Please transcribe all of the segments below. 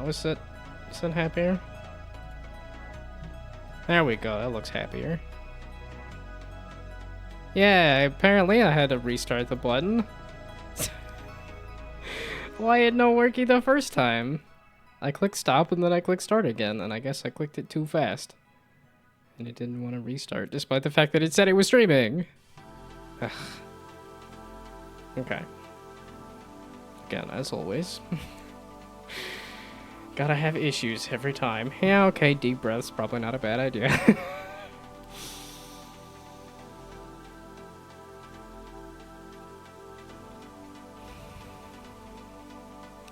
now. Is that happier? There we go. That looks happier. Yeah, apparently I had to restart the button. Why it no working the first time? I clicked stop and then I clicked start again, and I guess I clicked it too fast. And it didn't want to restart, despite the fact that it said it was streaming. Ugh. Okay. Again, as always. Gotta have issues every time. Yeah, okay, deep breaths, probably not a bad idea.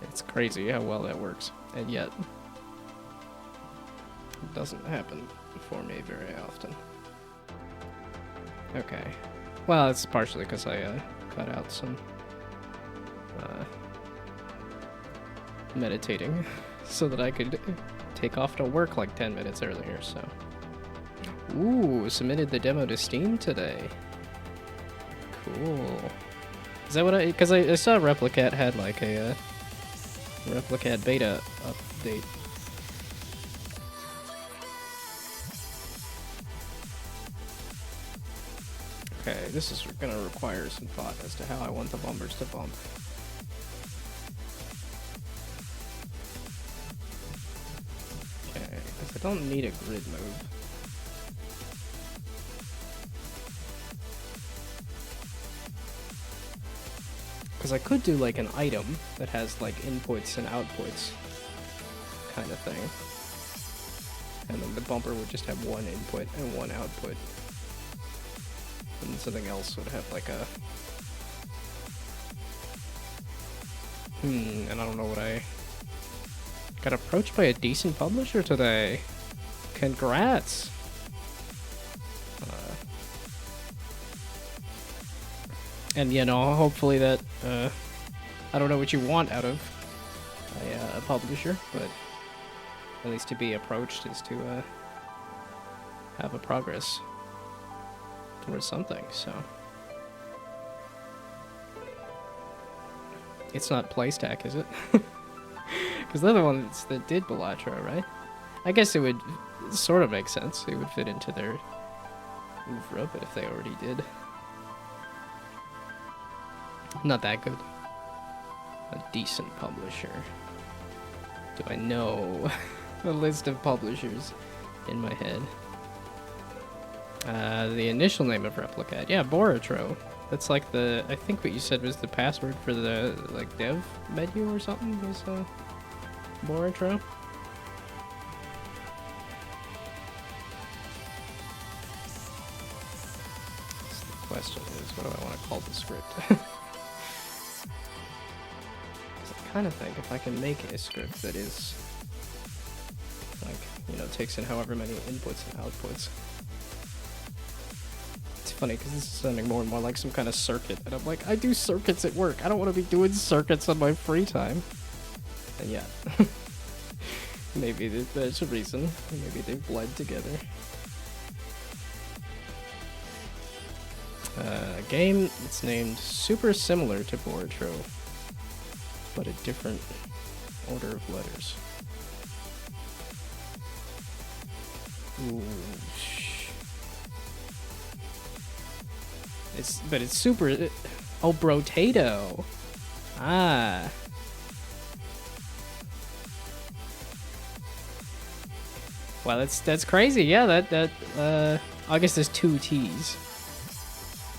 It's crazy how well that works, and yet it doesn't happen for me very often. Okay. Well, it's partially because I cut out some meditating so that I could take off to work like 10 minutes earlier, so. Ooh, submitted the demo to Steam today. Cool. Is that what because I saw Replicat had like a Replicat beta update. Okay, this is gonna require some thought as to how I want the bumpers to bump. Okay, because I don't need a grid move. Because I could do like an item that has like inputs and outputs kind of thing. And then the bumper would just have one input and one output. And something else would have like a... and I don't know what I... Got approached by a decent publisher today. Congrats! And, you know, hopefully that, I don't know what you want out of a publisher, but at least to be approached is to have a progress towards something, so. It's not PlayStack, is it? Because they're the ones that did Balatro, right? I guess it would sort of make sense. It would fit into their oeuvre, but if they already did. Not that good. A decent publisher. Do I know a list of publishers in my head? The initial name of Replicat. Yeah, Boratro. That's like the... I think what you said was the password for the, like, dev menu or something was, Boratro. So the question is, what do I want to call the script? I kind of think if I can make a script that is, like, you know, takes in however many inputs and outputs. It's funny because this is sounding more and more like some kind of circuit, and I'm like, I do circuits at work. I don't want to be doing circuits on my free time. And yeah, maybe there's a reason. Maybe they've bled together. A game that's named super similar to Boratro, but a different order of letters. Ooh, it's super. Oh, Brotato. Ah. Wow, that's crazy. Yeah, I guess there's two T's.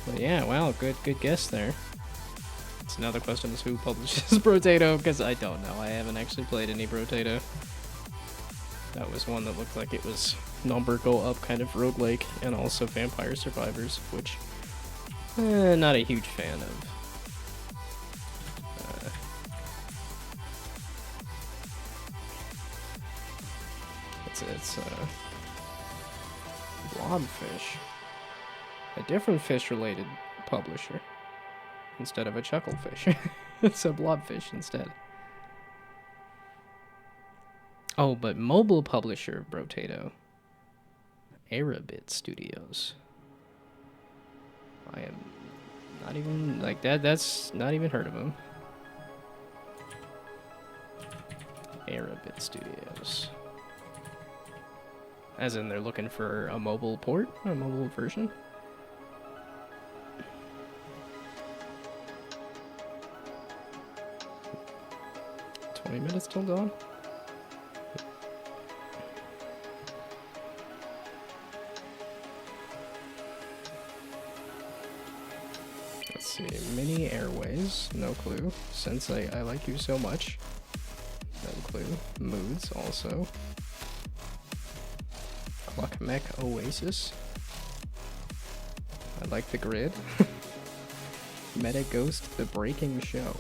But yeah, wow, good guess there. So now the question is who publishes Brotato, because I don't know. I haven't actually played any Brotato. That was one that looked like it was number go up kind of roguelike, and also Vampire Survivors, which not a huge fan of. It's Blobfish. A different fish-related publisher. Instead of a chucklefish. It's a blobfish instead. Oh, but mobile publisher of Brotato. Arabit Studios. I am not even, like, that's not even heard of them. Arabit Studios. As in, they're looking for a mobile port, a mobile version. Minutes till dawn. Let's see, Mini Airways, no clue. Since I like you so much, no clue. Moods also. Cluck Mech Oasis. I like the grid. Meta Ghost, The Breaking Show.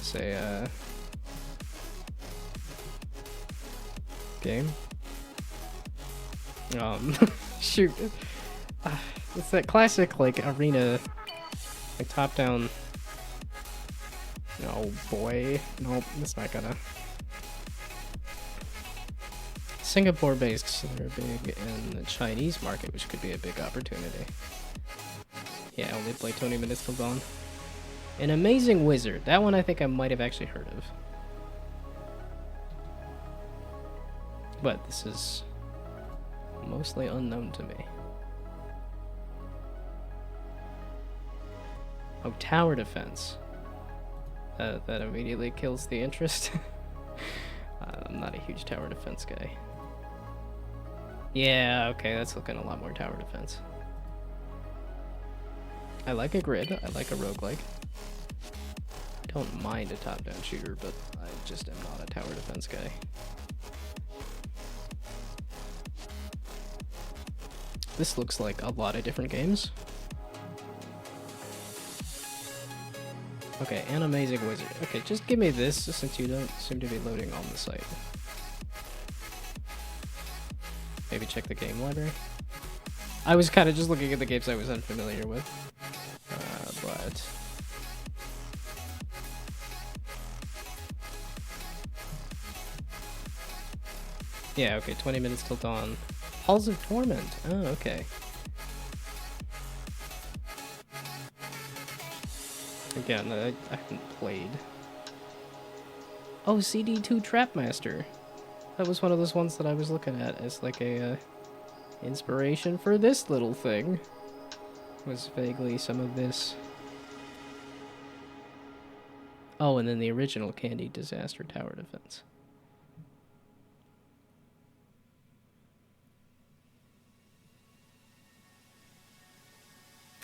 Say game. Shoot, it's that classic like arena, like top down. Oh boy, nope, it's not gonna. Singapore based, so they're big in the Chinese market, which could be a big opportunity. Yeah, only play 20 minutes till dawn. An Amazing Wizard. That one I think I might have actually heard of. But this is mostly unknown to me. Oh, tower defense. That immediately kills the interest. I'm not a huge tower defense guy. Yeah, okay, that's looking a lot more tower defense. I like a grid. I like a roguelike. Don't mind a top-down shooter, but I just am not a tower defense guy. This looks like a lot of different games. Okay, An Amazing Wizard. Okay, just give me this, since you don't seem to be loading on the site. Maybe check the game library. I was kind of just looking at the games I was unfamiliar with. But... yeah, okay, 20 minutes till dawn. Halls of Torment. Oh, okay. Again, I haven't played. Oh, CD2 Trapmaster. That was one of those ones that I was looking at as like a inspiration for this little thing. Was vaguely some of this. Oh, and then the original Candy Disaster Tower Defense.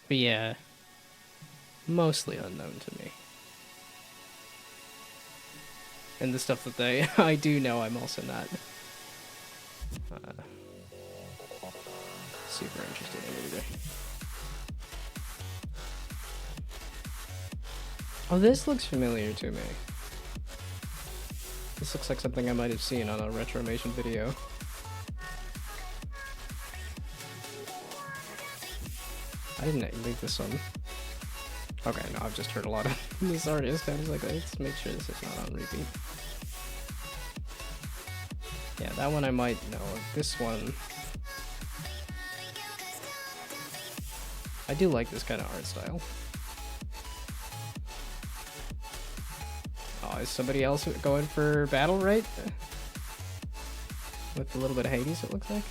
But yeah, mostly unknown to me. And the stuff that I do know, I'm also not super interested in either. Oh, this looks familiar to me. This looks like something I might have seen on a Retromation video. I didn't leave this on. Okay, no, I've just heard a lot of this artist. I was like, let's make sure this is not on repeat. Yeah, that one I might know. This one... I do like this kind of art style. Oh, is somebody else going for battle, right? With a little bit of Hades, it looks like.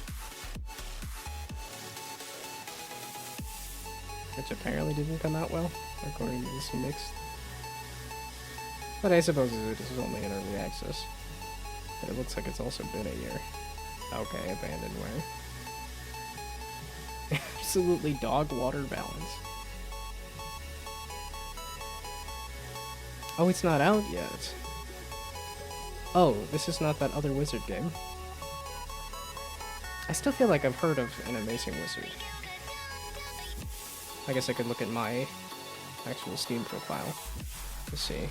Which apparently didn't come out well, according to this mixed. But I suppose it is only in early access. But it looks like it's also been a year. Okay, Abandonware. Absolutely dog water balance. Oh, it's not out yet. Oh, this is not that other wizard game. I still feel like I've heard of An Amazing Wizard. I guess I could look at my actual Steam profile to see.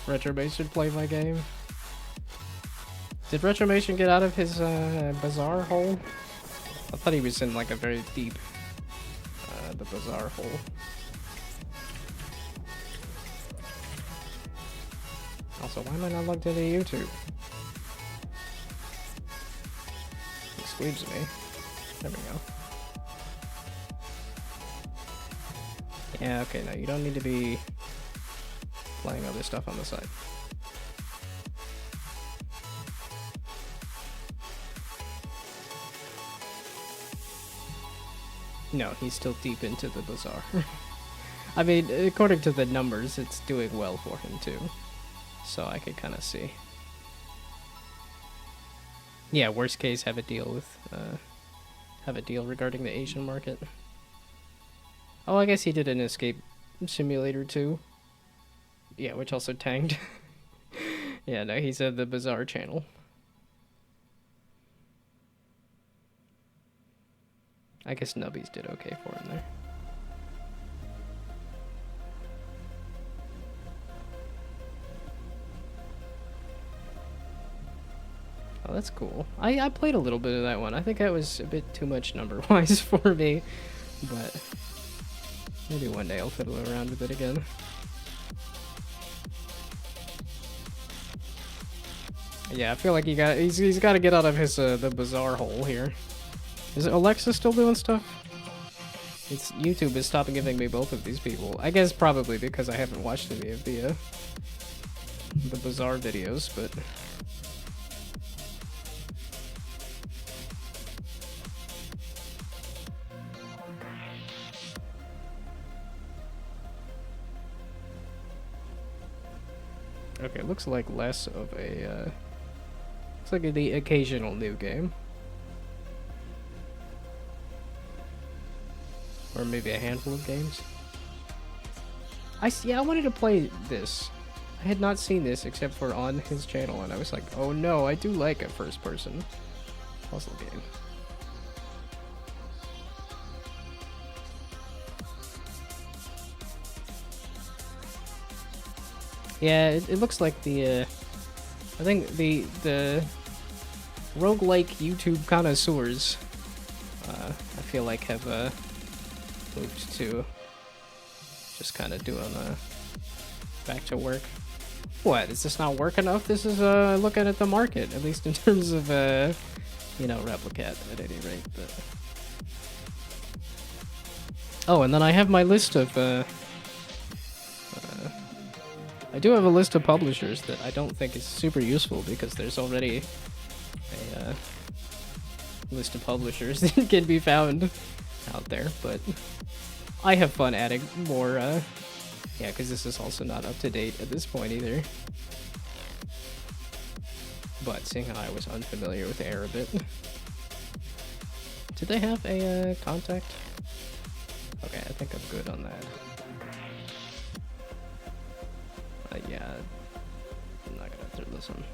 Retromation play my game. Did Retromation get out of his bizarre hole? I thought he was in like a very deep, the bizarre hole. Also, why am I not logged into YouTube? Excludes me. There we go. Yeah, okay, no, you don't need to be playing other stuff on the side. No, he's still deep into the bazaar. I mean, according to the numbers, it's doing well for him too. So I could kind of see. Yeah, worst case, have a deal with, have a deal regarding the Asian market. Oh, I guess he did an escape simulator too. Yeah, which also tanked. Yeah, no, he's at the bazaar channel. I guess Nubbies did okay for him there. Oh, that's cool. I played a little bit of that one. I think that was a bit too much number-wise for me, but maybe one day I'll fiddle around with it again. Yeah, I feel like he's got to get out of his the bazaar hole here. Is Alexa still doing stuff? It's YouTube is stopping giving me both of these people. I guess probably because I haven't watched any of the bazaar videos, but okay, looks like less of a looks like the occasional new game. Or maybe a handful of games. Yeah, I wanted to play this. I had not seen this except for on his channel, and I was like, oh no, I do like a first-person puzzle game. Yeah, it looks like the, I think the roguelike YouTube connoisseurs, I feel like have, moved to just kind of doing back to work. What, is this not work enough? This is looking at the market, at least in terms of you know, Replicat at any rate. But oh, and then I have my list of I do have a list of publishers that I don't think is super useful because there's already a list of publishers that can be found out there, but I have fun adding more, yeah, because this is also not up to date at this point either. But seeing how I was unfamiliar with Air a bit. Did they have a contact? Okay, I think I'm good on that. Yeah, I'm not gonna throw this one.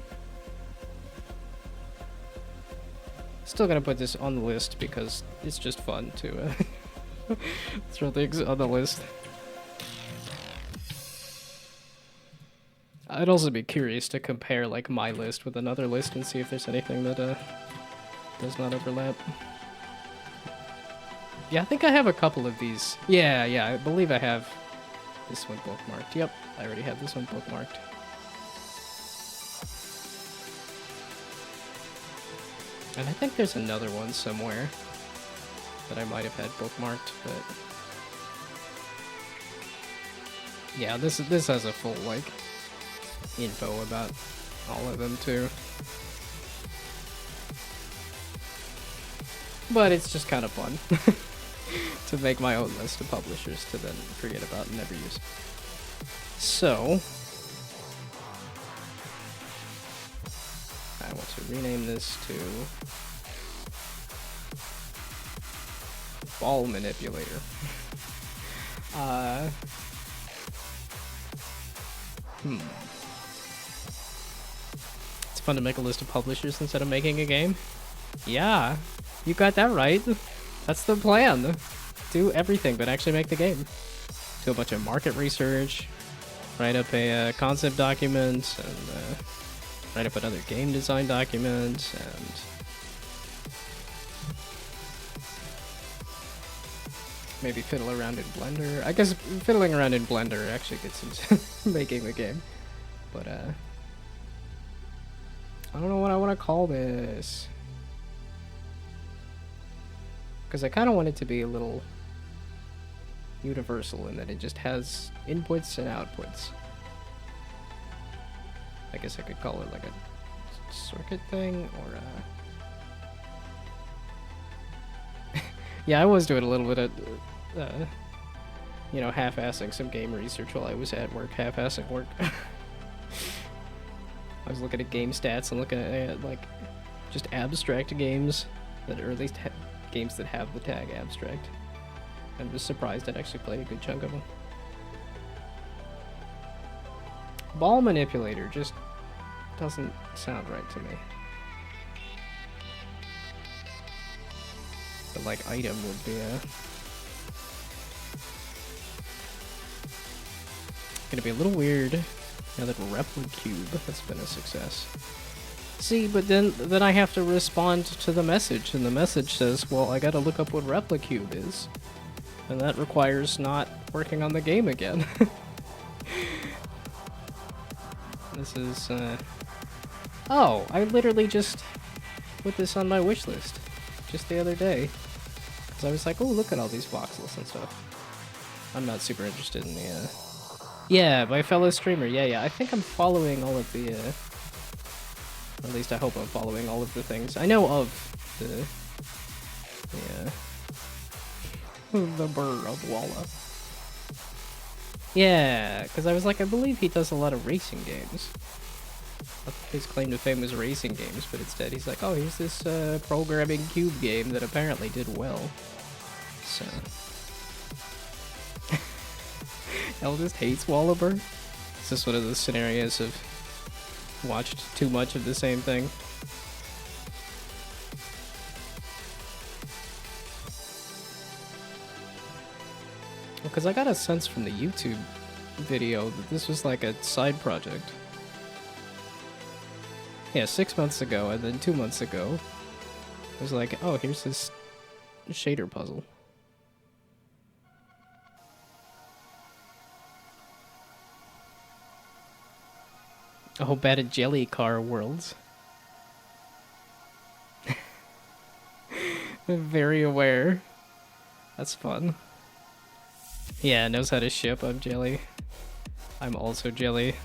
Still gonna put this on the list because it's just fun to throw things on the list. I'd also be curious to compare like my list with another list and see if there's anything that does not overlap. Yeah, I think I have a couple of these. Yeah, I believe I have this one bookmarked. Yep, I already have this one bookmarked. And I think there's another one somewhere that I might have had bookmarked, but yeah, this has a full like info about all of them too. But it's just kind of fun to make my own list of publishers to then forget about and never use. So I want to rename this to Ball Manipulator. It's fun to make a list of publishers instead of making a game. Yeah, you got that right. That's the plan. Do everything but actually make the game. Do a bunch of market research, write up a concept document, and write up another game design document, and maybe fiddle around in Blender. I guess fiddling around in Blender actually gets into making the game. But I don't know what I want to call this. Because I kind of want it to be a little universal in that it just has inputs and outputs. I guess I could call it like a circuit thing, or yeah, I was doing a little bit of, you know, half-assing some game research while I was at work, half-assing work. I was looking at game stats and looking at, like, just abstract games, that, or at least games that have the tag abstract. I was surprised I'd actually played a good chunk of them. Ball manipulator just doesn't sound right to me. But like item would be gonna be a little weird now that Replicube has been a success. See, but then I have to respond to the message, and the message says, well, I gotta look up what Replicube is. And that requires not working on the game again. This is, oh, I literally just put this on my wish list just the other day. Because I was like, oh, look at all these voxels and stuff. I'm not super interested in the, yeah, my fellow streamer, yeah. I think I'm following all of the, at least I hope I'm following all of the things. I know of the Burr of Walla. Yeah, because I was like, I believe he does a lot of racing games. His claim to fame was racing games, but instead he's like, oh, here's this programming cube game that apparently did well. So... Eldest hates Wallaber? Is this one of those scenarios of watched too much of the same thing? Because I got a sense from the YouTube video that this was like a side project. Yeah, 6 months ago, and then 2 months ago, it was like, oh, here's this shader puzzle. Oh, bad at jelly car worlds. I'm very aware. That's fun. Yeah, knows how to ship. I'm jelly. I'm also jelly.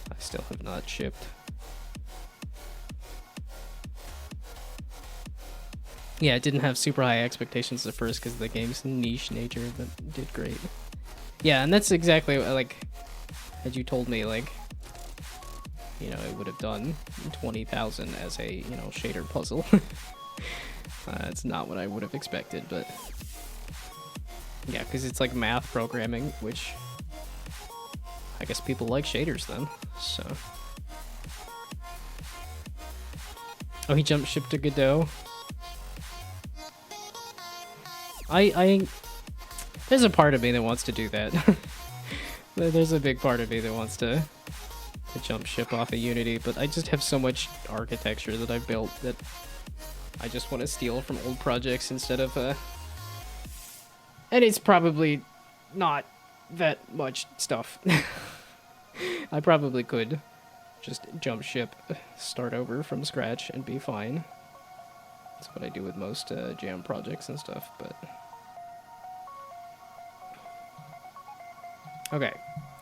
I still have not shipped. Yeah, I didn't have super high expectations at first because of the game's niche nature, but did great. Yeah, and that's exactly like, had you told me, like, you know, it would have done 20,000 as a, you know, shader puzzle. It's not what I would have expected, but yeah, because it's like math programming, which I guess people like shaders then, so. Oh, he jumped ship to Godot. There's a part of me that wants to do that. There's a big part of me that wants to jump ship off of Unity, but I just have so much architecture that I've built that I just want to steal from old projects instead of, and it's probably not that much stuff. I probably could just jump ship, start over from scratch, and be fine. That's what I do with most jam projects and stuff, but... Okay,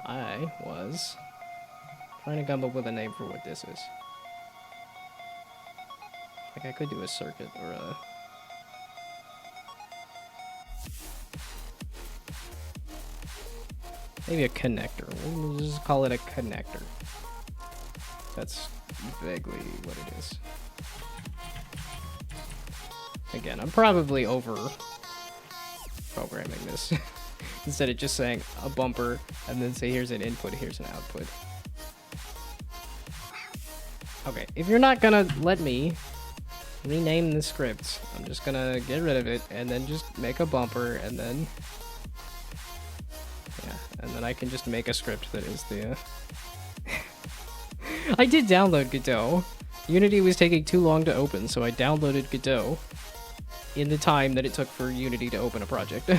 I was trying to come up with a name for what this is. Like, I could do a circuit or a... Maybe a connector. We'll just call it a connector. That's vaguely what it is. Again, I'm probably over programming this. Instead of just saying a bumper and then say here's an input, here's an output. Okay, if you're not gonna let me rename the script, I'm just gonna get rid of it and then just make a bumper and then... Yeah, and then I can just make a script that is the... I did download Godot. Unity was taking too long to open, so I downloaded Godot in the time that it took for Unity to open a project.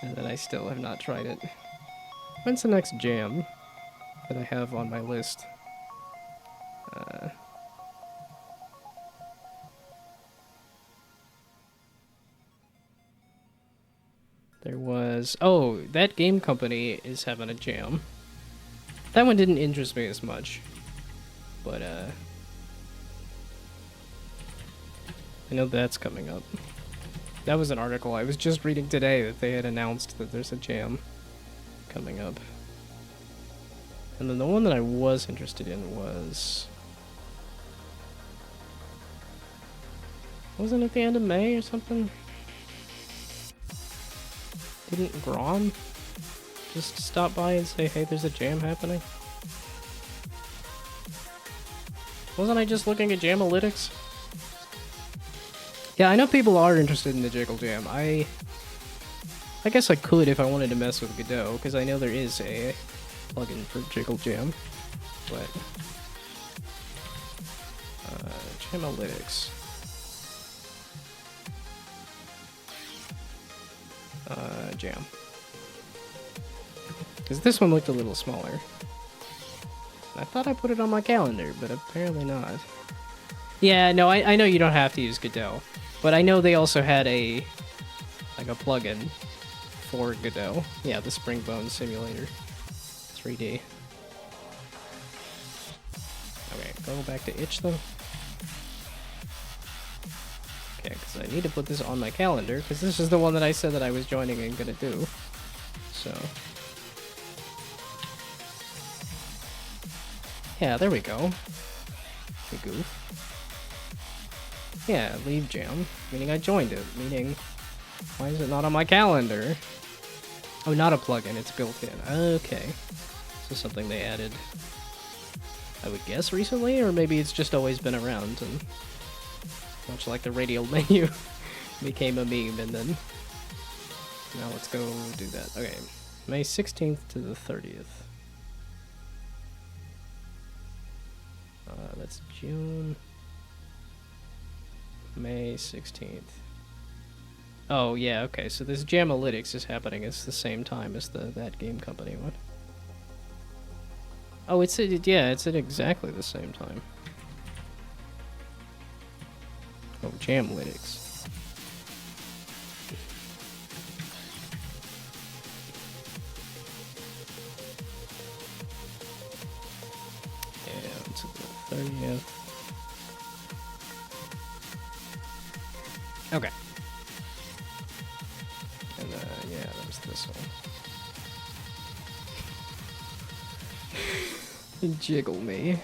And then I still have not tried it. When's the next jam that I have on my list? There was was, oh, that game company is having a jam. That one didn't interest me as much, but I know that's coming up. That was an article I was just reading today that they had announced that there's a jam coming up. And then the one that I was interested in was... Wasn't it the end of May or something? Didn't Grom just stop by and say, hey, there's a jam happening? Wasn't I just looking at Jamalytics? Yeah, I know people are interested in the Jiggle Jam. I guess I could if I wanted to mess with Godot, because I know there is a plugin for Jiggle Jam. But Jamalytics. Jam. Because this one looked a little smaller. I thought I put it on my calendar, but apparently not. Yeah, no, I know you don't have to use Godot, but I know they also had a plugin for Godot. Yeah, the Spring Bone Simulator 3D. Okay, go back to itch though. Okay, because I need to put this on my calendar, because this is the one that I said that I was joining and gonna do. So... yeah, there we go. Hey, goof. Yeah, leave jam, meaning I joined it, meaning... why is it not on my calendar? Oh, not a plugin, it's built in. Okay. So something they added, I would guess recently, or maybe it's just always been around, and... much like the radial menu became a meme, and then... now let's go do that. Okay, May 16th to the 30th. That's June... May 16th. Oh, yeah, okay, so this Jamalytics is happening at the same time as that game company one. Oh, it's at exactly the same time. Oh, Jamalytics. And to the 30th. Okay. And yeah, there's this one. Jiggle me.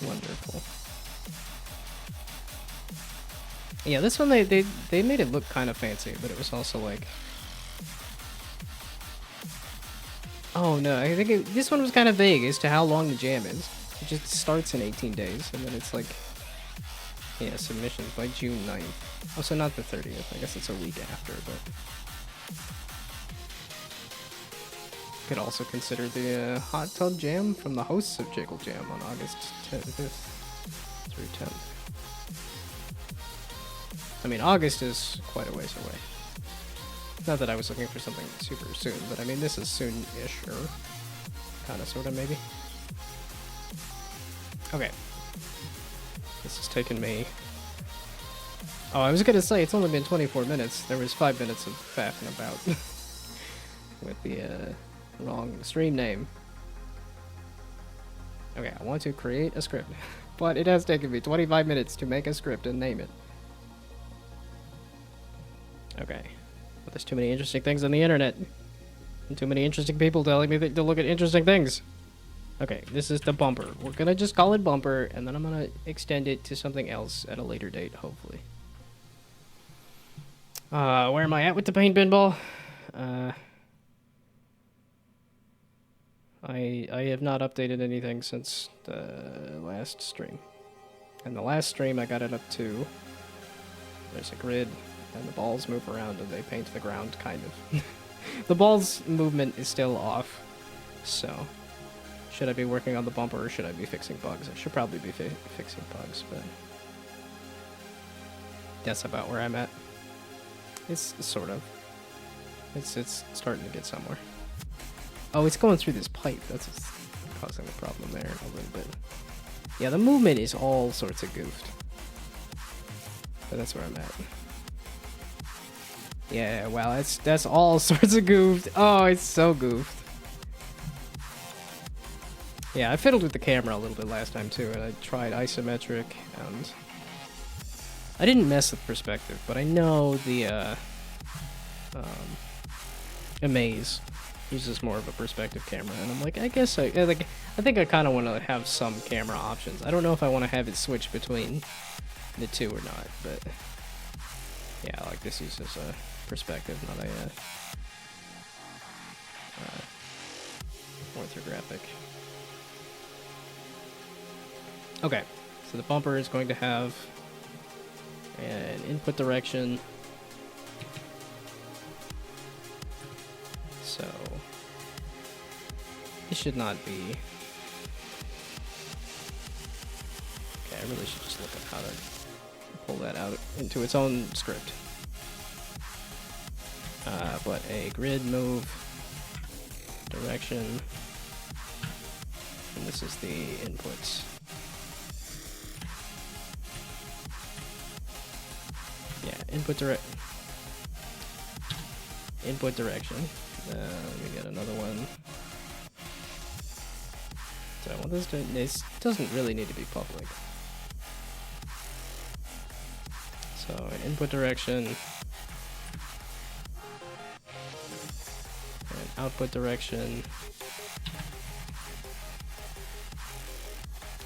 Wonderful. Yeah, this one they made it look kind of fancy, but it was also like... oh no, I think this one was kind of vague as to how long the jam is. It just starts in 18 days, and then it's like... yeah, submissions by June 9th. Also, not the 30th. I guess it's a week after, but... could also consider the Hot Tub Jam from the hosts of Jiggle Jam on August 5th through 10th. I mean, August is quite a ways away. Not that I was looking for something super soon, but I mean, this is soon-ish, or kind of, sort of, maybe. Okay. This has taken me... oh, I was gonna say, it's only been 24 minutes. There was 5 minutes of faffing about with the wrong stream name. Okay, I want to create a script, but it has taken me 25 minutes to make a script and name it. Okay. Well, there's too many interesting things on the internet. And too many interesting people telling me to look at interesting things. Okay, this is the bumper. We're gonna just call it bumper, and then I'm gonna extend it to something else at a later date, hopefully. Where am I at with the paint pinball? I have not updated anything since the last stream. And the last stream I got it up to... there's a grid, and the balls move around and they paint the ground, kind of. The ball's movement is still off, so... should I be working on the bumper or should I be fixing bugs? I should probably be fixing bugs, but... that's about where I'm at. It's sort of. It's starting to get somewhere. Oh, it's going through this pipe. That's what's causing the problem there a little bit. Yeah, the movement is all sorts of goofed. But that's where I'm at. Yeah, wow, that's all sorts of goofed. Oh, it's so goofed. Yeah, I fiddled with the camera a little bit last time too, and I tried isometric, and I didn't mess with perspective, but I know the Amaze uses more of a perspective camera, and I'm like, I guess I think I kind of want to have some camera options. I don't know if I want to have it switch between the two or not, but yeah, like this uses a perspective, not a orthographic. Okay, so the bumper is going to have an input direction. So it should not be. Okay, I really should just look at how to pull that out into its own script. But a grid move direction, and this is the inputs. Yeah, input direction. Let me get another one. So I want this doesn't really need to be public. So an input direction, an output direction,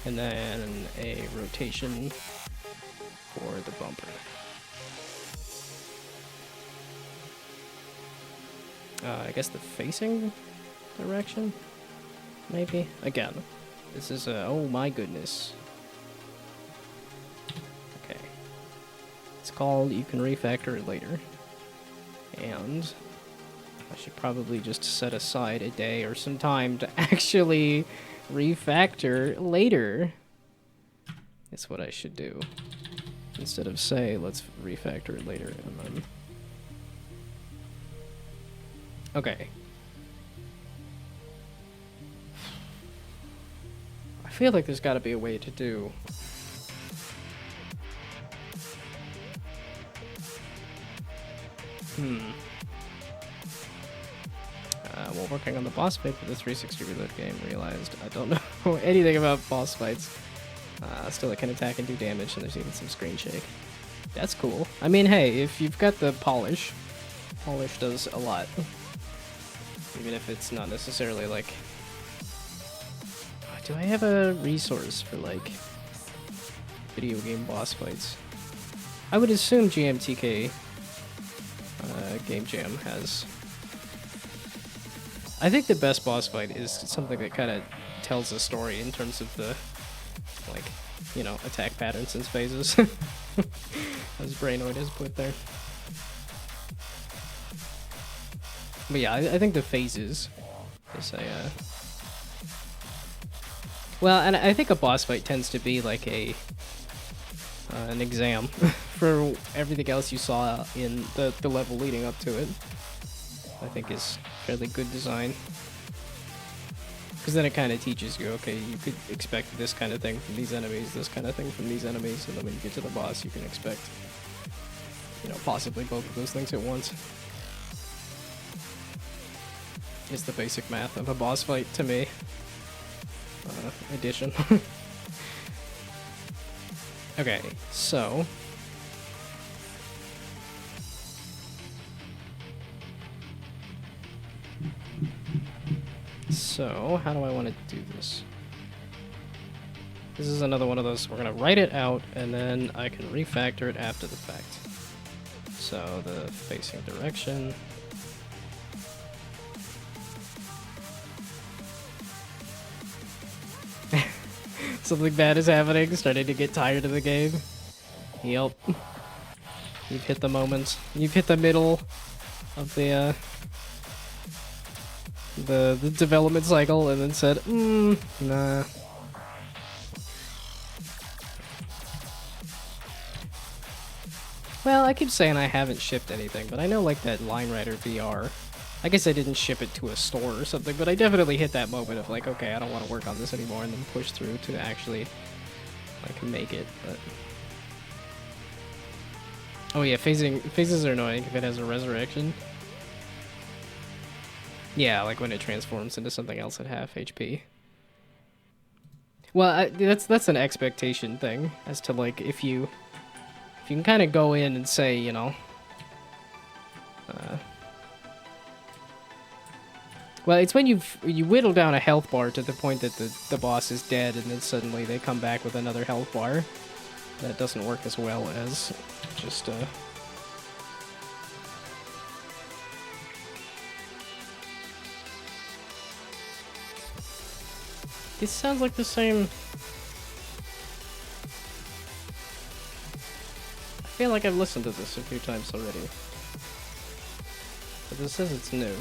and then a rotation for the bumper. I guess the facing direction, maybe? Again, this is oh my goodness. Okay. It's called You Can Refactor It Later. And I should probably just set aside a day or some time to actually refactor later. That's what I should do. Instead of say, let's refactor it later, and then... Okay. I feel like there's got to be a way to do... While working on the boss fight for the 360 reload game, realized I don't know anything about boss fights. Still, I can attack and do damage, and there's even some screen shake. That's cool. I mean, hey, if you've got the polish does a lot. Even if it's not necessarily like... Do I have a resource for like video game boss fights? I would assume GMTK Game Jam has... I think the best boss fight is something that kind of tells a story in terms of the, like, you know, attack patterns and phases. As Brainoid has put there. But yeah, I think the phases is a... Well, and I think a boss fight tends to be like a an exam for everything else you saw in the level leading up to it. I think is fairly good design. Because then it kind of teaches you, okay, you could expect this kind of thing from these enemies, this kind of thing from these enemies, and then when you get to the boss, you can expect, you know, possibly both of those things at once. It's the basic math of a boss fight to me. Addition. Okay, so... So, how do I want to do this? This is another one of those, we're going to write it out, and then I can refactor it after the fact. So, the facing direction... Something bad is happening, starting to get tired of the game. Yep. You've hit the moment. You've hit the middle of the development cycle and then said, nah. Well, I keep saying I haven't shipped anything, but I know like that Line Rider VR. I guess I didn't ship it to a store or something, but I definitely hit that moment of like, okay, I don't want to work on this anymore, and then push through to actually like make it. But Oh yeah, phases are annoying if it has a resurrection. Yeah, like when it transforms into something else at half HP. Well, that's an expectation thing as to like if you can kind of go in and say, you know, well, it's when you whittle down a health bar to the point that the boss is dead, and then suddenly they come back with another health bar. That doesn't work as well as just This sounds like the same. I feel like I've listened to this a few times already. But this says it's new.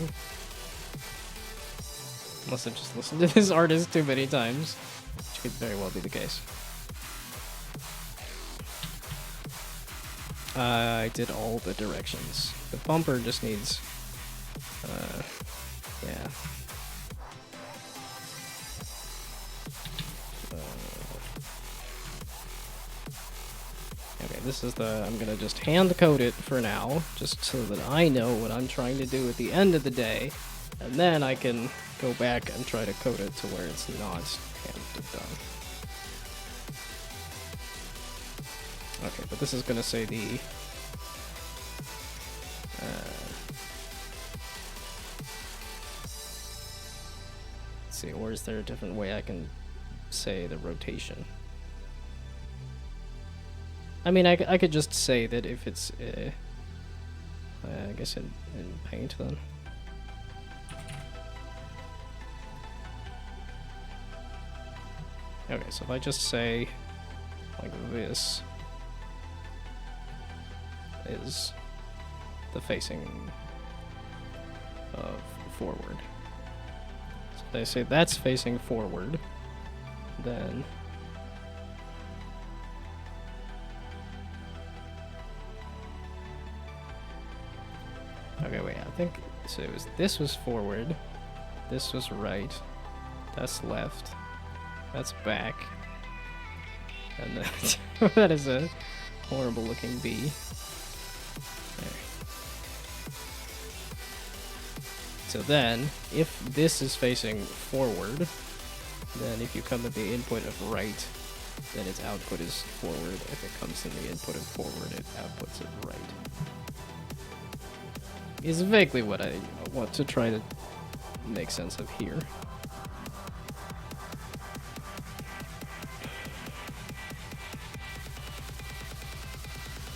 Unless I've just listened to this artist too many times, which could very well be the case. I did all the directions. The bumper just needs, yeah. Okay, this is the, I'm gonna just hand code it for now, just so that I know what I'm trying to do at the end of the day, and then I can go back and try to code it to where it's not hand done. Okay, but this is gonna say the let's see, or is there a different way I can say the rotation? I mean, I could just say that if it's I guess in Paint then. Okay, so if I just say like this is the facing of forward. So if I say that's facing forward, then okay, wait, I think so it was this was forward, this was right, that's left, that's back, and then that is a horrible looking B. There. So then, if this is facing forward, then if you come at the input of right, then its output is forward. If it comes in the input of forward, it outputs it right. Is vaguely what I want to try to make sense of here.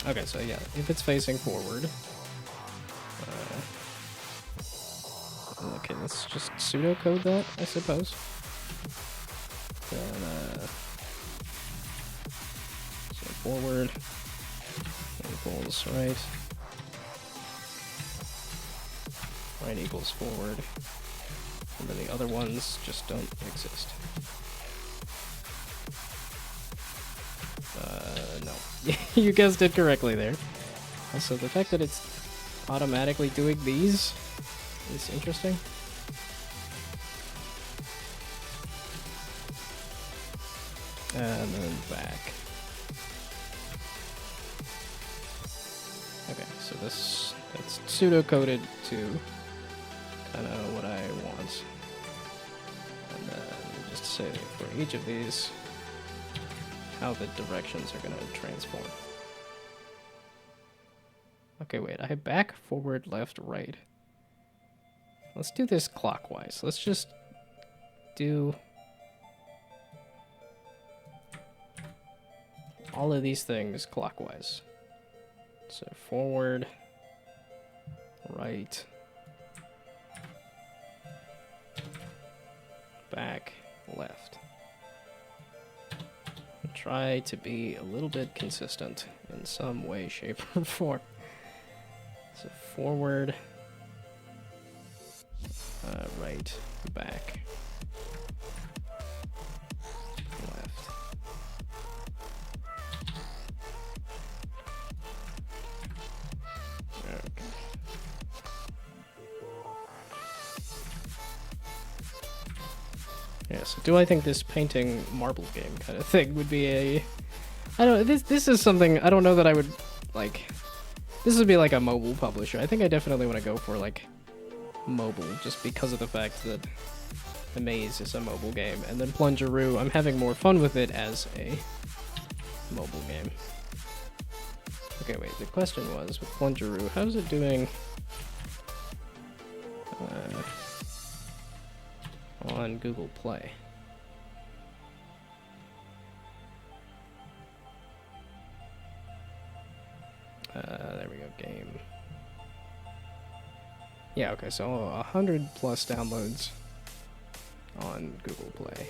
Okay, so yeah, if it's facing forward, okay, let's just pseudocode that, I suppose. Then, so forward equals right. Right equals forward. And then the other ones just don't exist. No. You guessed it correctly there. Also, the fact that it's automatically doing these is interesting. And then back. Okay, so it's pseudo-coded to kind of what I want. And then just say for each of these, how the directions are going to transform. Okay, wait, I have back, forward, left, right. Let's do this clockwise. Let's just do all of these things clockwise. So forward, right, back, left. And try to be a little bit consistent in some way, shape, or form. So forward, right, back, left. Okay. Yeah, so do I think this painting marble game kind of thing would be a... I don't... This is something I don't know that I would, like... This would be like a mobile publisher. I think I definitely want to go for like mobile, just because of the fact that the Maze is a mobile game, and then Plungeroo, I'm having more fun with it as a mobile game. Okay, wait, the question was, with Plungeroo, how's it doing on Google Play? There we go, game. Yeah, okay, so 100 plus downloads on Google Play.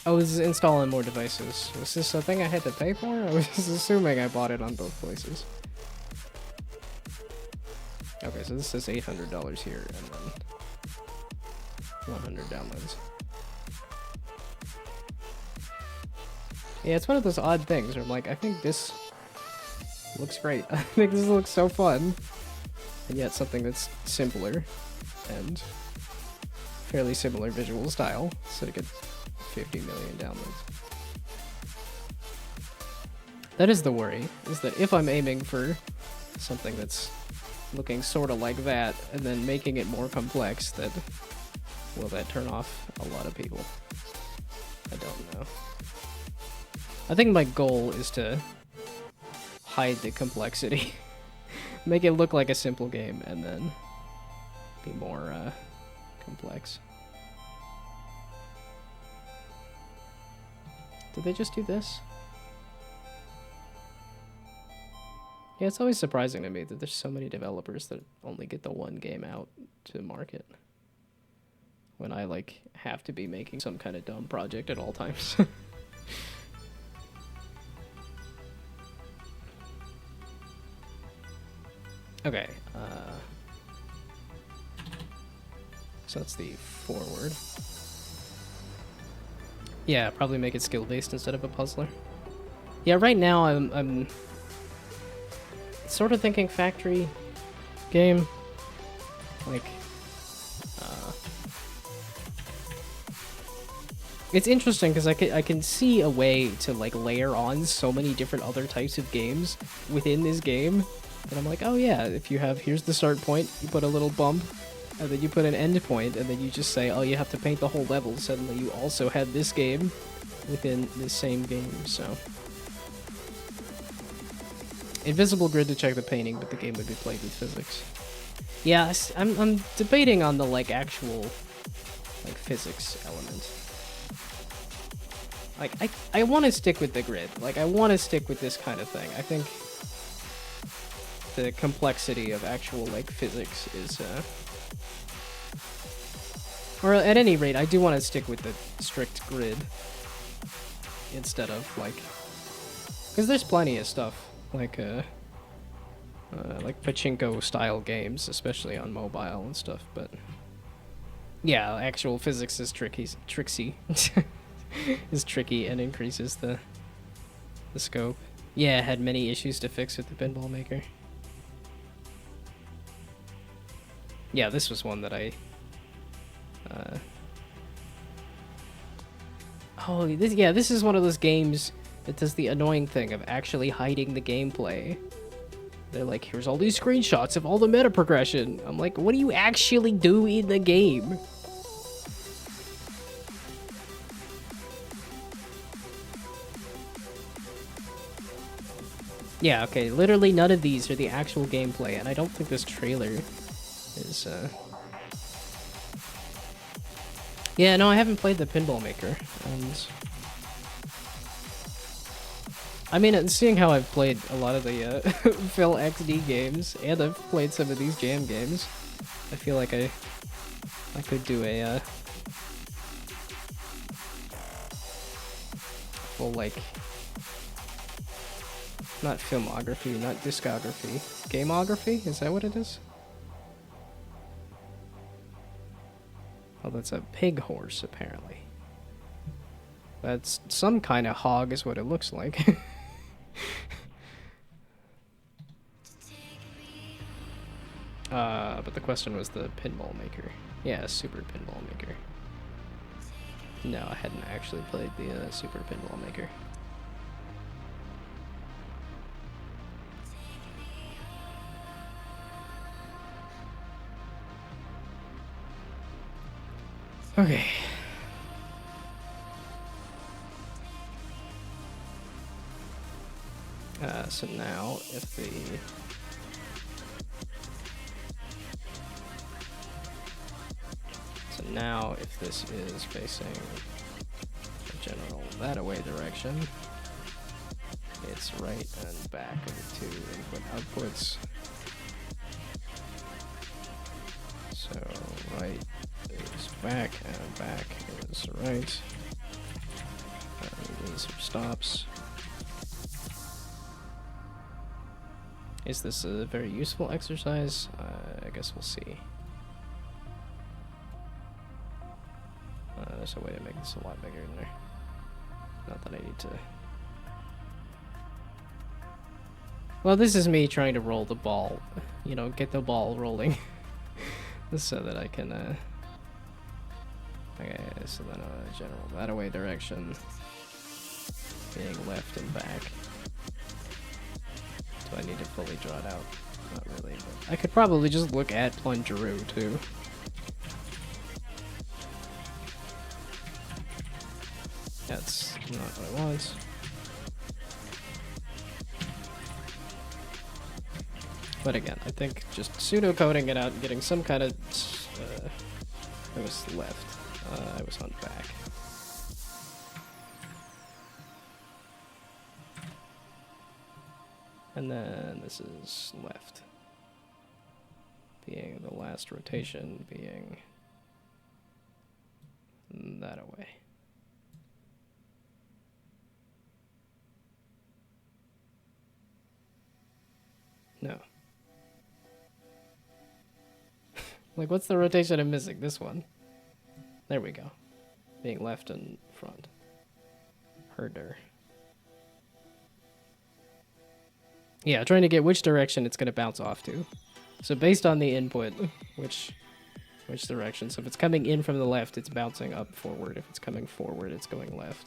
I was installing more devices. Was this a thing I had to pay for? I was assuming I bought it on both places. Okay, so this says $800 here, and then 100 downloads. Yeah, it's one of those odd things where I'm like, I think this looks great. I think this looks so fun. And yet something that's simpler and fairly similar visual style, so to get 50 million downloads. That is the worry, is that if I'm aiming for something that's looking sort of like that, and then making it more complex, that will that turn off a lot of people? I don't know. I think my goal is to hide the complexity. Make it look like a simple game, and then be more complex. Did they just do this? Yeah, it's always surprising to me that there's so many developers that only get the one game out to market, when I, like, have to be making some kind of dumb project at all times. Okay, so that's the forward. Yeah, probably make it skill-based instead of a puzzler. Yeah, right now I'm sort of thinking factory game. Like, it's interesting because I can see a way to like layer on so many different other types of games within this game. And I'm like, oh yeah, if you have, here's the start point, you put a little bump, and then you put an end point, and then you just say, oh, you have to paint the whole level. Suddenly you also had this game within this same game, so. Invisible grid to check the painting, but the game would be played with physics. Yeah, I'm debating on the, like, actual, like, physics element. Like, I want to stick with the grid. Like, I want to stick with this kind of thing. I think the complexity of actual, like, physics is, or at any rate, I do want to stick with the strict grid instead of, like, because there's plenty of stuff, like pachinko-style games, especially on mobile and stuff, but yeah, actual physics is tricksy, is tricky and increases the scope. Yeah, had many issues to fix with the pinball maker. Yeah, this was one that I... this is one of those games that does the annoying thing of actually hiding the gameplay. They're like, here's all these screenshots of all the meta progression. I'm like, what do you actually do in the game? Yeah, okay, literally none of these are the actual gameplay, and I don't think this trailer is, Yeah, no, I haven't played the Pinball Maker, and... I mean, seeing how I've played a lot of the Phil XD games, and I've played some of these jam games, I feel like I could do a full, like, not filmography, not discography, gameography? Is that what it is? Oh, that's a pig horse, apparently. That's some kind of hog is what it looks like. But the question was the pinball maker. Yeah, super pinball maker. No, I hadn't actually played the Super Pinball Maker. Okay. So now, if the... So now, if this is facing a general that-away direction, it's right and back of the two input-outputs. So right is back, and back is right. We need some stops. Is this a very useful exercise? I guess we'll see. There's a way to make this a lot bigger in there. Not that I need to... Well, this is me trying to roll the ball. You know, get the ball rolling. So that I can, Okay, so then general that-away direction. Being left and back. Do I need to fully draw it out? Not really, but I could probably just look at Plungeroo too. That's not what I want. But again, I think just pseudocoding it out and getting some kind of... I was left. I was on back. And then this is left. Being the last rotation, being that away. No. Like, what's the rotation I'm missing? This one. There we go. Being left and front. Herder. Yeah, trying to get which direction it's going to bounce off to. So based on the input, which direction. So if it's coming in from the left, it's bouncing up forward. If it's coming forward, it's going left.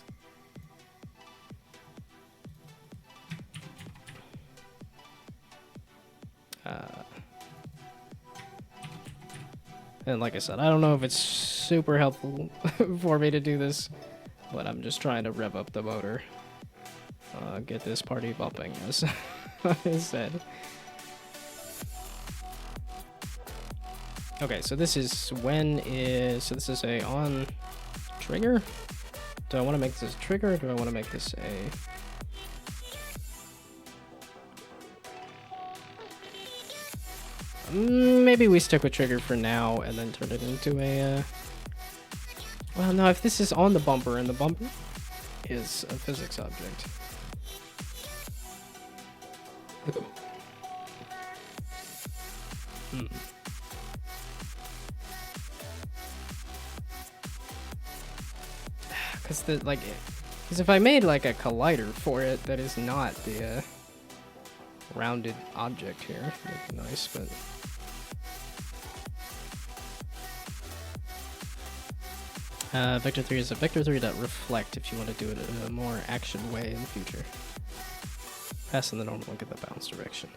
And like I said, I don't know if it's super helpful for me to do this, but I'm just trying to rev up the motor. Get this party bumping, as I said. Okay, so this is so this is a on trigger? Do I want to make this a trigger, or do I want to make this a... Maybe we stick with trigger for now and then turn it into a... Well, no, if this is on the bumper and the bumper is a physics object. Because if I made like a collider for it that is not the rounded object here, that'd be nice, but... Vector 3 is a Vector 3.reflect if you want to do it in a more action way in the future. Passing the normal, look at the bounce direction.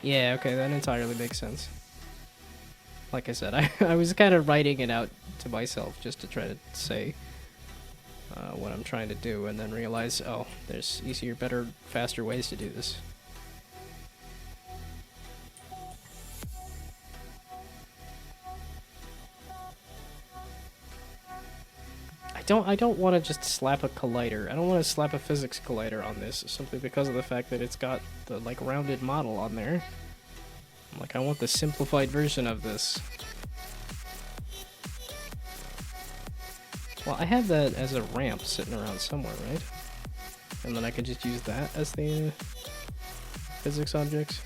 Yeah, okay, that entirely makes sense. Like I said, I was kind of writing it out to myself just to try to say what I'm trying to do, and then realize, oh, there's easier, better, faster ways to do this. I don't want to just slap a collider. I don't want to slap a physics collider on this simply because of the fact that it's got the like rounded model on there. Like, I want the simplified version of this. Well, I have that as a ramp sitting around somewhere, right? And then I could just use that as the physics objects.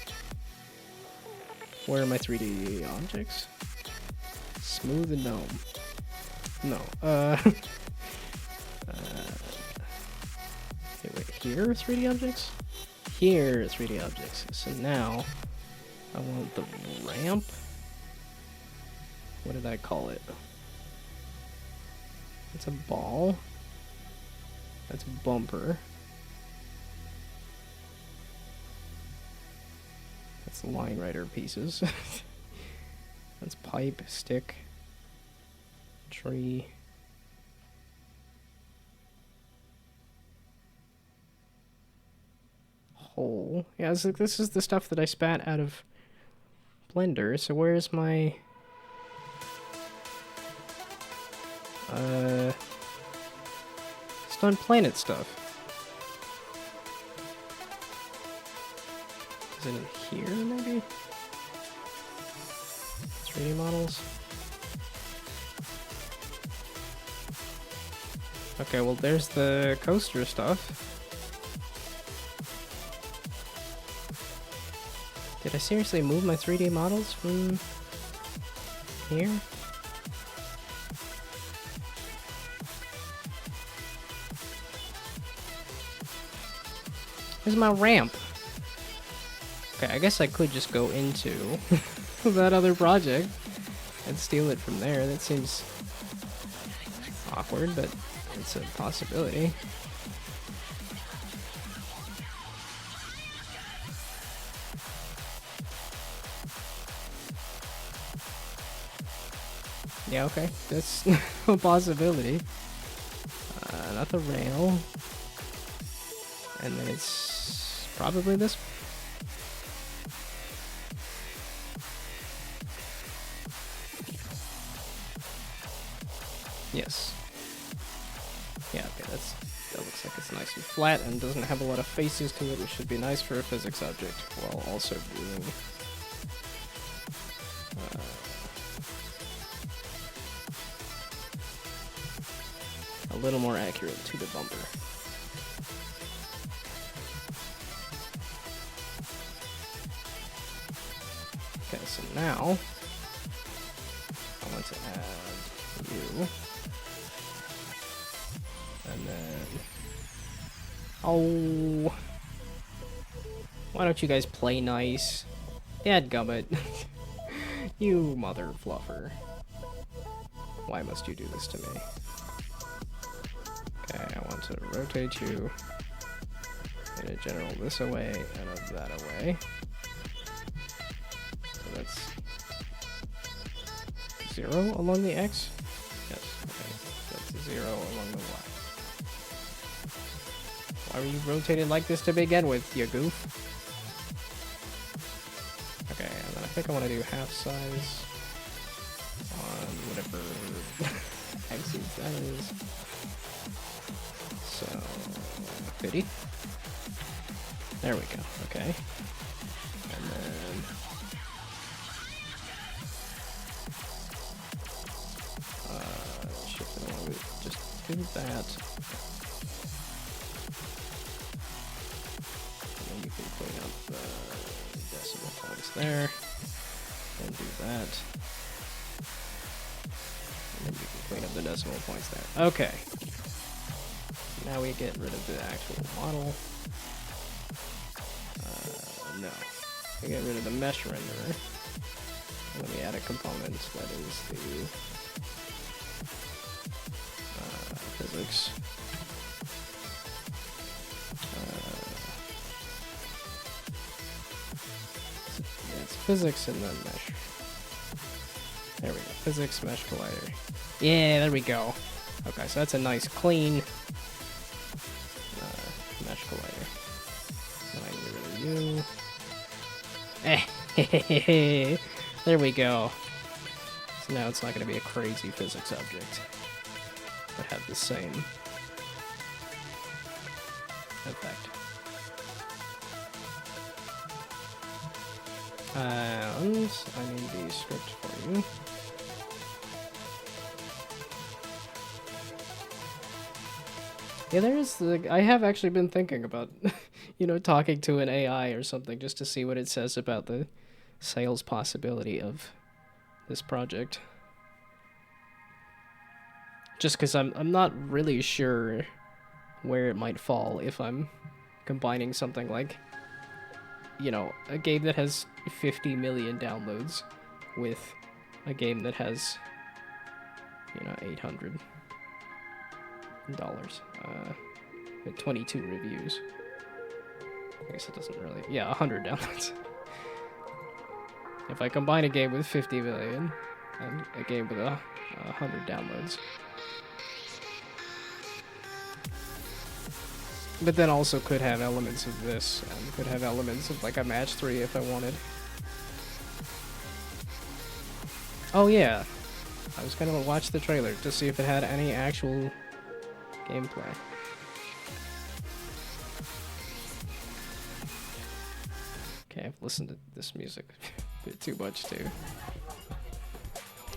Where are my 3D objects? Smooth and gnome. No, okay, wait, here are 3D objects? Here are 3D objects. So now, I want the ramp. What did I call it? That's a ball. That's a bumper. That's line rider pieces. That's pipe, stick, tree. Hole. Yeah, it's like, this is the stuff that I spat out of Blender, so where's my... Stun planet stuff. Is it in here, maybe? 3D models? Okay, well, there's the coaster stuff. Did I seriously move my 3D models from here? Where's my ramp? Okay, I guess I could just go into that other project and steal it from there. That seems awkward, but it's a possibility. Yeah, okay, that's a possibility. Not the rail. And then it's probably this. Yes. Yeah, okay, that looks like it's nice and flat and doesn't have a lot of faces to it, which should be nice for a physics object, while also being a little more accurate to the bumper. Okay, so now I want to add you. And then... Oh! Why don't you guys play nice? Dadgummit. You mother fluffer. Why must you do this to me? Okay, I want to rotate you in a general this away and that away. So that's 0 along the X? Yes, okay. That's 0 along the Y. Why were you rotated like this to begin with, you goof? Okay, and then I think I want to do half size on whatever axis that is. So, 50. There we go, okay. And then... shift it along, just do that. And then you can clean up the decimal points there. And do that. And then you can clean up the decimal points there. Okay. Now we get rid of the actual model. No. We get rid of the mesh renderer. And then we add a component that is the physics. Yeah, it's physics and then mesh. There we go. Physics, mesh collider. Yeah, there we go. Okay, so that's a nice clean mesh collider. Then I can get rid of you. There we go. So now it's not going to be a crazy physics object, but have the same effect. And I need the script for you. Yeah, there is I have actually been thinking about, talking to an AI or something just to see what it says about the sales possibility of this project. Just because I'm not really sure where it might fall if I'm combining something like, a game that has 50 million downloads with a game that has, 800. With 22 reviews. I guess it doesn't really... Yeah, 100 downloads. If I combine a game with 50 million and a game with 100 downloads. But then also could have elements of this, and could have elements of like a match 3 if I wanted. Oh yeah, I was gonna watch the trailer to see if it had any actual gameplay. Okay, I've listened to this music a bit too much too.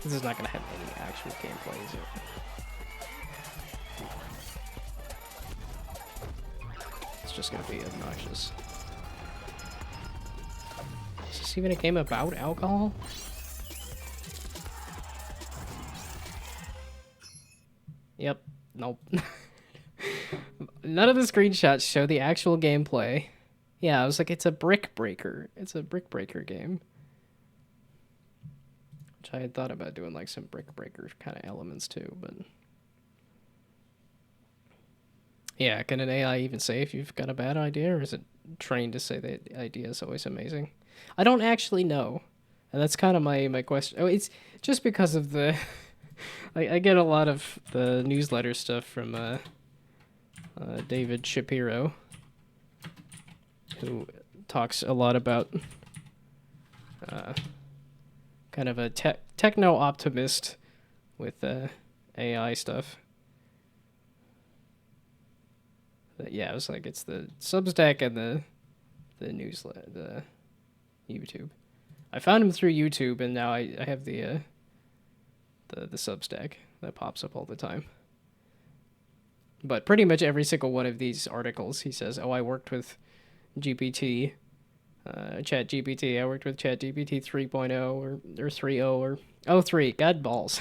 This is not gonna have any actual gameplay, is it? It's just gonna be obnoxious. Is this even a game about alcohol? Yep. Nope. None of the screenshots show the actual gameplay. Yeah, I was like, it's a brick breaker. It's a brick breaker game. Which I had thought about doing like some brick breaker kind of elements too, but... Yeah, can an AI even say if you've got a bad idea, or is it trained to say that the idea is always amazing? I don't actually know. And that's kind of my question. Oh, it's just because of the... I get a lot of the newsletter stuff from David Shapiro, who talks a lot about kind of a techno-optimist with AI stuff. But yeah, it was like it's the Substack and the newsletter, the YouTube. I found him through YouTube, and now I have the Substack that pops up all the time. But pretty much every single one of these articles, he says, "Oh, I worked with GPT, ChatGPT. I worked with ChatGPT 3.0 or 3.0 or 03. God balls,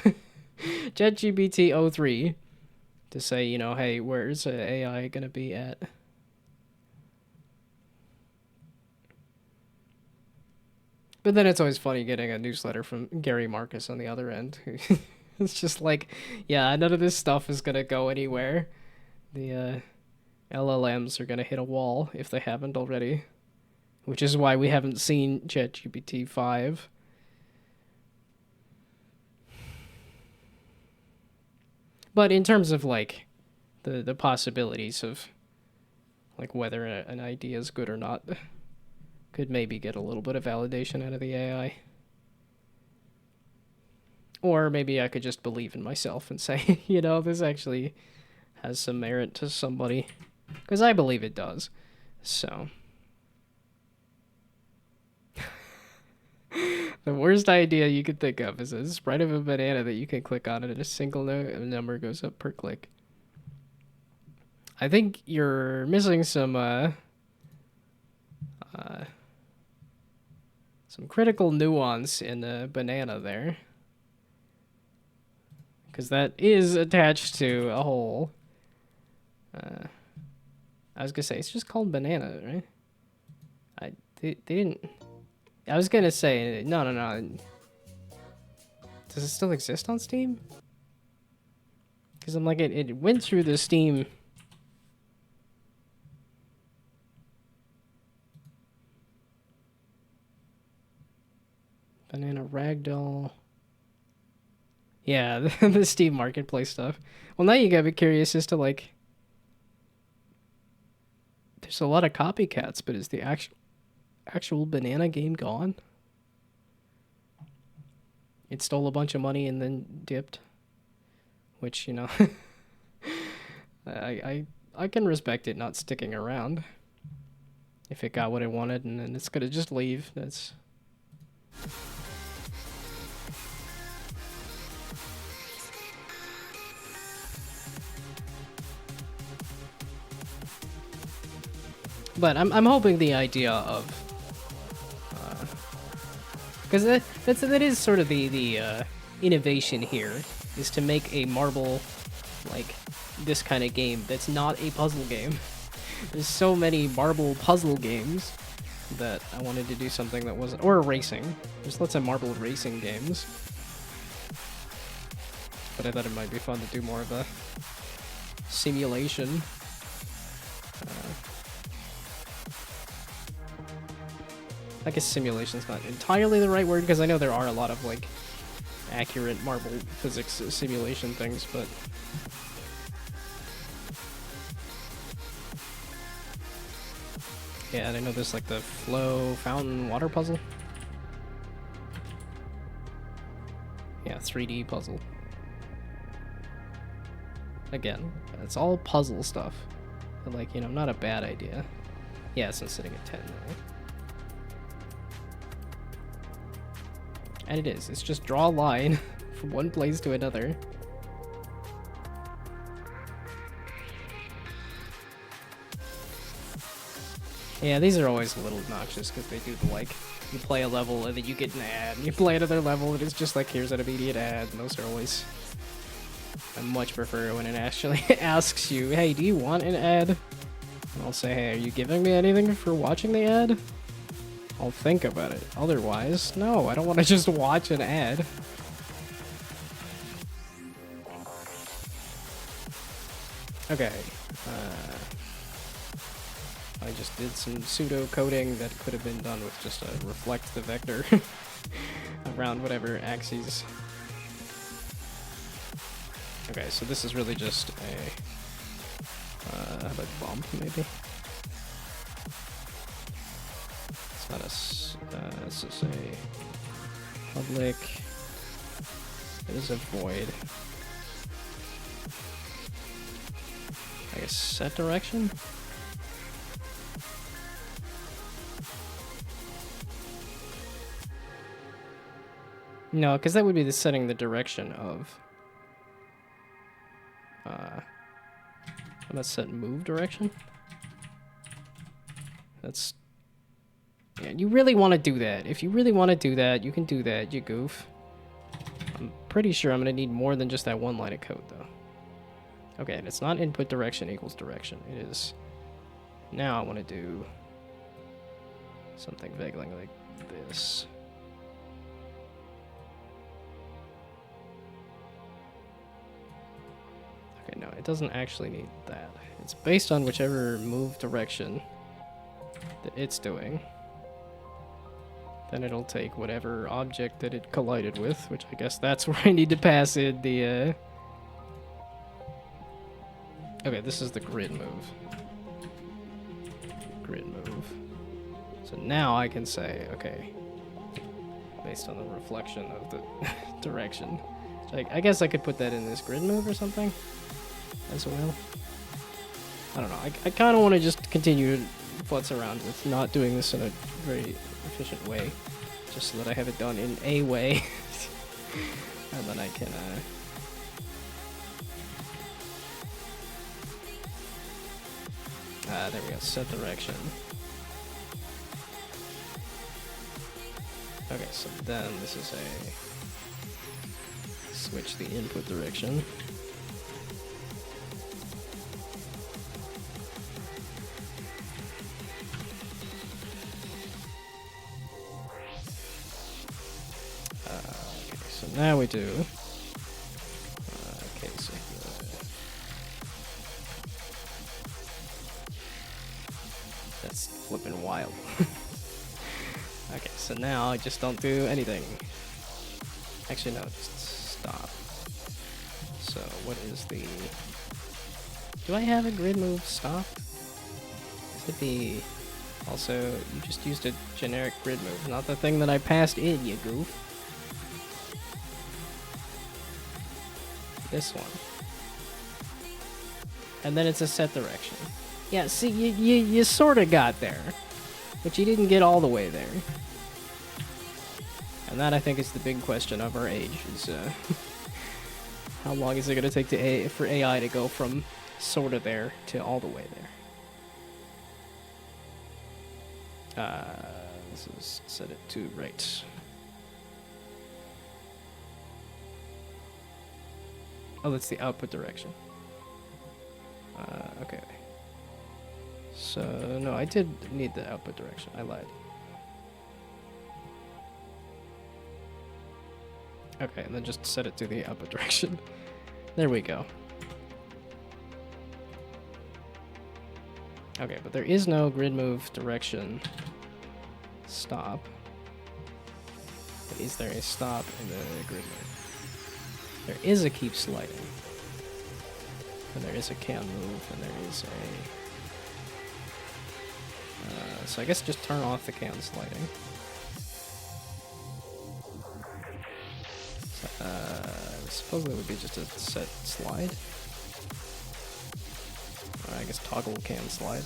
ChatGPT 03 to say, you know, hey, where's AI gonna be at?" But then it's always funny getting a newsletter from Gary Marcus on the other end. It's just like, yeah, none of this stuff is gonna go anywhere. The LLMs are gonna hit a wall if they haven't already, which is why we haven't seen ChatGPT 5. But in terms of like the possibilities of like whether an idea is good or not, could maybe get a little bit of validation out of the AI. Or maybe I could just believe in myself and say, you know, this actually has some merit to somebody. Because I believe it does. So. The worst idea you could think of is a sprite of a banana that you can click on and a single number goes up per click. I think you're missing some critical nuance in the banana there. Because that is attached to a hole. I was gonna say, it's just called banana, right? They didn't... I was gonna say, no. Does it still exist on Steam? Because I'm like, it went through the Steam... Banana Ragdoll... Yeah, the Steam Marketplace stuff. Well, now you gotta be curious as to, like... There's a lot of copycats, but is the actual banana game gone? It stole a bunch of money and then dipped. Which, you know... I can respect it not sticking around. If it got what it wanted and then it's gonna just leave, that's... But I'm hoping the idea of, because that is sort of the innovation here, is to make a marble, like this kind of game that's not a puzzle game. There's so many marble puzzle games that I wanted to do something that wasn't, or racing. There's lots of marble racing games. But I thought it might be fun to do more of a simulation. I guess simulation's not entirely the right word, because I know there are a lot of, like, accurate Marvel physics simulation things, but... Yeah, and I know there's, like, the flow fountain water puzzle. Yeah, 3D puzzle. Again, it's all puzzle stuff. But, like, you know, not a bad idea. Yeah, since sitting at 10, though. And it is. It's just draw a line from one place to another. Yeah, these are always a little obnoxious because they do the, like, you play a level and then you get an ad, and you play another level and it's just like, here's an immediate ad, and those are always... I much prefer when it actually asks you, hey, do you want an ad? And I'll say, hey, are you giving me anything for watching the ad? I'll think about it. Otherwise, no, I don't want to just watch an ad. Okay. I just did some pseudo coding that could have been done with just a reflect the vector around whatever axes. Okay, so this is really just a how about bump maybe? It's not a let's just say public. It is a void. I guess set direction? No, because that would be the setting the direction of. How about set move direction? That's... Yeah, you really want to do that. If you really want to do that, you can do that, you goof. I'm pretty sure I'm going to need more than just that one line of code, though. Okay, and it's not input direction equals direction. It is... Now I want to do... something vaguely like this. Okay, no, it doesn't actually need that. It's based on whichever move direction that it's doing. Then it'll take whatever object that it collided with, which I guess that's where I need to pass in the, Okay, this is the grid move. Grid move. So now I can say, okay, based on the reflection of the direction. So I guess I could put that in this grid move or something as well. I don't know. I kind of want to just continue to futz around with not doing this in a very efficient way, just so that I have it done in a way, and then I can. There we go. Set direction. Okay, so then this is a switch the input direction. Okay, so now we do. Okay, so that's flipping wild. Okay, so now I just don't do anything. Actually, no, just stop. So what is the... Do I have a grid move stop? Should be... Also, you just used a generic grid move, not the thing that I passed in, you goof. This one. And then it's a set direction. Yeah, see, you sort of got there. But you didn't get all the way there. And that, I think, is the big question of our age, is how long is it going to take for AI to go from sort of there to all the way there? This is set it to right. Oh, that's the output direction. Okay. So, no, I did need the output direction. I lied. Okay, and then just set it to the output direction. There we go. Okay, but there is no grid move direction stop. But is there a stop in the grid move? There is a keep sliding. And there is a can move, and there is a... so I guess just turn off the can sliding. Supposedly it would be just a set slide. Or I guess toggle can slide.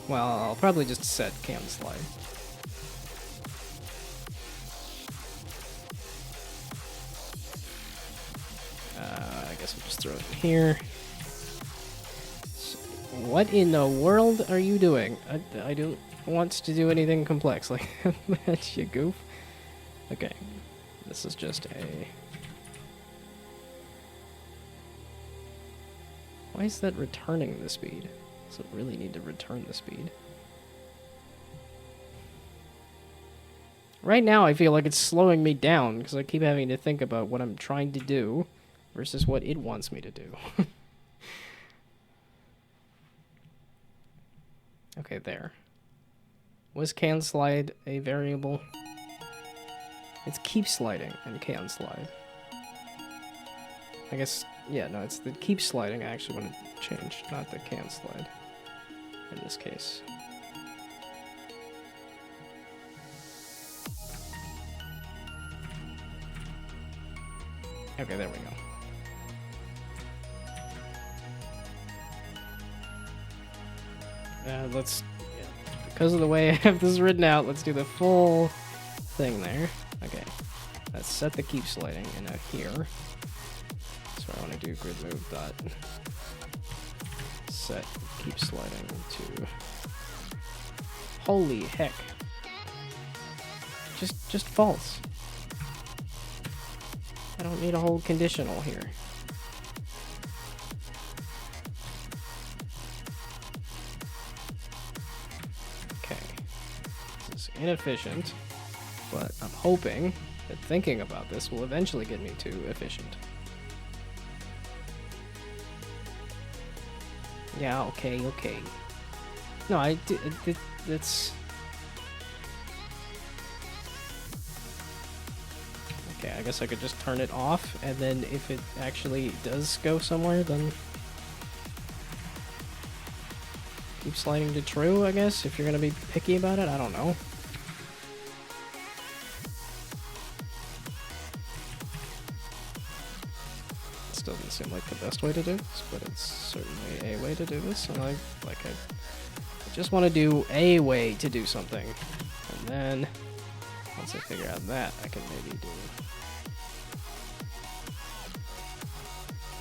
Well, I'll probably just set can slide. I guess I'll just throw it in here. So, what in the world are you doing? I don't want to do anything complex like that, you goof. Okay, this is just a... Why is that returning the speed? Does it really need to return the speed? Right now I feel like it's slowing me down because I keep having to think about what I'm trying to do versus what it wants me to do. Okay, there. Was can slide a variable? It's keep sliding and can slide. I guess, yeah, no, it's the keep sliding I actually want to change, not the can slide in this case. Okay, there we go. Let's, yeah, because of the way I have this written out, let's do the full thing there. Okay, let's set the keep sliding, and now here. So I want to do grid move dot set keep sliding to... Holy heck. Just false. I don't need a whole conditional here. Okay. This is inefficient, but I'm hoping that thinking about this will eventually get me to efficient. Yeah, okay. No, it's... Okay, I guess I could just turn it off, and then if it actually does go somewhere, then... Keep sliding to true, I guess, if you're gonna be picky about it, I don't know. This doesn't seem like the best way to do this, but it's certainly a way to do this, and I just want to do a way to do something, and then... Once I figure out that, I can maybe do...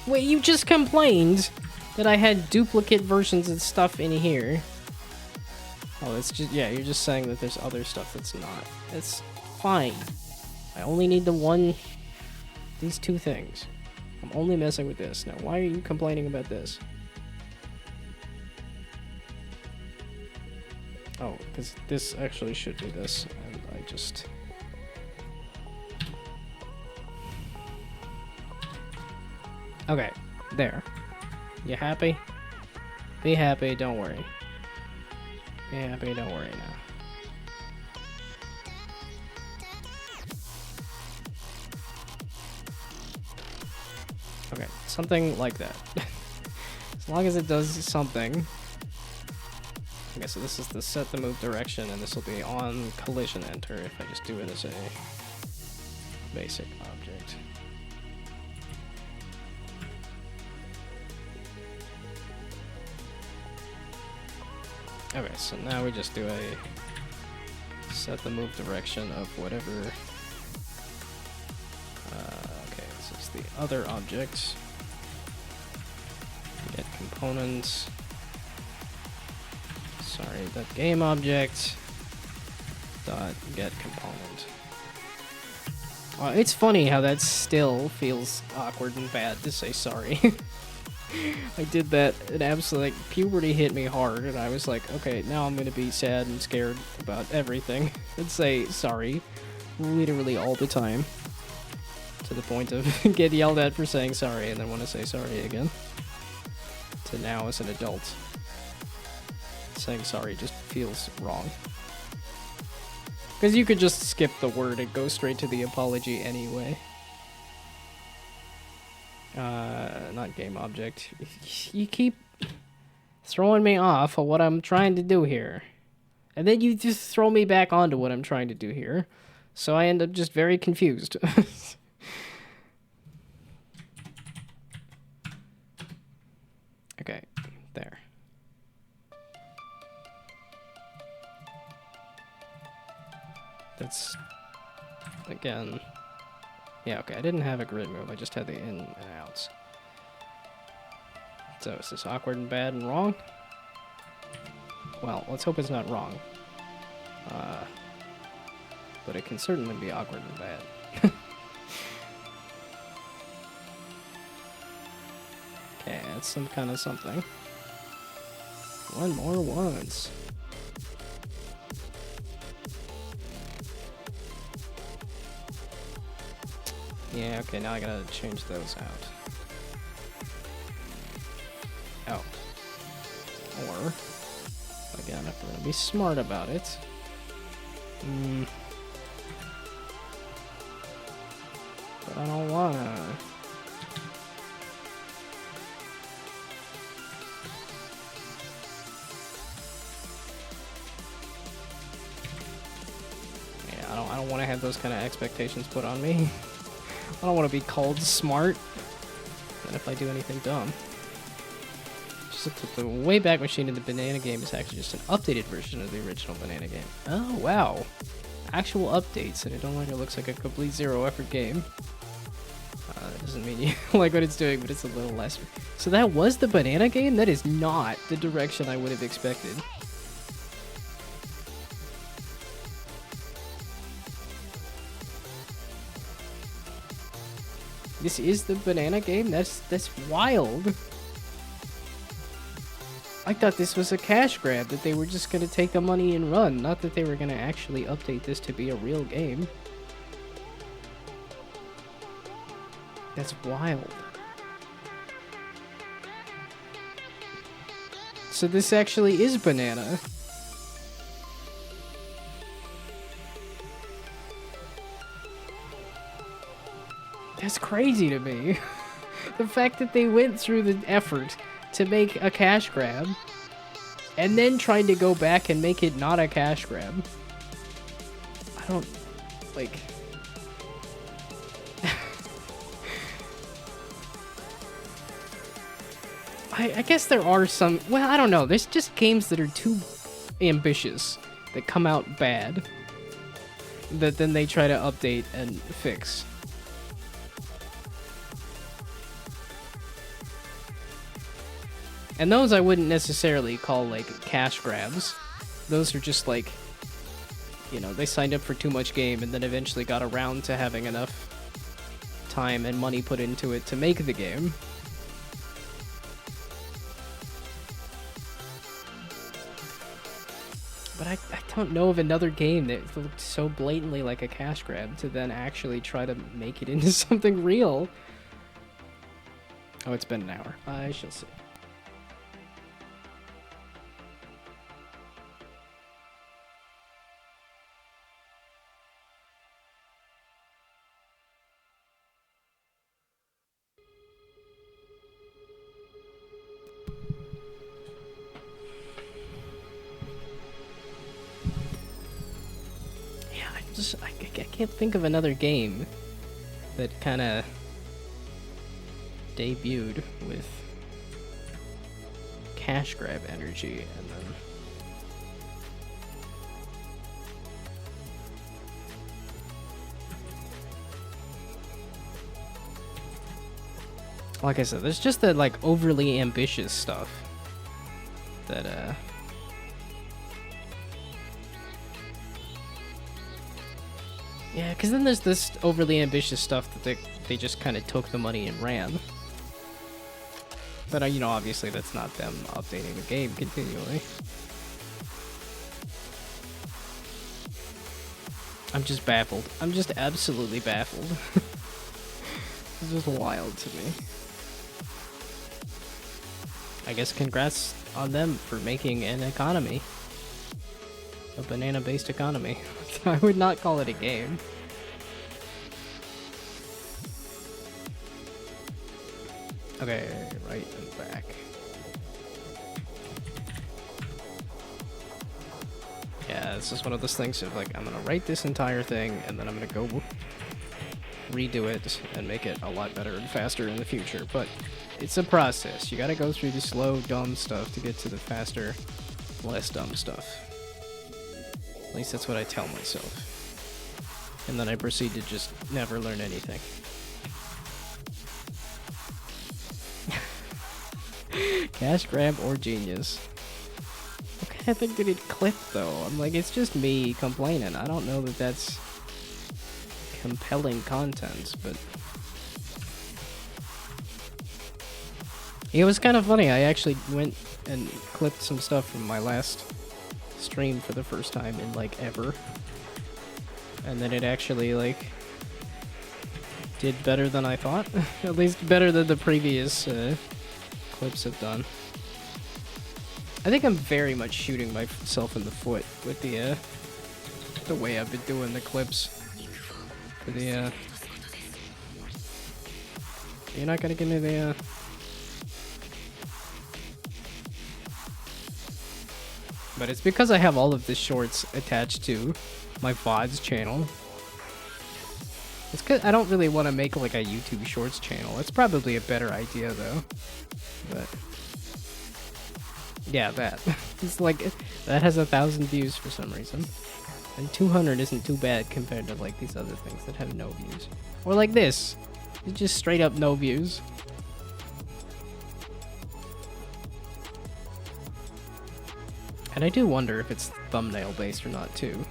Wait, you just complained that I had duplicate versions of stuff in here. Oh, it's just... Yeah, you're just saying that there's other stuff that's not. It's fine. I only need the one... These two things. I'm only messing with this. Now, why are you complaining about this? Oh, because this actually should do this, and I just... Okay, there. You happy? Be happy, don't worry. Be happy, don't worry now. Okay, something like that. As long as it does something. Okay, so this is the set the move direction, and this will be on collision enter if I just do it as a basic object. Okay, so now we just do a set the move direction of whatever. Okay, this is the other object. Get components. Sorry, that game object dot get component. It's funny how that still feels awkward and bad to say sorry. I did that, and absolutely, like, puberty hit me hard, and I was like, okay, now I'm gonna be sad and scared about everything, and say sorry, literally all the time, to the point of get yelled at for saying sorry, and then want to say sorry again, to now as an adult. saying sorry just feels wrong. Because you could just skip the word and go straight to the apology anyway. Not game object. You keep throwing me off of what I'm trying to do here. And then you just throw me back onto what I'm trying to do here. So I end up just very confused. Okay, there. That's, again, yeah, okay, I didn't have a grid move, I just had the in and outs. So is this awkward and bad and wrong? Well, let's hope it's not wrong. But it can certainly be awkward and bad. Okay, that's some kind of something. One more once. Yeah, okay, now I gotta change those out. Oh. Or, again, if we're gonna be smart about it. But I don't wanna. Yeah, I don't want to have those kind of expectations put on me. I don't want to be called smart. And if I do anything dumb. Just the Wayback Machine in the Banana game is actually just an updated version of the original Banana game. Oh, wow. Actual updates, and it no longer looks like a complete zero-effort game. That doesn't mean you like what it's doing, but it's a little less. So that was the Banana game? That is not the direction I would have expected. This is the Banana game? That's wild. I thought this was a cash grab, that they were just gonna take the money and run, not that they were gonna actually update this to be a real game. That's wild. So this actually is Banana. That's crazy to me. The fact that they went through the effort to make a cash grab and then tried to go back and make it not a cash grab. I don't, like... I guess there are some... Well, I don't know. There's just games that are too ambitious that come out bad that then they try to update and fix. And those I wouldn't necessarily call, like, cash grabs. Those are just, like, you know, they signed up for too much game and then eventually got around to having enough time and money put into it to make the game. But I don't know of another game that looked so blatantly like a cash grab to then actually try to make it into something real. Oh, it's been an hour. I shall see. I can't think of another game that kind of debuted with cash grab energy and then like I said, there's just that like overly ambitious stuff that yeah, because then there's this overly ambitious stuff that they just kind of took the money and ran. But, you know, obviously that's not them updating the game continually. I'm just baffled. I'm just absolutely baffled. It's just wild to me. I guess congrats on them for making an economy. A banana-based economy. I would not call it a game. Okay, right and back. Yeah, it's just one of those things of like, I'm gonna write this entire thing and then I'm gonna go redo it and make it a lot better and faster in the future. But it's a process. You gotta go through the slow, dumb stuff to get to the faster, less dumb stuff. At least that's what I tell myself. And then I proceed to just never learn anything. Cash grab or genius. What kind of thing did it clip though? I'm like, it's just me complaining. I don't know that that's compelling content, but it was kind of funny. I actually went and clipped some stuff from my last stream for the first time in like ever, and then it actually like did better than I thought. At least better than the previous clips have done. I think I'm very much shooting myself in the foot with the way I've been doing the clips for the you're not gonna give me the but it's because I have all of the shorts attached to my VODs channel. It's 'cause I don't really want to make like a YouTube Shorts channel. It's probably a better idea though. But yeah, that. It's like, that has 1,000 views for some reason. And 200 isn't too bad compared to like these other things that have no views. Or like this. It's just straight up no views. And I do wonder if it's thumbnail based or not too.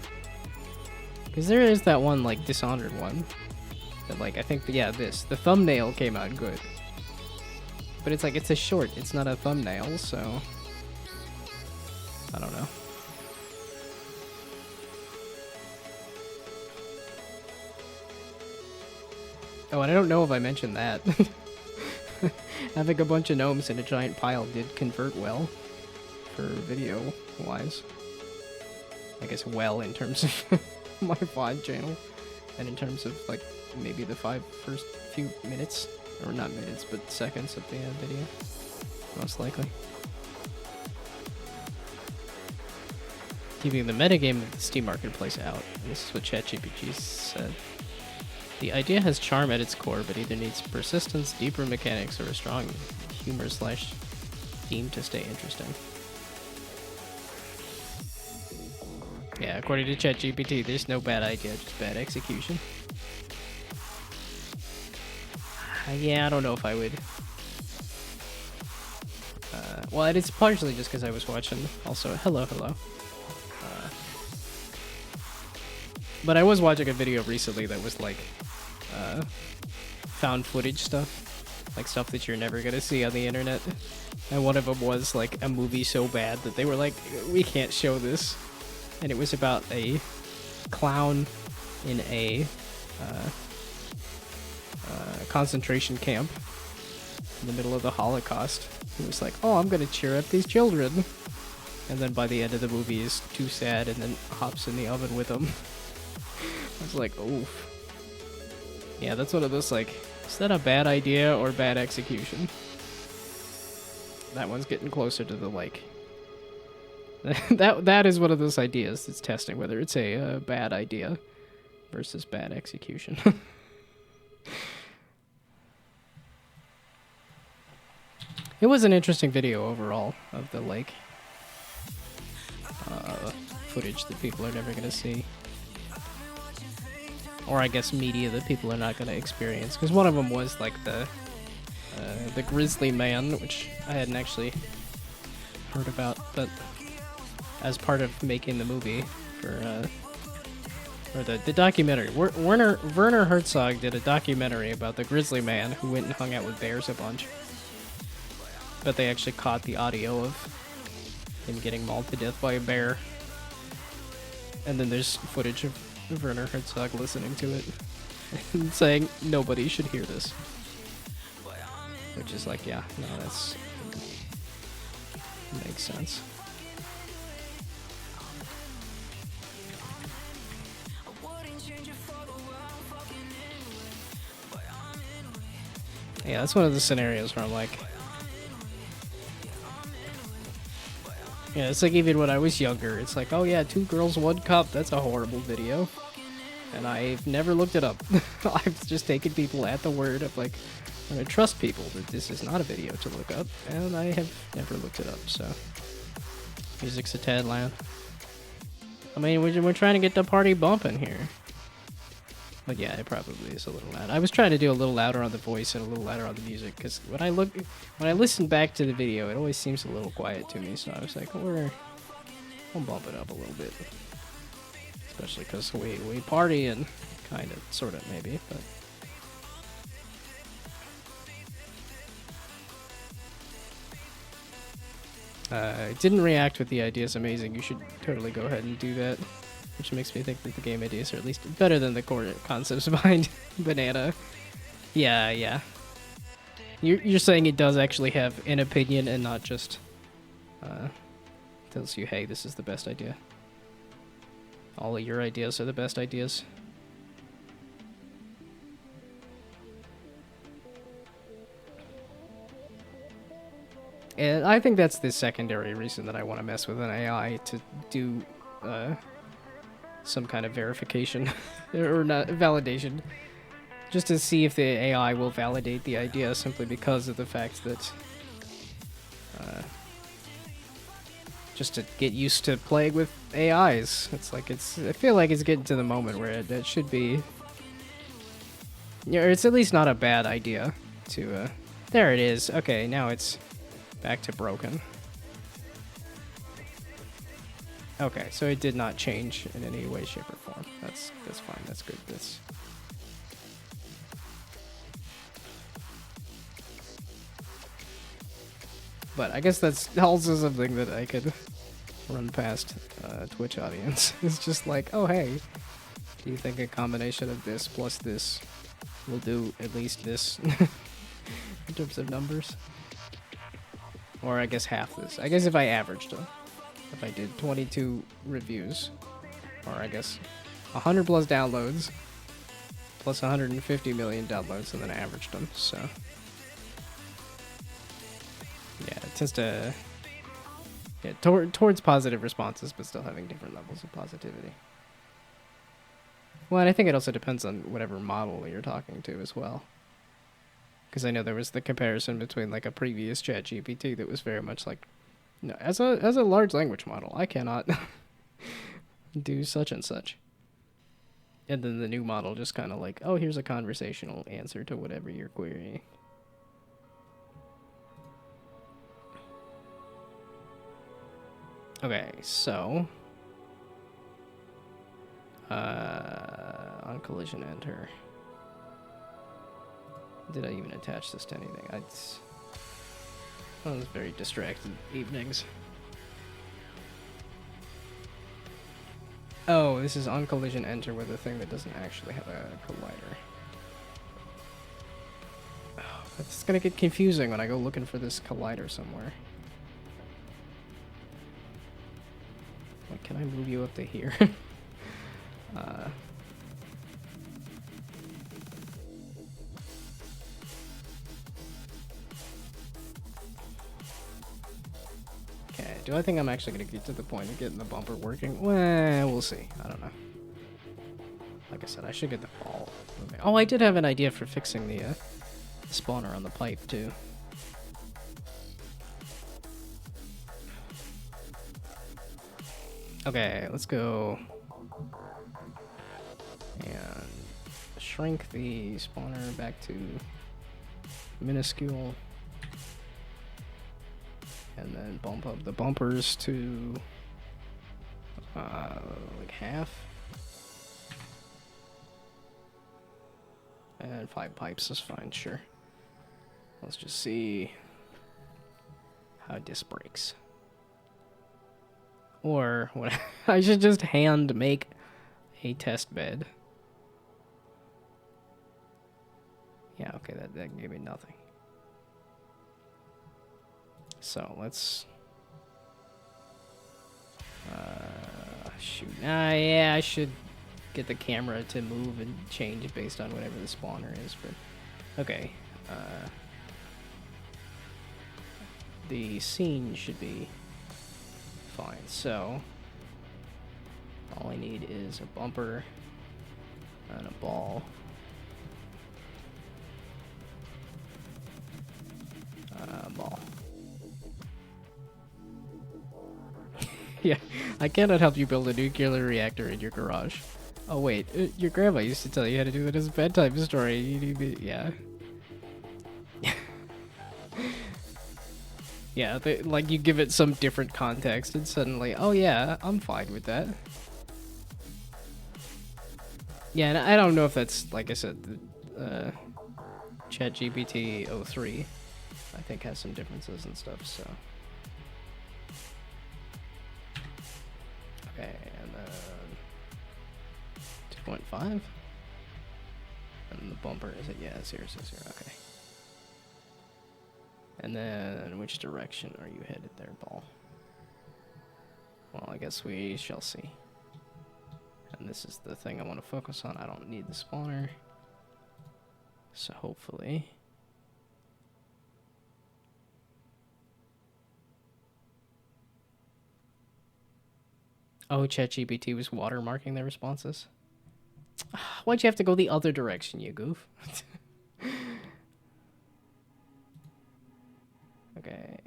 Because there is that one like Dishonored one. That like, I think, yeah, the thumbnail came out good. But it's like, it's a short, it's not a thumbnail, so I don't know. Oh, and I don't know if I mentioned that. Having a bunch of gnomes in a giant pile did convert well for video-wise. I guess well in terms of my VOD channel, and in terms of like maybe the first few minutes, or not minutes, but seconds of the video, most likely. Keeping the metagame of the Steam Marketplace out. This is what ChatGPT said. The idea has charm at its core, but either needs persistence, deeper mechanics, or a strong humor / theme to stay interesting. Yeah, according to ChatGPT, there's no bad idea, just bad execution. Yeah, I don't know if I would. Well, it's partially just because I was watching. Also, hello. But I was watching a video recently that was like found footage stuff, like stuff that you're never gonna see on the internet. And one of them was like a movie so bad that they were like, we can't show this. And it was about a clown in a concentration camp in the middle of the Holocaust. He was like, oh, I'm gonna cheer up these children. And then by the end of the movie is too sad and then hops in the oven with them. I was like, oof. Yeah, that's one of those like, is that a bad idea or bad execution? That one's getting closer to the like, that is one of those ideas that's testing whether it's a bad idea versus bad execution. It was an interesting video overall of the like footage that people are never gonna see, or I guess media that people are not gonna experience. Because one of them was like the grizzly man, which I hadn't actually heard about, but as part of making the movie for or the documentary, Werner Herzog did a documentary about the grizzly man who went and hung out with bears a bunch. But they actually caught the audio of him getting mauled to death by a bear. And then there's footage of Werner Herzog listening to it and saying nobody should hear this. Which is like, yeah, no, that's Makes sense. Yeah, that's one of the scenarios where I'm like... Yeah, it's like even when I was younger, it's like, oh yeah, 2 girls, 1 cup, that's a horrible video. And I've never looked it up. I've just taken people at the word of like, I'm gonna trust people that this is not a video to look up, and I have never looked it up, so. Music's a tad loud. I mean, we're trying to get the party bumping here. But yeah, it probably is a little loud. I was trying to do a little louder on the voice and a little louder on the music, because when I listen back to the video, it always seems a little quiet to me, so I was like, I'll bump it up a little bit. Especially because we party and kind of, sort of, maybe, but... It didn't react with the ideas amazing. You should totally go ahead and do that. Which makes me think that the game ideas are at least better than the core concepts behind Banana. Yeah, yeah. You're saying it does actually have an opinion and not just tells you, hey, this is the best idea. All of your ideas are the best ideas. And I think that's the secondary reason that I want to mess with an AI, to do some kind of verification or not validation, just to see if the AI will validate the idea, simply because of the fact that just to get used to playing with AIs. It's like I feel like it's getting to the moment where it should be, it's at least not a bad idea to there it is. Okay, now it's back to broken. Okay, so it did not change in any way, shape, or form. That's fine. That's good. That's... But I guess that's also something that I could run past Twitch audience. It's just like, oh hey, do you think a combination of this plus this will do at least this in terms of numbers? Or I guess half this. I guess if I averaged them. If I did 22 reviews, or I guess 100 plus downloads, plus 150 million downloads, and then averaged them, so. Yeah, it tends to, yeah, towards positive responses, but still having different levels of positivity. Well, and I think it also depends on whatever model you're talking to as well. Because I know there was the comparison between like a previous ChatGPT that was very much like, no, as a large language model, I cannot do such and such. And then the new model just kind of like, oh, here's a conversational answer to whatever you're querying. Okay, so on collision enter. Did I even attach this to anything? I was very distracted evenings. Oh, this is on collision enter with a thing that doesn't actually have a collider. Oh, that's gonna get confusing when I go looking for this collider somewhere. Like, can I move you up to here? Okay, do I think I'm actually going to get to the point of getting the bumper working? Well, we'll see. I don't know. Like I said, I should get the ball moving. Oh, I did have an idea for fixing the spawner on the pipe, too. Okay, let's go and shrink the spawner back to minuscule. And then bump up the bumpers to like half. And 5 pipes is fine, sure. Let's just see how this breaks. Or what? I should just hand make a test bed. Yeah, okay, that gave me nothing. So let's shoot. Yeah, I should get the camera to move and change based on whatever the spawner is, but okay. The scene should be fine. So all I need is a bumper and a ball. Ball. Yeah, I cannot help you build a nuclear reactor in your garage. Oh wait, your grandma used to tell you how to do that as a bedtime story. You need to, yeah. Yeah, like you give it some different context and suddenly, oh yeah, I'm fine with that. Yeah, and I don't know if that's, like I said, ChatGPT 03, I think has some differences and stuff, so. Okay, and then 2.5. And the bumper, is it? Yeah, 0, 0, 0, okay. And then, which direction are you headed there, ball? Well, I guess we shall see. And this is the thing I want to focus on. I don't need the spawner. So hopefully... Oh, ChatGPT was watermarking their responses? Why'd you have to go the other direction, you goof? Okay.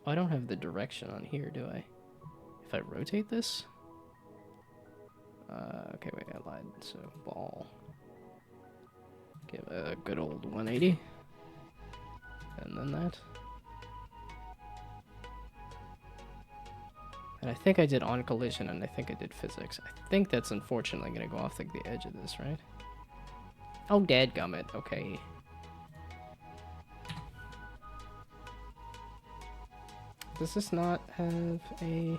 Oh, I don't have the direction on here, do I? If I rotate this? Okay, wait, I lied. So, ball. Give a good old 180. And then that. And I think I did on collision, and I think I did physics. I think that's unfortunately going to go off like the edge of this, right? Oh, dadgummit. Okay. Does this not have a...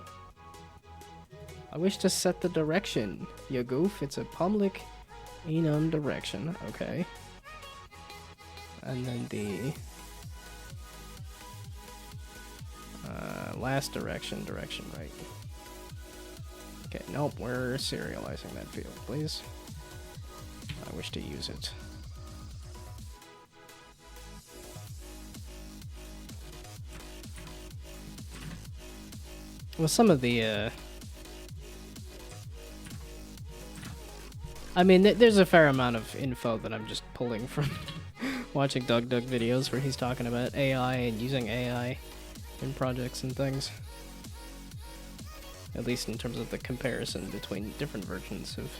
I wish to set the direction, you goof. It's a public enum direction. Okay. And then the... last direction right. Okay, nope, we're serializing that field, please. I wish to use it. Well, some of the, I mean, there's a fair amount of info that I'm just pulling from watching Doug videos where he's talking about AI and using AI in projects and things. At least in terms of the comparison between different versions of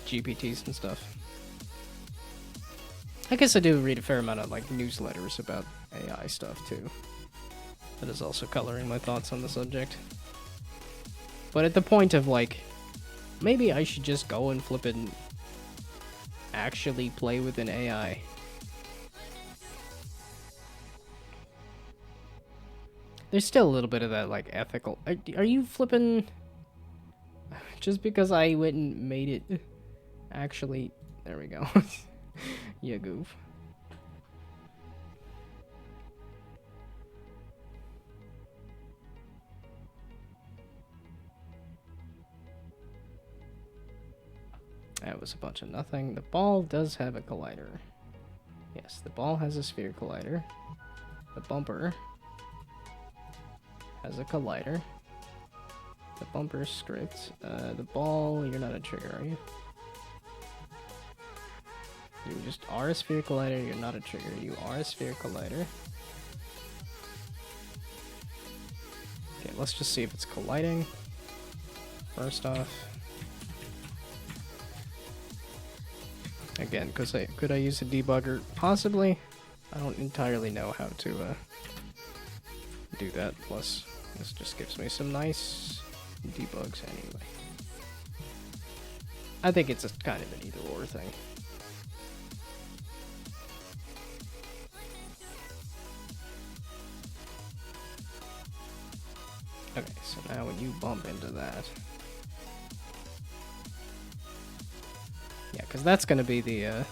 GPTs and stuff. I guess I do read a fair amount of like newsletters about AI stuff too. That is also coloring my thoughts on the subject. But at the point of like, maybe I should just go and flip and actually play with an AI. There's still a little bit of that, like, ethical... Are you flipping... Just because I went and made it... Actually... There we go. You goof. That was a bunch of nothing. The ball does have a collider. Yes, the ball has a sphere collider. The bumper... has a collider. The bumper script. The ball, you're not a trigger, are you? You just are a sphere collider, you're not a trigger. You are a sphere collider. Okay, let's just see if it's colliding. First off. Again, could I use a debugger? Possibly. I don't entirely know how to do that. Plus, this just gives me some nice debugs anyway. I think it's a kind of an either-or thing. Okay, so now when you bump into that... Yeah, because that's going to be the...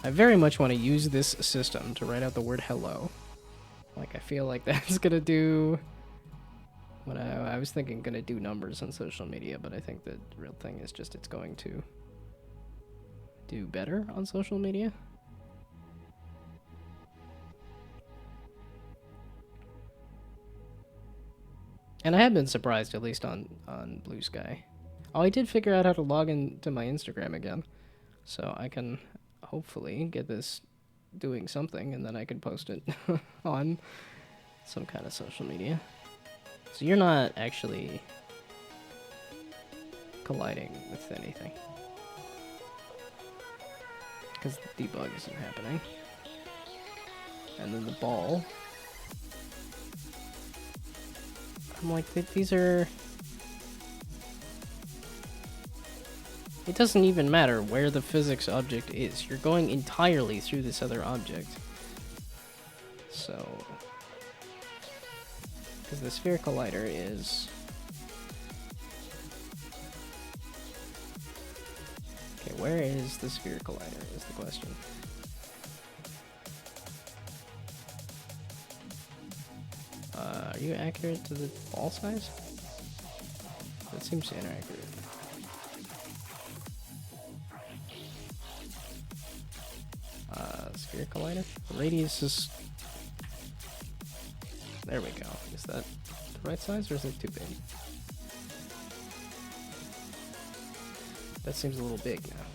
I very much want to use this system to write out the word hello. Like, I feel like that's gonna do what I was thinking gonna do numbers on social media, but I think the real thing is just it's going to do better on social media. And I have been surprised, at least on Blue Sky. Oh, I did figure out how to log into my Instagram again. So I can hopefully get this doing something, and then I can post it on some kind of social media. So you're not actually colliding with anything, because the debug isn't happening. And then the ball, I'm like, these are... It doesn't even matter where the physics object is. You're going entirely through this other object. So... Because the sphere collider is... Okay, where is the sphere collider is the question. Are you accurate to the ball size? That seems inaccurate. Sphere collider? The radius is... There we go. Is that the right size, or is it too big? That seems a little big now.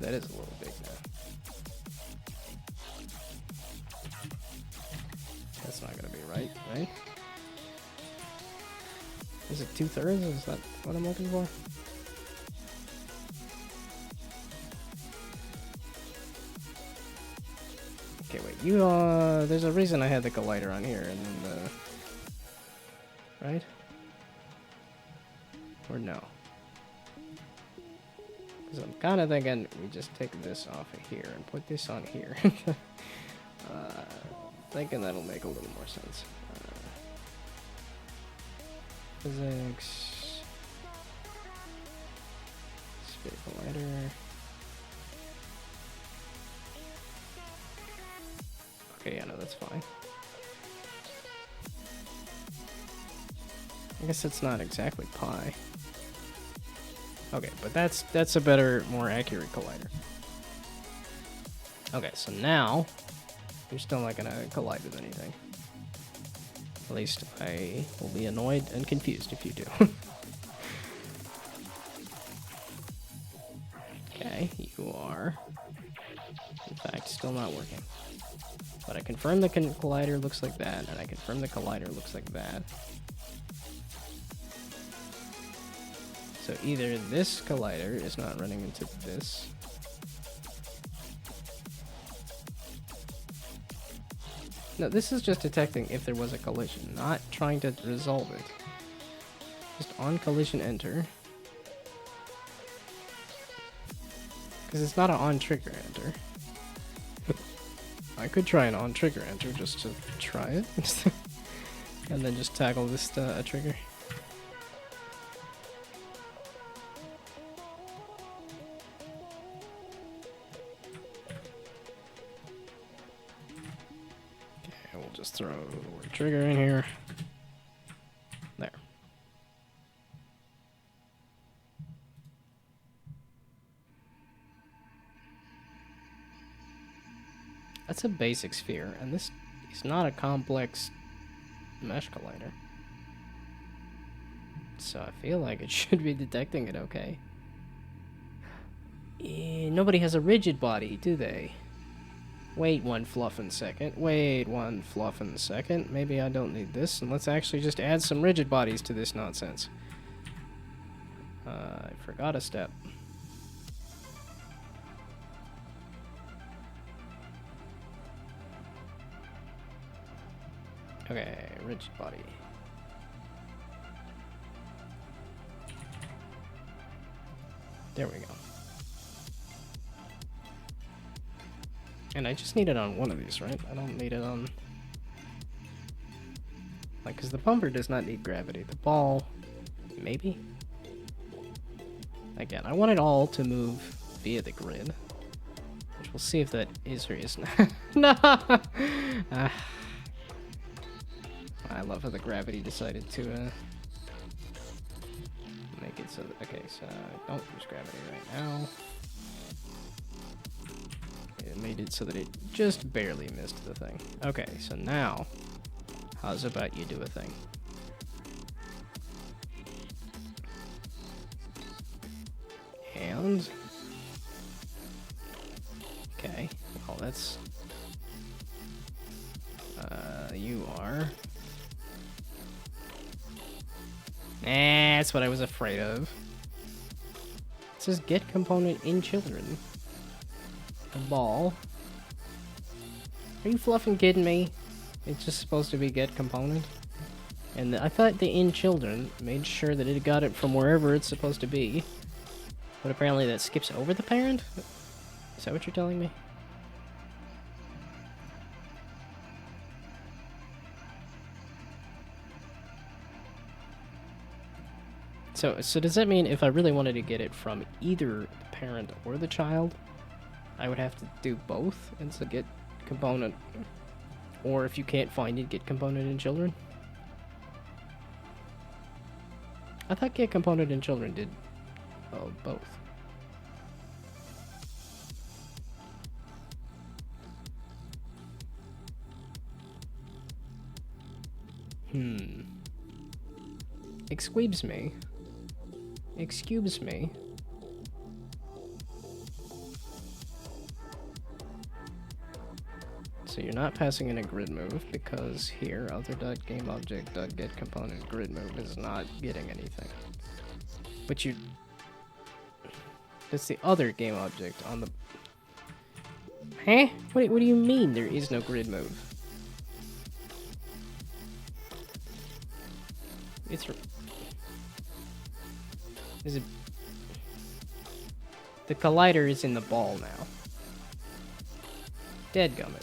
That is a little big now. That's not gonna be right, right? Is it 2/3? Is that what I'm looking for? Okay, wait, you, there's a reason I had the collider on here, and then the... Right? Or no? Because I'm kind of thinking we just take this off of here and put this on here. Thinking that'll make a little more sense. Physics... Sphere collider... Okay, yeah, no, that's fine. I guess it's not exactly pi. Okay, but that's a better, more accurate collider. Okay, so now you're still not gonna collide with anything. At least I will be annoyed and confused if you do. Okay, you are in fact still not working. But I confirm the collider looks like that, and I confirm the collider looks like that. So either this collider is not running into this. No, this is just detecting if there was a collision, not trying to resolve it. Just on collision enter. Because it's not an on trigger enter. I could try an on trigger enter just to try it. And then just tackle this trigger. Okay, we'll just throw the word trigger in here. There. That's a basic sphere, and this is not a complex mesh collider. So I feel like it should be detecting it okay. Nobody has a rigid body, do they? Wait one fluffin' second. Wait one fluffin' second. Maybe I don't need this, and let's actually just add some rigid bodies to this nonsense. I forgot a step. Okay, rigid body. There we go. And I just need it on one of these, right? I don't need it on... Like, because the bumper does not need gravity. The ball, maybe? Again, I want it all to move via the grid. Which we'll see if that is or is not. No! Ah. I love how the gravity decided to make it so that, okay, so don't use gravity right now. It made it so that it just barely missed the thing. Okay, so now, how's about you do a thing? And okay, well that's you are. That's what I was afraid of. It says get component in children. A ball. Are you fluffing kidding me? It's just supposed to be get component. And I thought the in children made sure that it got it from wherever it's supposed to be. But apparently that skips over the parent? Is that what you're telling me? So does that mean if I really wanted to get it from either the parent or the child, I would have to do both and so get component, or if you can't find it, get component in children? I thought get component in children did both. Excuse me. Excuse me. So you're not passing in a grid move because here other.gameObject.getComponent grid move is not getting anything. But you, that's the other game object on the. Huh? What do you mean there is no grid move? Is it? The collider is in the ball now. Dadgummit.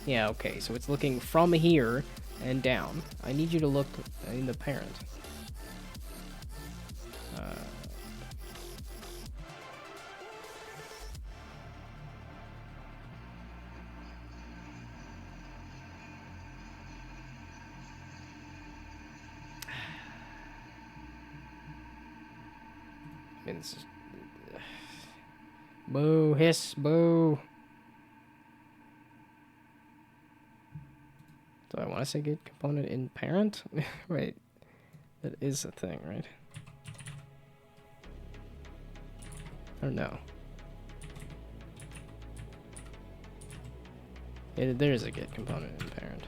Yeah, okay, so it's looking from here and down. I need you to look in the parent. Boo, hiss, boo. Do I want to say get component in parent? Right. That is a thing, right? Or no? There is a get component in parent.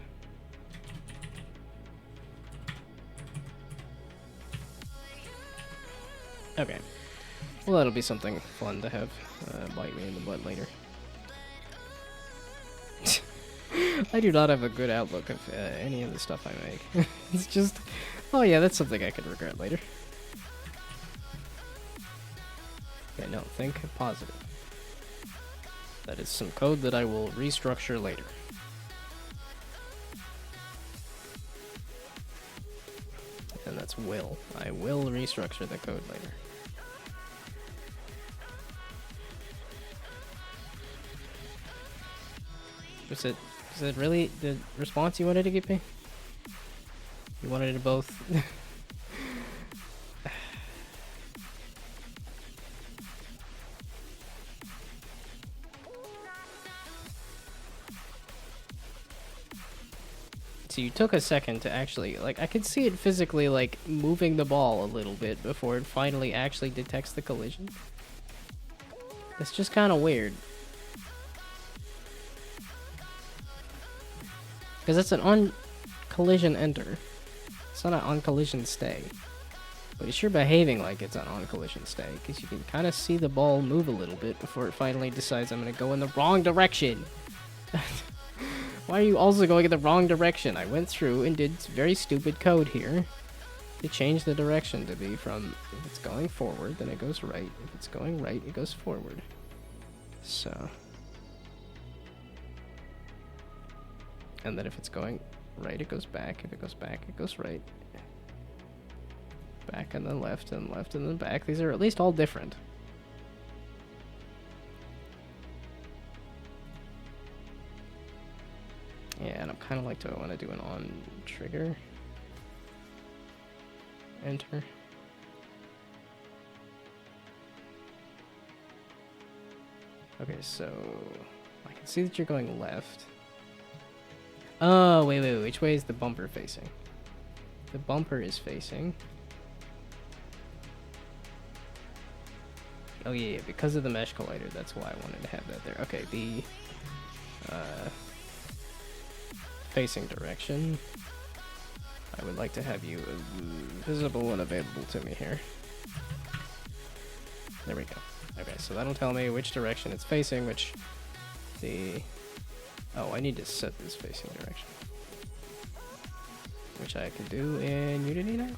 Okay. Well, that'll be something fun to have bite me in the butt later. I do not have a good outlook of any of the stuff I make. It's just, oh yeah, that's something I could regret later. Okay, no, think positive. That is some code that I will restructure later. And that's will. I will restructure the code later. Is it really the response you wanted to give me? You wanted it both? So you took a second to actually, like, I could see it physically, like, moving the ball a little bit before it finally actually detects the collision. It's just kind of weird. Because it's an on-collision enter. It's not an on-collision stay. But it's sure behaving like it's an on-collision stay, because you can kind of see the ball move a little bit before it finally decides I'm going to go in the wrong direction. Why are you also going in the wrong direction? I went through and did very stupid code here to change the direction to be from, if it's going forward, then it goes right. If it's going right, it goes forward. So... and then if it's going right, it goes back. If it goes back, it goes right. Back and then left and then back. These are at least all different. Yeah, and I'm kind of like, do I want to do an on trigger? Enter. Okay, so I can see that you're going left. Oh, wait, which way is the bumper facing? The bumper is facing. Oh yeah, because of the mesh collider, that's why I wanted to have that there. Okay, the facing direction. I would like to have you visible and available to me here. There we go. Okay, so that'll tell me which direction it's facing, which the... Oh, I need to set this facing direction. Which I can do in Unity now.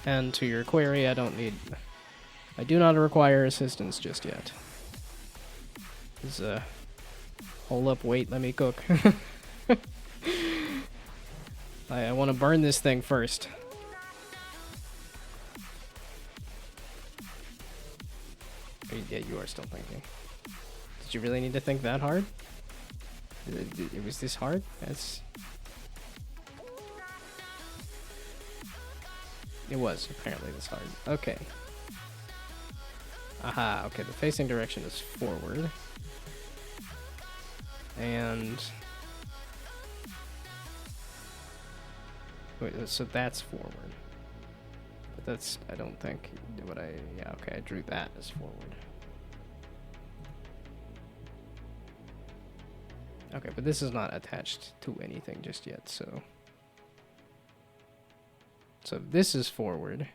And to your query, I do not require assistance just yet. Hold up, wait, let me cook. I want to burn this thing first. Yeah, you are still thinking. Did you really need to think that hard? It was this hard? It was apparently this hard. Okay. Aha, okay, the facing direction is forward. And... Wait, so that's forward. But that's, I don't think, yeah, okay, I drew that as forward. Okay, but this is not attached to anything just yet, so... So this is forward,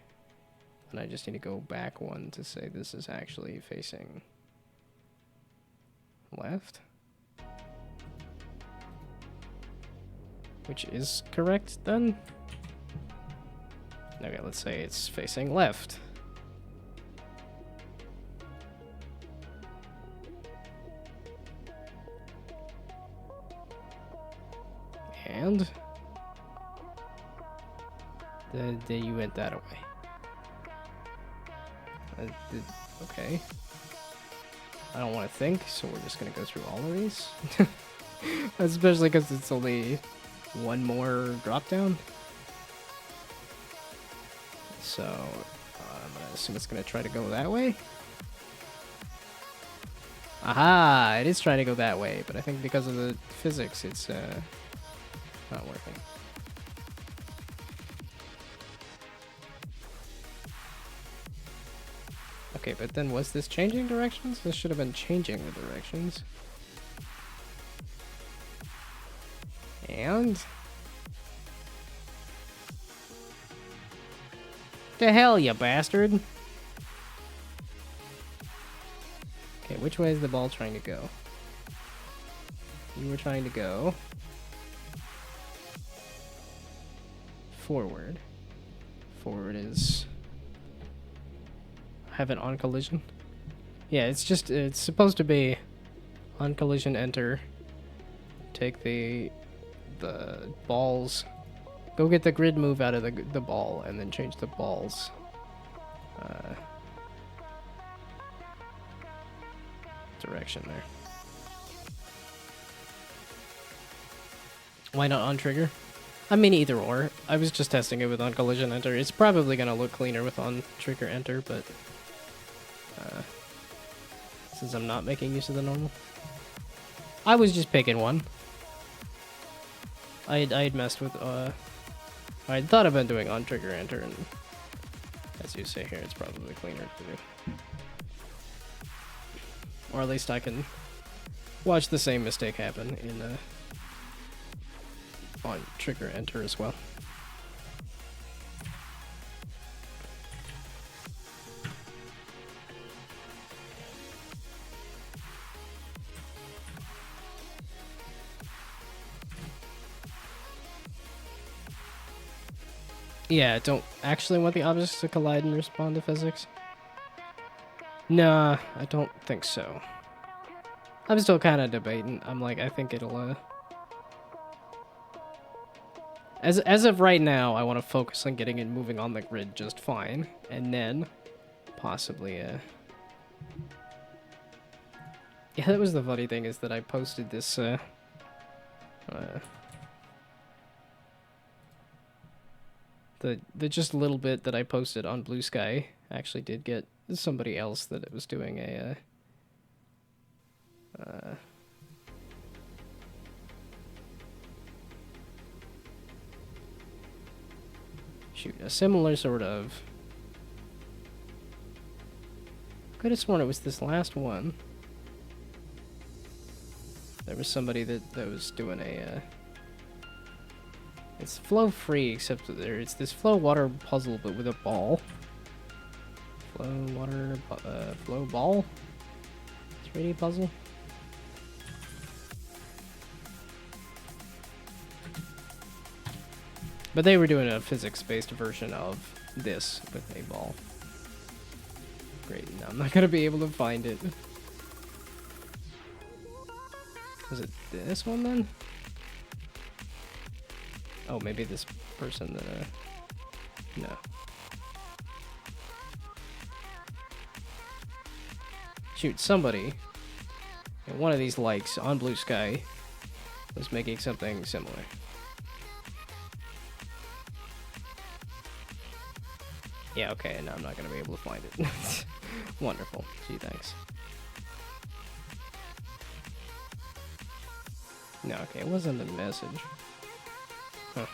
and I just need to go back one to say this is actually facing left. Which is correct then? Okay, let's say it's facing left. And then you went that away. Okay. I don't want to think, so we're just gonna go through all of these. Especially because it's only one more drop down. So I'm gonna assume it's gonna try to go that way. Aha! It is trying to go that way, but I think because of the physics, it's not working. Okay, but then was this changing directions? This should have been changing the directions. And... the hell, you bastard! Okay, which way is the ball trying to go? You were trying to go... forward. Forward is... have it on collision? Yeah, it's supposed to be on collision enter. Take the balls. Go get the grid move out of the ball and then change the balls. Direction there. Why not on trigger? I mean, either or. I was just testing it with on collision enter. It's probably gonna look cleaner with on trigger enter, but since I'm not making use of the normal, I was just picking one. I had messed with I thought about doing on trigger enter, and as you say here, it's probably cleaner to do. Or at least I can watch the same mistake happen in on trigger enter as well. Yeah, don't actually want the objects to collide and respond to physics. Nah, I don't think so. I'm still kind of debating. I'm like, I think it'll, As of right now, I want to focus on getting it moving on the grid just fine, and then possibly, Yeah, that was the funny thing, is that I posted this, the just little bit that I posted on Blue Sky actually did get somebody else that it was doing a, shoot, a similar sort of... Could have sworn it was this last one. There was somebody that was doing a, it's flow free, except that it's this flow water puzzle, but with a ball. Flow water, flow ball? 3D puzzle? But they were doing a physics-based version of this with a ball. Great, now I'm not gonna be able to find it. Was it this one then? Oh, maybe this person that, no. Shoot, somebody in one of these likes on Blue Sky was making something similar. Yeah, okay, and now I'm not gonna be able to find it. Wonderful. Gee, thanks. No, okay, it wasn't a message. Huh.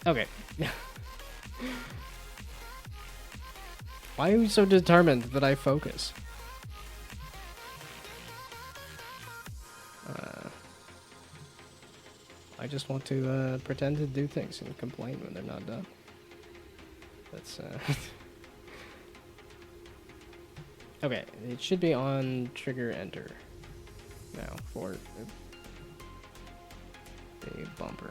Okay. Why are you so determined that I focus? I just want to pretend to do things and complain when they're not done. That's okay, it should be on trigger enter now for the bumper.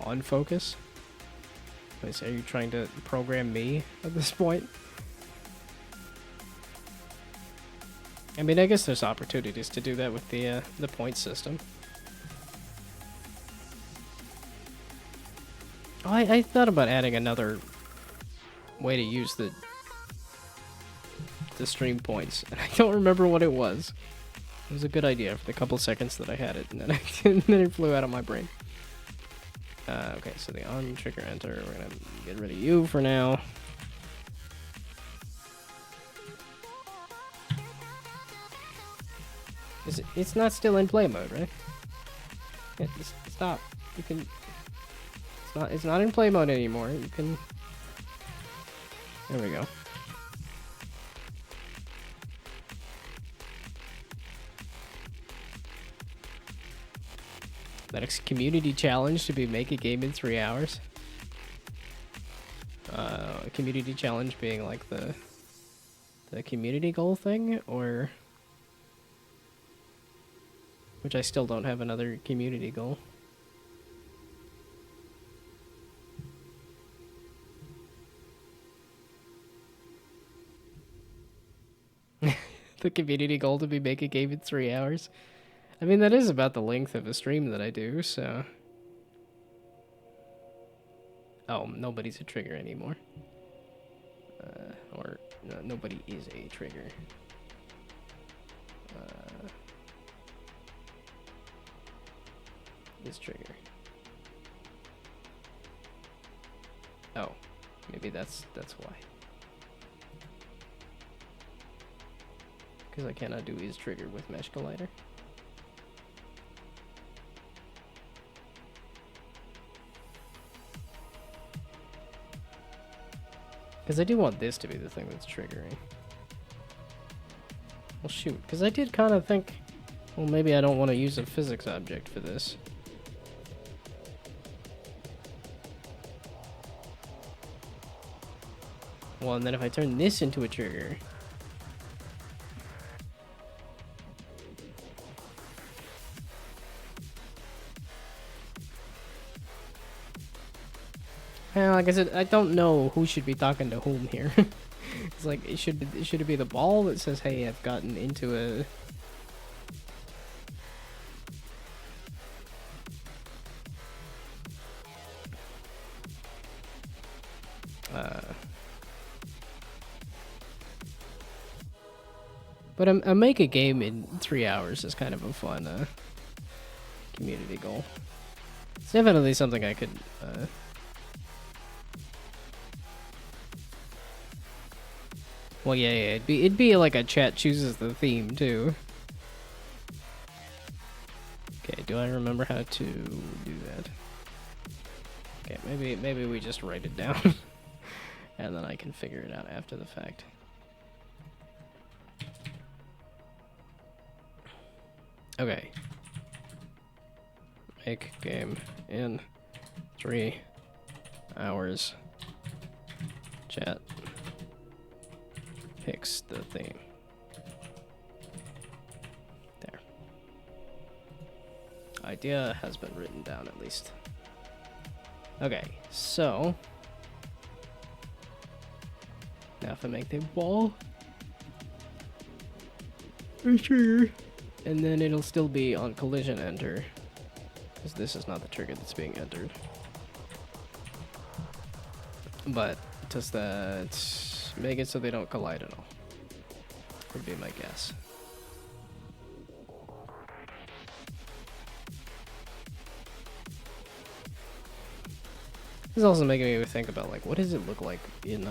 On focus? Wait, are you trying to program me at this point? I mean, I guess there's opportunities to do that with the point system. Oh, I thought about adding another way to use the stream points, and I don't remember what it was. It was a good idea for the couple seconds that I had it, and then and then it flew out of my brain. Okay, so the on trigger enter, we're gonna get rid of you for now. It's not still in play mode, right? Yeah, just stop. You can. It's not in play mode anymore. You can. There we go. That community challenge to be make a game in 3 hours. A community challenge being like the community goal thing, or which I still don't have another community goal. The community goal to be make a game in 3 hours. I mean, that is about the length of a stream that I do, so... Oh, nobody's a trigger anymore. Or, no, nobody is a trigger. Is trigger. Oh, maybe that's why. Because I cannot do is trigger with Mesh Collider. Because I do want this to be the thing that's triggering. Well, shoot, because I did kind of think, well, maybe I don't want to use a physics object for this. Well, and then if I turn this into a trigger... Well, like I said, I don't know who should be talking to whom here. It's like, should it be the ball that says, hey, I've gotten into a... But a make a game in 3 hours is kind of a fun community goal. It's definitely something I could... Well, yeah, it'd be like a chat chooses the theme, too. Okay, do I remember how to do that? Okay, maybe we just write it down. And then I can figure it out after the fact. Okay. Make game in 3 hours. Chat picks the theme. There. Idea has been written down at least. Okay, so now if I make the wall, trigger, and then it'll still be on collision enter, because this is not the trigger that's being entered. But does that make it so they don't collide at all? Would be my guess. This is also making me think about, like, what does it look like in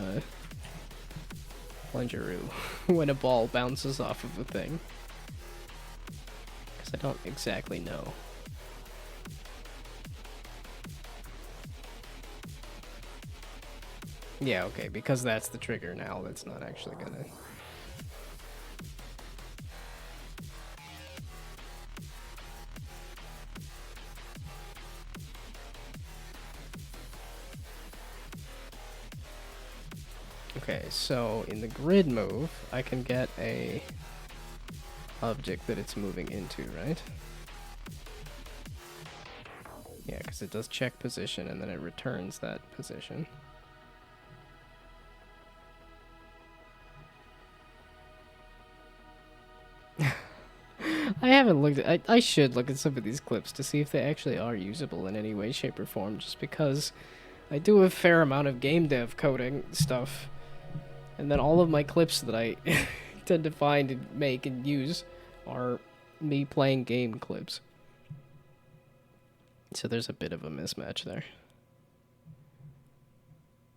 Plungeroo when a ball bounces off of a thing? Because I don't exactly know. Yeah, okay, because that's the trigger now, that's not actually gonna... Okay, so in the grid move, I can get a object that it's moving into, right? Yeah, because it does check position and then it returns that position. I haven't looked at... I should look at some of these clips to see if they actually are usable in any way, shape, or form, just because I do a fair amount of game dev coding stuff. And then all of my clips that I tend to find and make and use are me playing game clips. So there's a bit of a mismatch there.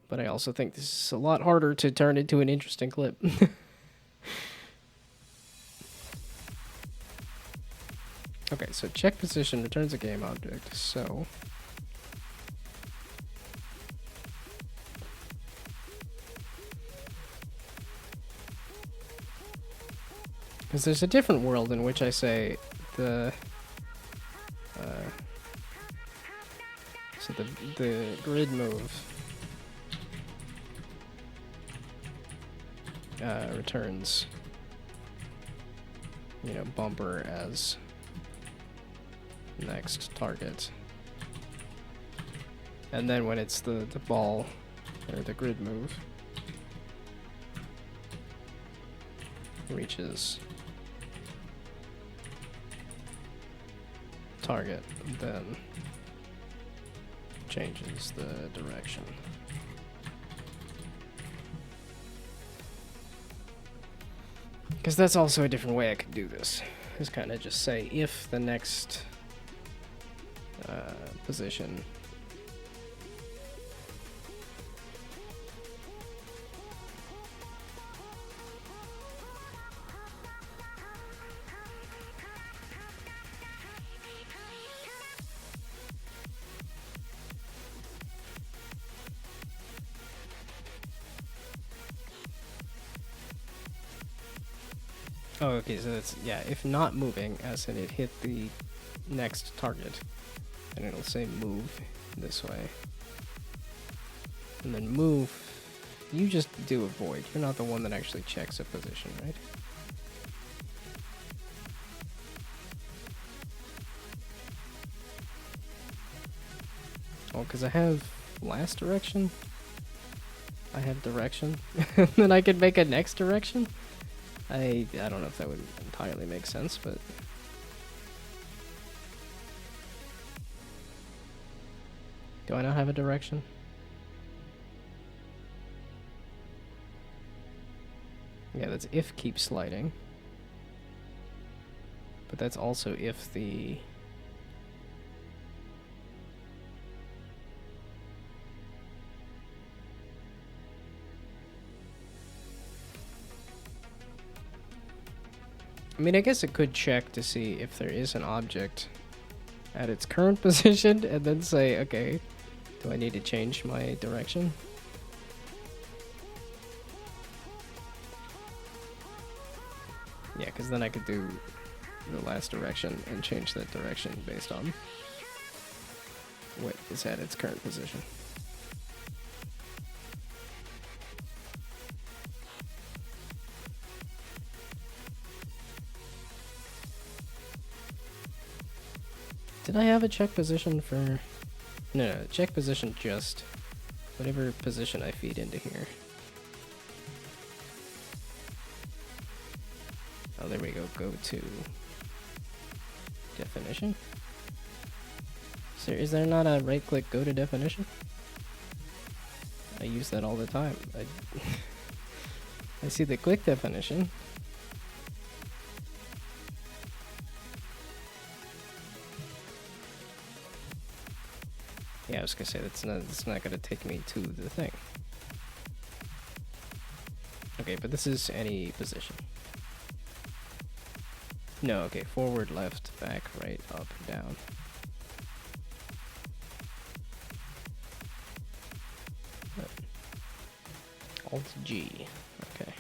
But I also think this is a lot harder to turn into an interesting clip. Okay, so check position returns a game object, so... Because there's a different world in which I say the... so the grid move returns, you know, bumper as next target. And then when it's the ball, or the grid move, reaches target, then changes the direction. Because that's also a different way I could do this. Is kind of just say if the next position Oh, okay, so that's, yeah, if not moving, as in it hit the next target, and it'll say move this way. And then move, you just do a void. You're not the one that actually checks a position, right? Oh, because I have last direction. I have direction. Then I could make a next direction? I don't know if that would entirely make sense, but... Do I not have a direction? Yeah, that's if keep sliding. But that's also if the... I mean, I guess it could check to see if there is an object at its current position and then say, okay, do I need to change my direction? Yeah, because then I could do the last direction and change that direction based on what is at its current position. Did I have a check position for... No, check position just whatever position I feed into here. Oh, there we go. Go to definition. Is there not a right-click go to definition? I use that all the time. I see the click definition. Yeah, I was gonna say it's not gonna take me to the thing. Okay, but this is any position. No, okay, forward, left, back, right, up, down. Alt G. Okay.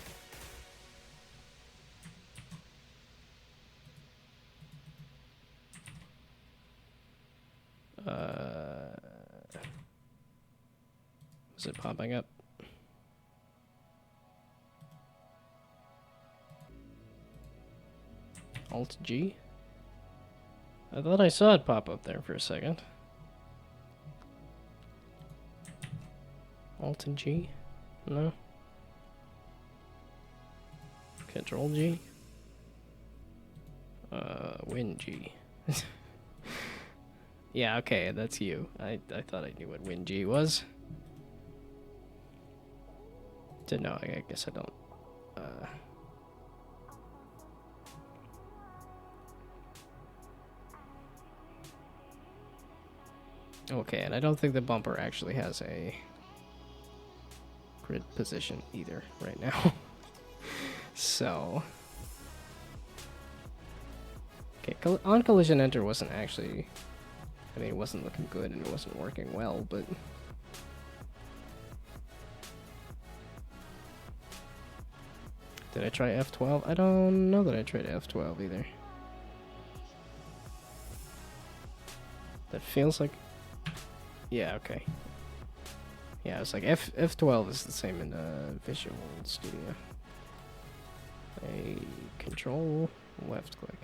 Is it popping up? Alt G? I thought I saw it pop up there for a second. Alt and G? No. Control G? Win G. Yeah, okay, that's you. I thought I knew what Win G was. No, I guess I don't. Okay, and I don't think the bumper actually has a grid position either right now. So, okay, on collision enter wasn't actually, I mean, it wasn't looking good and it wasn't working well, but did I try F12? I don't know that I tried F12 either. That feels like... Yeah, okay. Yeah, it's like F12 is the same in Visual Studio. A control left click.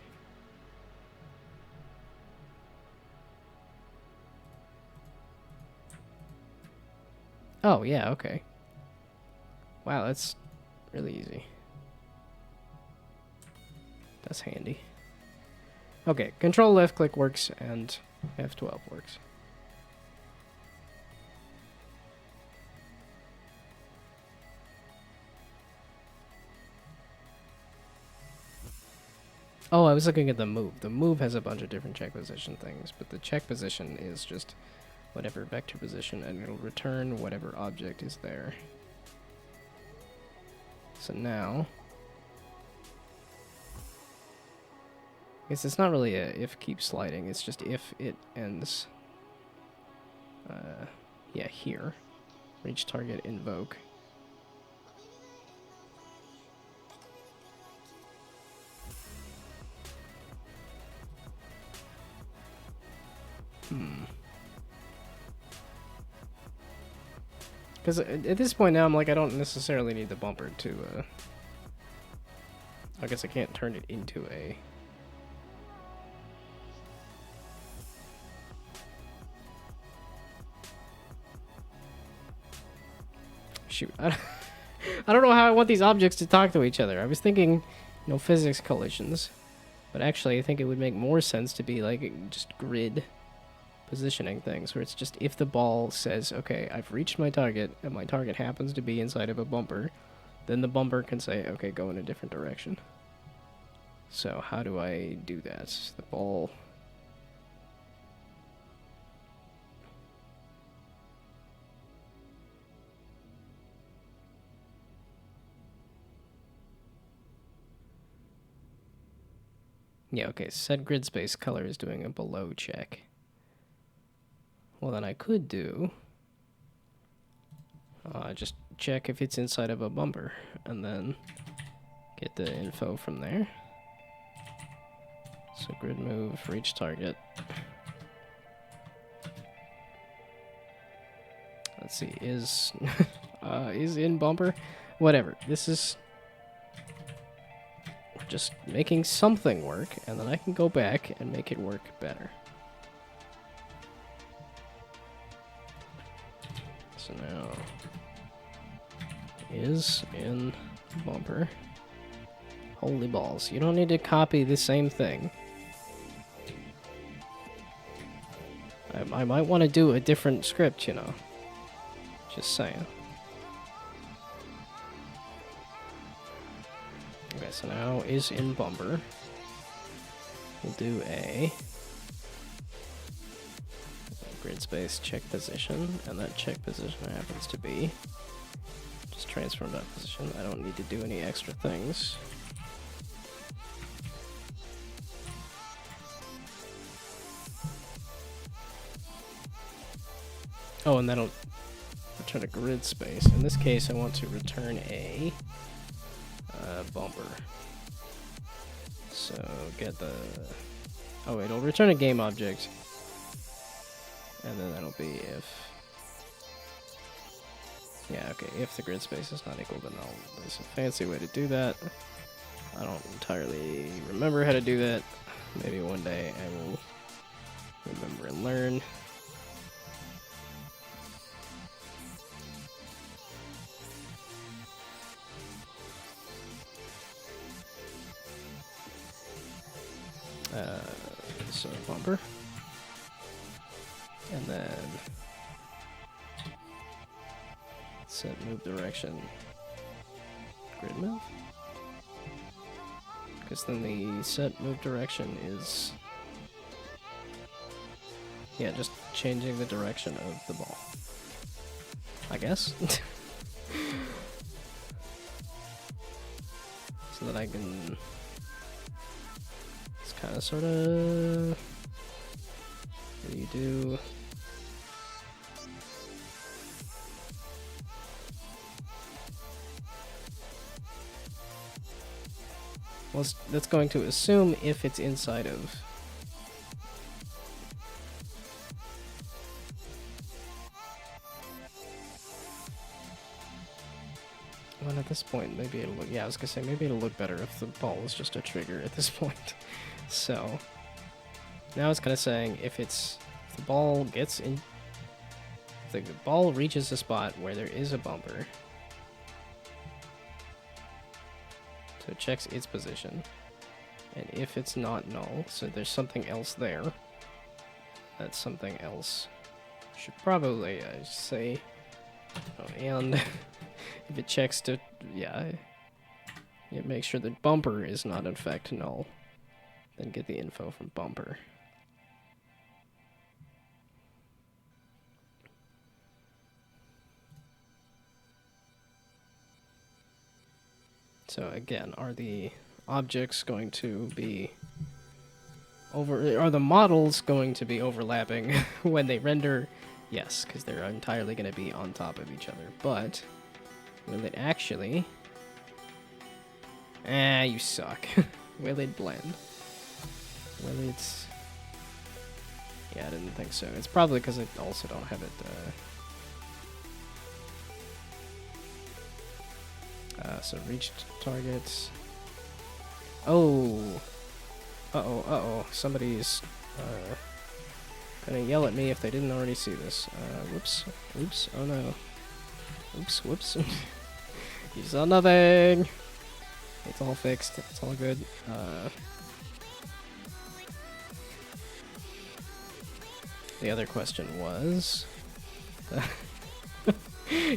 Oh, yeah, okay. Wow, that's really easy. That's handy. Okay, control left click works and F12 works. Oh, I was looking at the move. The move has a bunch of different check position things, but the check position is just whatever vector position, and it'll return whatever object is there. So now, I guess it's not really a if keep sliding, it's just if it ends, yeah, here. Reach target, invoke. Because at this point now, I'm like, I don't necessarily need the bumper to, I guess I can't turn it into a... Shoot, I don't know how I want these objects to talk to each other. I was thinking, you know, physics collisions, but actually I think it would make more sense to be like just grid positioning things, where it's just if the ball says, okay, I've reached my target, and my target happens to be inside of a bumper, then the bumper can say, okay, go in a different direction. So how do I do that? The ball... Yeah, okay, set grid space color is doing a below check. Well, then I could do... just check if it's inside of a bumper, and then get the info from there. So grid move, reach target. Let's see, is in bumper? Whatever, this is... just making something work, and then I can go back and make it work better. So now, is in bumper. Holy balls, you don't need to copy the same thing. I might want to do a different script, you know. Just saying. Okay, so now is in bumper. We'll do a grid space check position, and that check position happens to be just transform that position. I don't need to do any extra things. Oh, and that'll return a grid space. In this case, I want to return a bumper. So get the... Oh, wait, it'll return a game object. And then that'll be if... Yeah, okay, if the grid space is not equal to null. There's a fancy way to do that. I don't entirely remember how to do that. Maybe one day I will remember and learn. So bumper, and then set move direction grid move, because then the set move direction is, yeah, just changing the direction of the ball, I guess. So that I can kind of, sort of, what do you do? Well, that's going to assume if it's inside of... Well, at this point, maybe it'll look... Yeah, I was gonna say, maybe it'll look better if the ball is just a trigger at this point. So, now it's kind of saying if the ball gets in, if the ball reaches a spot where there is a bumper, so it checks its position, and if it's not null, so there's something else there, that something else should probably say, oh, and if it checks to, yeah, it makes sure the bumper is not in fact null. Then get the info from bumper. So again, are the objects going to be are the models going to be overlapping when they render? Yes, because they're entirely going to be on top of each other. But will it actually... you suck. Will it blend? Well, it's... Yeah, I didn't think so. It's probably because I also don't have it... so reached targets... Oh! Uh-oh, uh-oh. Somebody's gonna yell at me if they didn't already see this. Whoops. Oops. Oh no. Oops, whoops. You saw nothing! It's all fixed. It's all good. The other question was...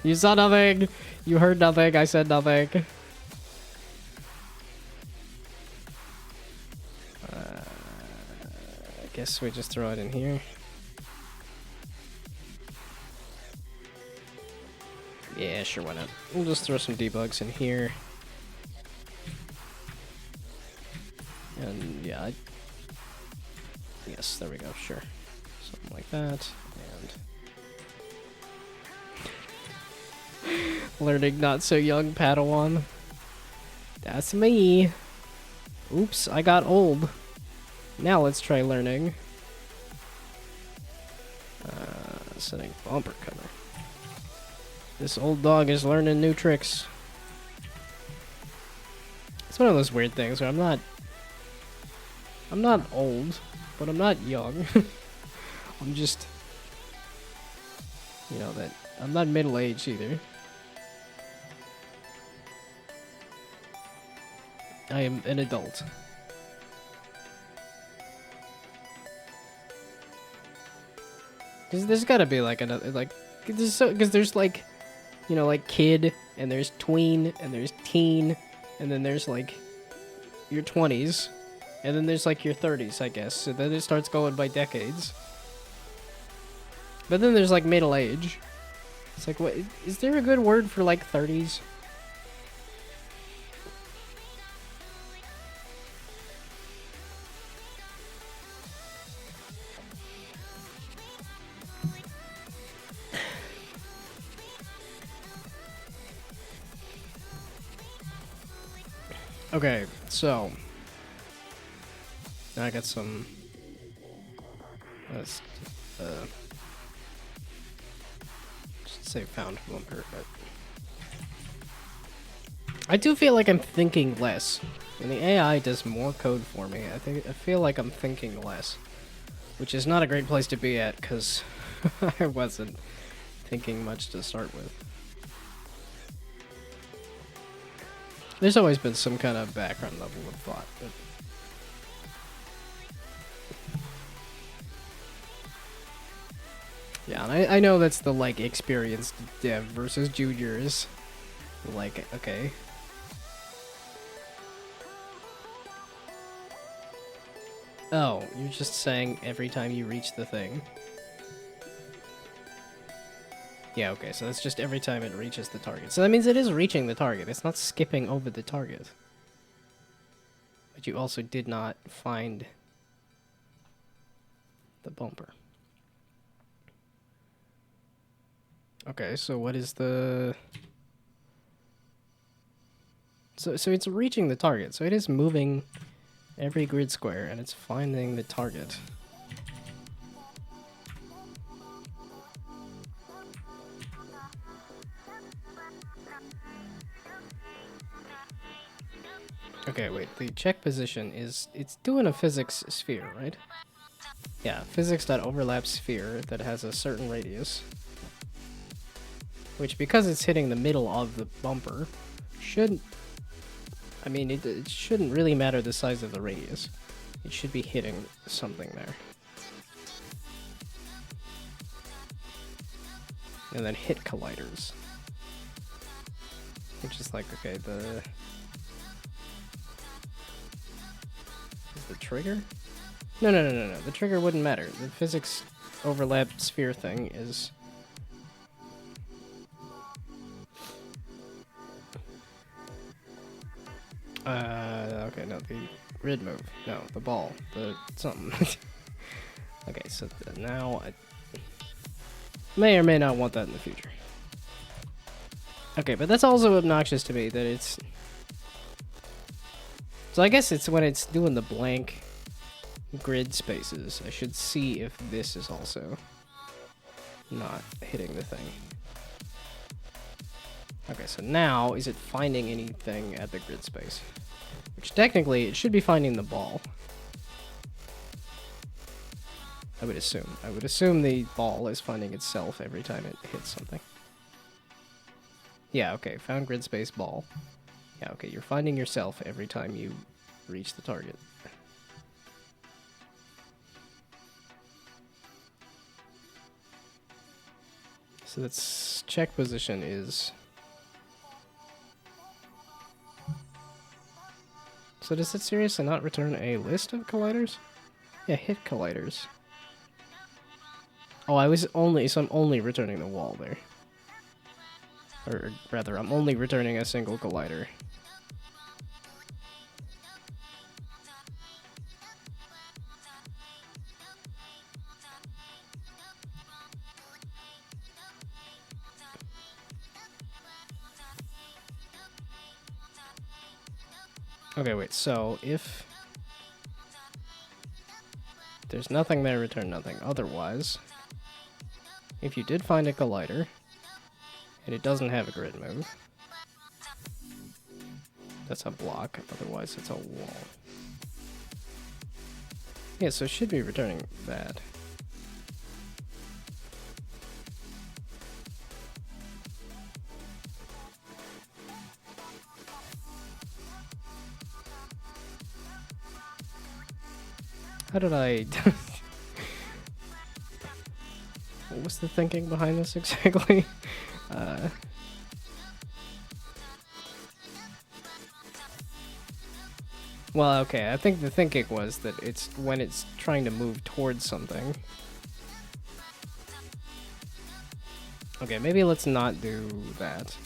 You saw nothing! You heard nothing, I said nothing. guess we just throw it in here. Yeah, sure, why not? We'll just throw some debugs in here. And yeah, yes, there we go, sure. Something like that, and... Learning not so young, Padawan. That's me. Oops, I got old. Now let's try learning. Setting bumper cover. This old dog is learning new tricks. It's one of those weird things where I'm not old, but I'm not young. I'm just, you know, that I'm not middle-aged either. I am an adult. Cause there's gotta be like another, like, cause there's like, you know, like kid, and there's tween, and there's teen, and then there's like your 20s, and then there's like your 30s, I guess. So then it starts going by decades. But then there's like middle age. It's like, what, is there a good word for like 30s? Okay, so now I got some. Let's just say found bumper, but I do feel like I'm thinking less. When the AI does more code for me, I feel like I'm thinking less, which is not a great place to be at because I wasn't thinking much to start with. There's always been some kind of background level of thought, but... Yeah, and I know that's the, like, experienced dev versus juniors. Like, okay. Oh, you're just saying every time you reach the thing. Yeah, okay, so that's just every time it reaches the target. So that means it is reaching the target. It's not skipping over the target. But you also did not find the bumper. Okay, so what is the... So it's reaching the target. So it is moving every grid square, and it's finding the target. Okay, wait, the check position is, it's doing a physics sphere, right? Yeah, physics.overlap sphere that has a certain radius. Which, because it's hitting the middle of the bumper, shouldn't... I mean, it shouldn't really matter the size of the radius. It should be hitting something there. And then hit colliders. Which is like, okay, the trigger? No. The trigger wouldn't matter. The physics overlap sphere thing is... okay, no, the grid move. No, the ball. The something. Okay, so now I may or may not want that in the future. Okay, but that's also obnoxious to me that it's... So I guess it's when it's doing the blank grid spaces. I should see if this is also not hitting the thing. Okay, so now is it finding anything at the grid space? Which technically it should be finding the ball. I would assume. I would assume the ball is finding itself every time it hits something. Yeah, okay, found grid space ball. Yeah, okay, you're finding yourself every time you reach the target. So that's check position is... So does it seriously not return a list of colliders? Yeah, hit colliders. Oh, so I'm only returning the wall there. Or rather, I'm only returning a single collider. Okay, wait, so if there's nothing there, return nothing. Otherwise, if you did find a collider, and it doesn't have a grid move, that's a block, otherwise it's a wall. Yeah, so it should be returning that. How did I... What was the thinking behind this exactly? Well, okay, I think the thinking was that it's when it's trying to move towards something. Okay, maybe let's not do that.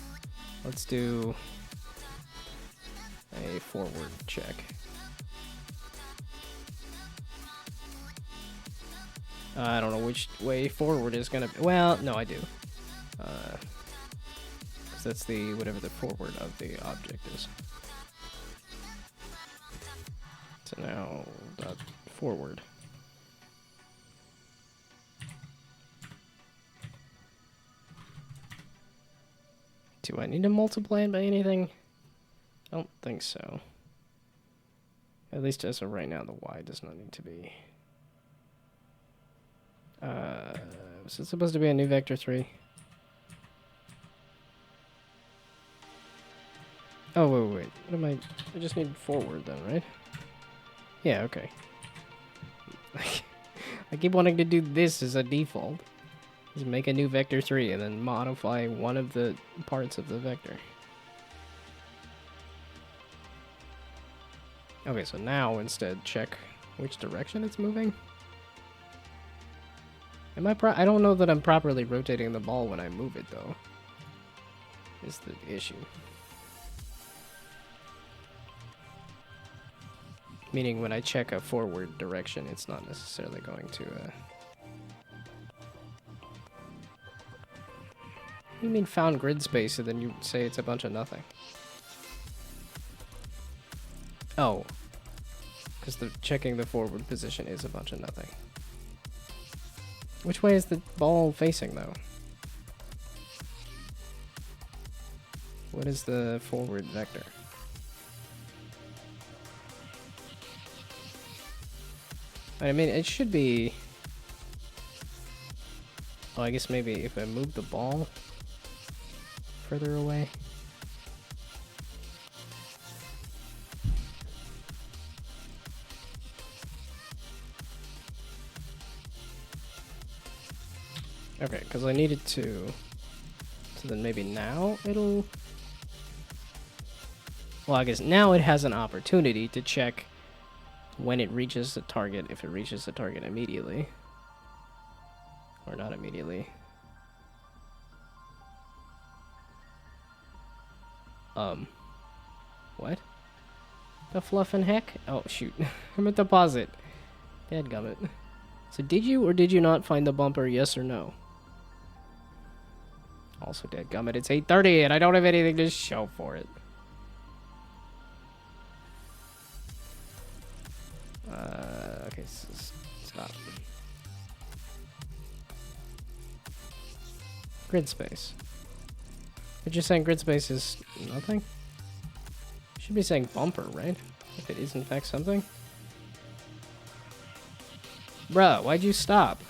Let's do a forward check. I don't know which way forward is gonna be. Well, no, I do. Because that's the whatever the forward of the object is. So now, forward. Do I need to multiply it by anything? I don't think so. At least as of right now, the y does not need to be. Was it supposed to be a new vector 3? Oh, wait. What am I? I just need forward then, right? Yeah, okay. I keep wanting to do this as a default. Just make a new vector 3 and then modify one of the parts of the vector. Okay, so now instead check which direction it's moving. Am I I don't know that I'm properly rotating the ball when I move it, though. Is the issue. Meaning when I check a forward direction, it's not necessarily going to... You mean found grid space and then you say it's a bunch of nothing? Oh. Because checking the forward position is a bunch of nothing. Which way is the ball facing, though? What is the forward vector? I mean, it should be... Oh, I guess maybe if I move the ball further away. Okay, because I needed to... So then maybe now it'll... Well, I guess now it has an opportunity to check when it reaches the target, if it reaches the target immediately. Or not immediately. What? The fluffin' heck? Oh, shoot. I'm at deposit. Dadgummit. So did you or did you not find the bumper, yes or no? Also, dadgummit, it's 8:30 and I don't have anything to show for it. Okay, stop. Grid space. But you're saying grid space is nothing? You should be saying bumper, right? If it is in fact something. Bruh, why'd you stop?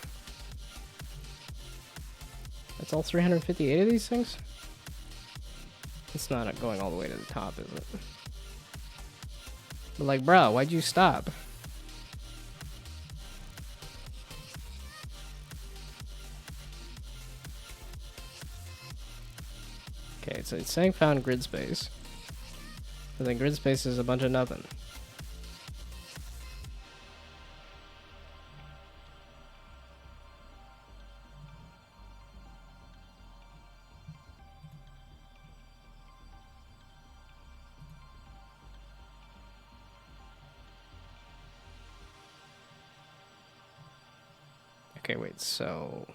That's all 358 of these things? It's not going all the way to the top, is it? But like, bruh, why'd you stop? Okay, so it's saying found grid space. But then grid space is a bunch of nothing. Okay, wait, so...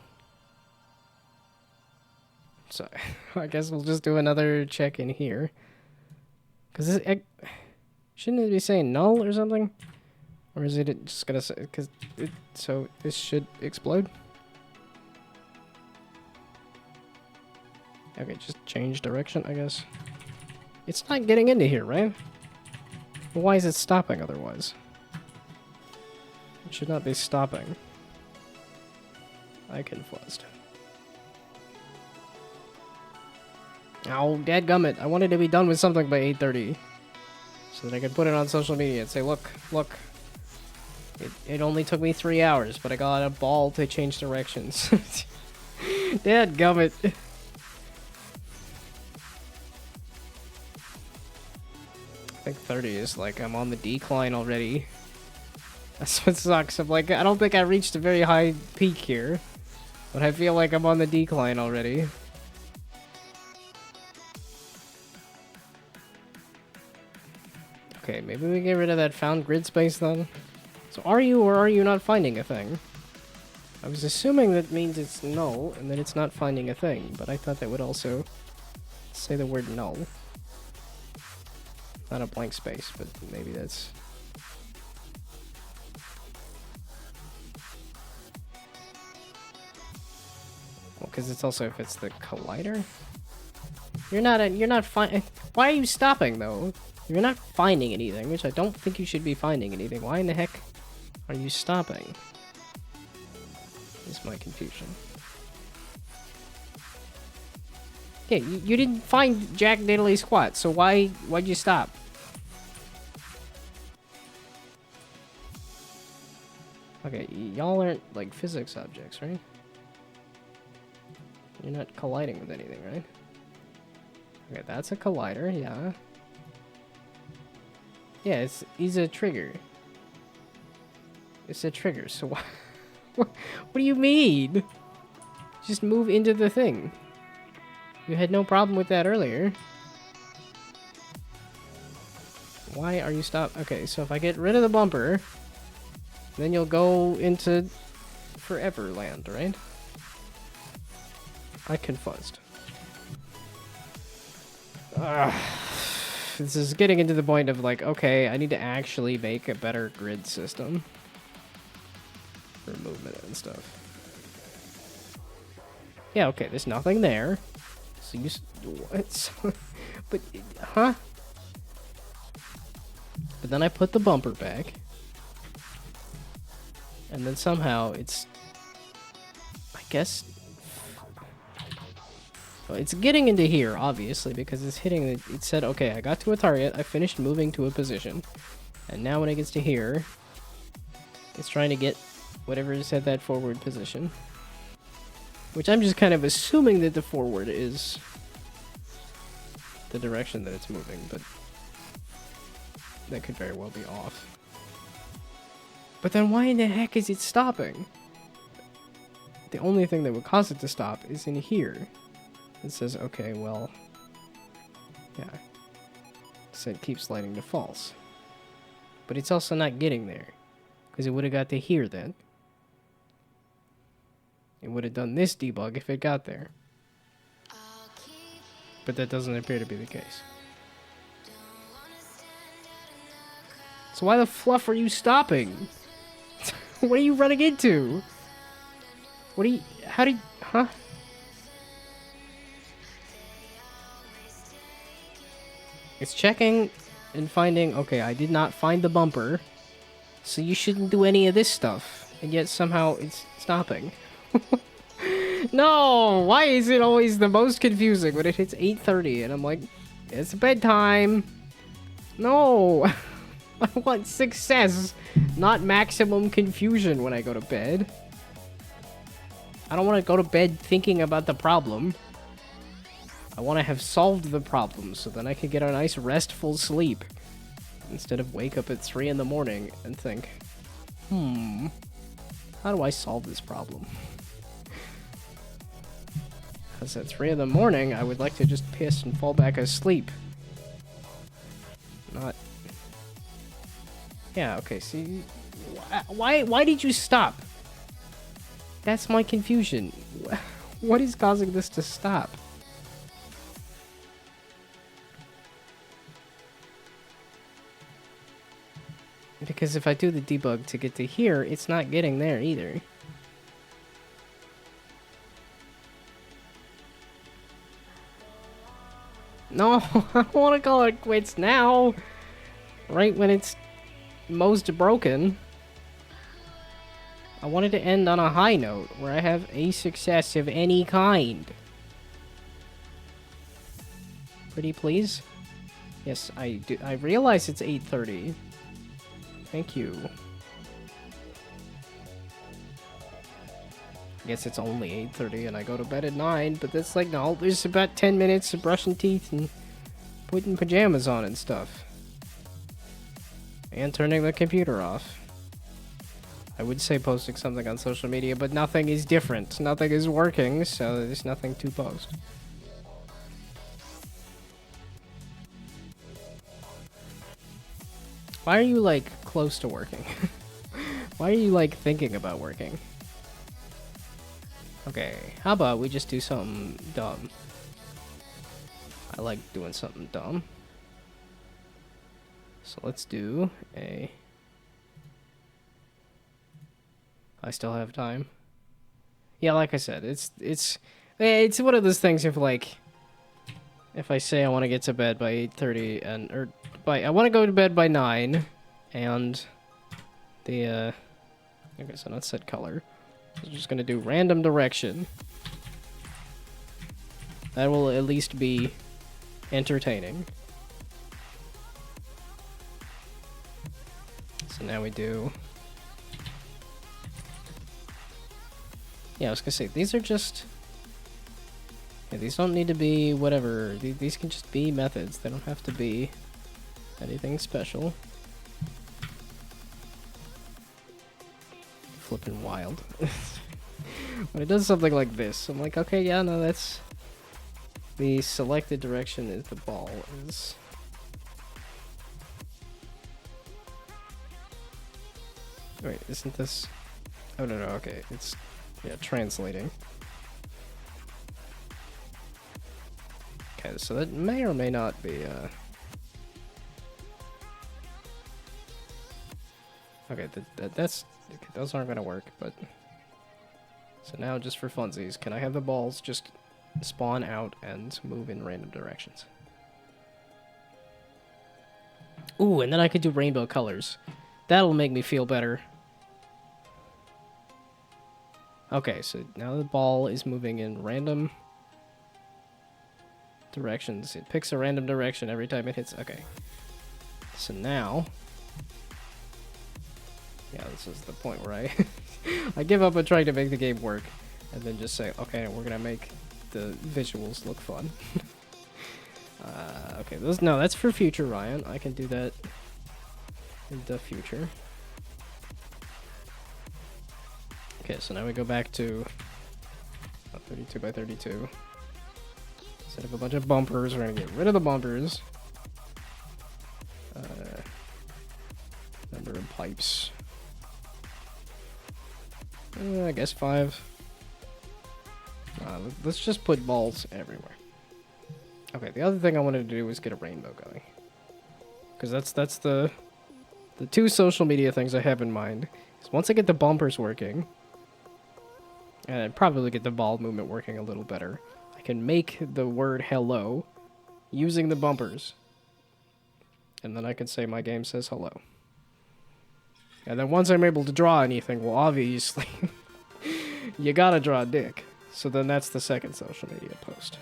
So, I guess we'll just do another check in here. Because shouldn't it be saying null or something? Or is it just gonna say... So, this should explode? Okay, just change direction, I guess. It's not getting into here, right? Why is it stopping otherwise? It should not be stopping. I confused. Oh, dadgummit. I wanted to be done with something by 8:30. So that I could put it on social media and say, look. It only took me 3 hours, but I got a ball to change directions. Dadgummit. I think 30 is like, I'm on the decline already. That's what sucks. I'm like, I don't think I reached a very high peak here. But I feel like I'm on the decline already. Okay, maybe we get rid of that found grid space then. So are you or are you not finding a thing? I was assuming that means it's null and that it's not finding a thing, but I thought that would also say the word null. Not a blank space, but maybe that's... Well, because it's also if it's the collider. You're not why are you stopping though? You're not finding anything, which I don't think you should be finding anything. Why in the heck are you stopping? Is my confusion. Okay, you didn't find Jack Diddley Squat, so why'd you stop? Okay, y'all aren't like physics objects, right? You're not colliding with anything, right? Okay, that's a collider, yeah. Yeah, he's a trigger. It's a trigger, so why? What do you mean? Just move into the thing. You had no problem with that earlier. Why are you stopped? Okay, so if I get rid of the bumper, then you'll go into Foreverland, right? I confused. This is getting into the point of like, okay, I need to actually make a better grid system for movement and stuff. Yeah, okay, there's nothing there. So you what? But huh? But then I put the bumper back, and then somehow it's, I guess. Well, it's getting into here, obviously, because it's hitting the... It said, okay, I got to a target, I finished moving to a position, and now when it gets to here, it's trying to get whatever is at that forward position. Which I'm just kind of assuming that the forward is the direction that it's moving, but that could very well be off. But then why in the heck is it stopping? The only thing that would cause it to stop is in here. It says, okay, well, yeah. So it keeps sliding to false. But it's also not getting there, because it would have got to here then. It would have done this debug if it got there. But that doesn't appear to be the case. So why the fluff are you stopping? What are you running into? What do you... How do you... Huh? It's checking and finding, okay, I did not find the bumper, so you shouldn't do any of this stuff. And yet somehow it's stopping. No! Why is it always the most confusing when it hits 8:30 and I'm like, it's bedtime. No! I want success, not maximum confusion when I go to bed. I don't want to go to bed thinking about the problem. I want to have solved the problem so then I can get a nice restful sleep instead of wake up at 3 in the morning and think, how do I solve this problem? Because at 3 in the morning, I would like to just piss and fall back asleep. Not... Yeah, okay, see... Why did you stop? That's my confusion. What is causing this to stop? Because if I do the debug to get to here, it's not getting there either. No, I don't want to call it quits now. Right when it's most broken. I wanted to end on a high note where I have a success of any kind. Pretty please? Yes, I do. I realize it's 8:30. Thank you. I guess it's only 8:30 and I go to bed at 9, but that's like, no, there's about 10 minutes of brushing teeth and putting pajamas on and stuff. And turning the computer off. I would say posting something on social media, but nothing is different. Nothing is working, so there's nothing to post. Why are you, like, close to working? Why are you, like, thinking about working? Okay, how about we just do something dumb? I like doing something dumb. So let's do a... I still have time. Yeah, like I said, it's one of those things if like if I say I want to get to bed by 8:30 and I want to go to bed by 9 and the okay, so not set color. I'm just going to do random direction. That will at least be entertaining. So now we do... Yeah, I was gonna say, these are just... Yeah, these don't need to be whatever. These can just be methods. They don't have to be anything special. Flippin' wild. When it does something like this, I'm like, okay, yeah, no, that's... The selected direction is the ball is... Wait, isn't this... Oh, no, okay, it's... Yeah, translating. Okay, so that may or may not be, Okay, that's... Okay, those aren't gonna work, but... So now, just for funsies, can I have the balls just spawn out and move in random directions? Ooh, and then I could do rainbow colors. That'll make me feel better. Okay, so now the ball is moving in random directions. It picks a random direction every time it hits... Okay. So now... Yeah, this is the point where I... I give up on trying to make the game work. And then just say, okay, we're gonna make the visuals look fun. Okay, no, that's for future, Ryan. I can do that in the future. Okay, so now we go back to 32 by 32. Set up a bunch of bumpers. We're gonna get rid of the bumpers. Number of pipes. I guess 5. Let's just put balls everywhere. Okay, the other thing I wanted to do was get a rainbow going. Because that's the two social media things I have in mind. Is once I get the bumpers working, and I'd probably get the ball movement working a little better, I can make the word hello using the bumpers. And then I can say my game says hello. And then once I'm able to draw anything, well, obviously, you gotta draw a dick. So then that's the second social media post.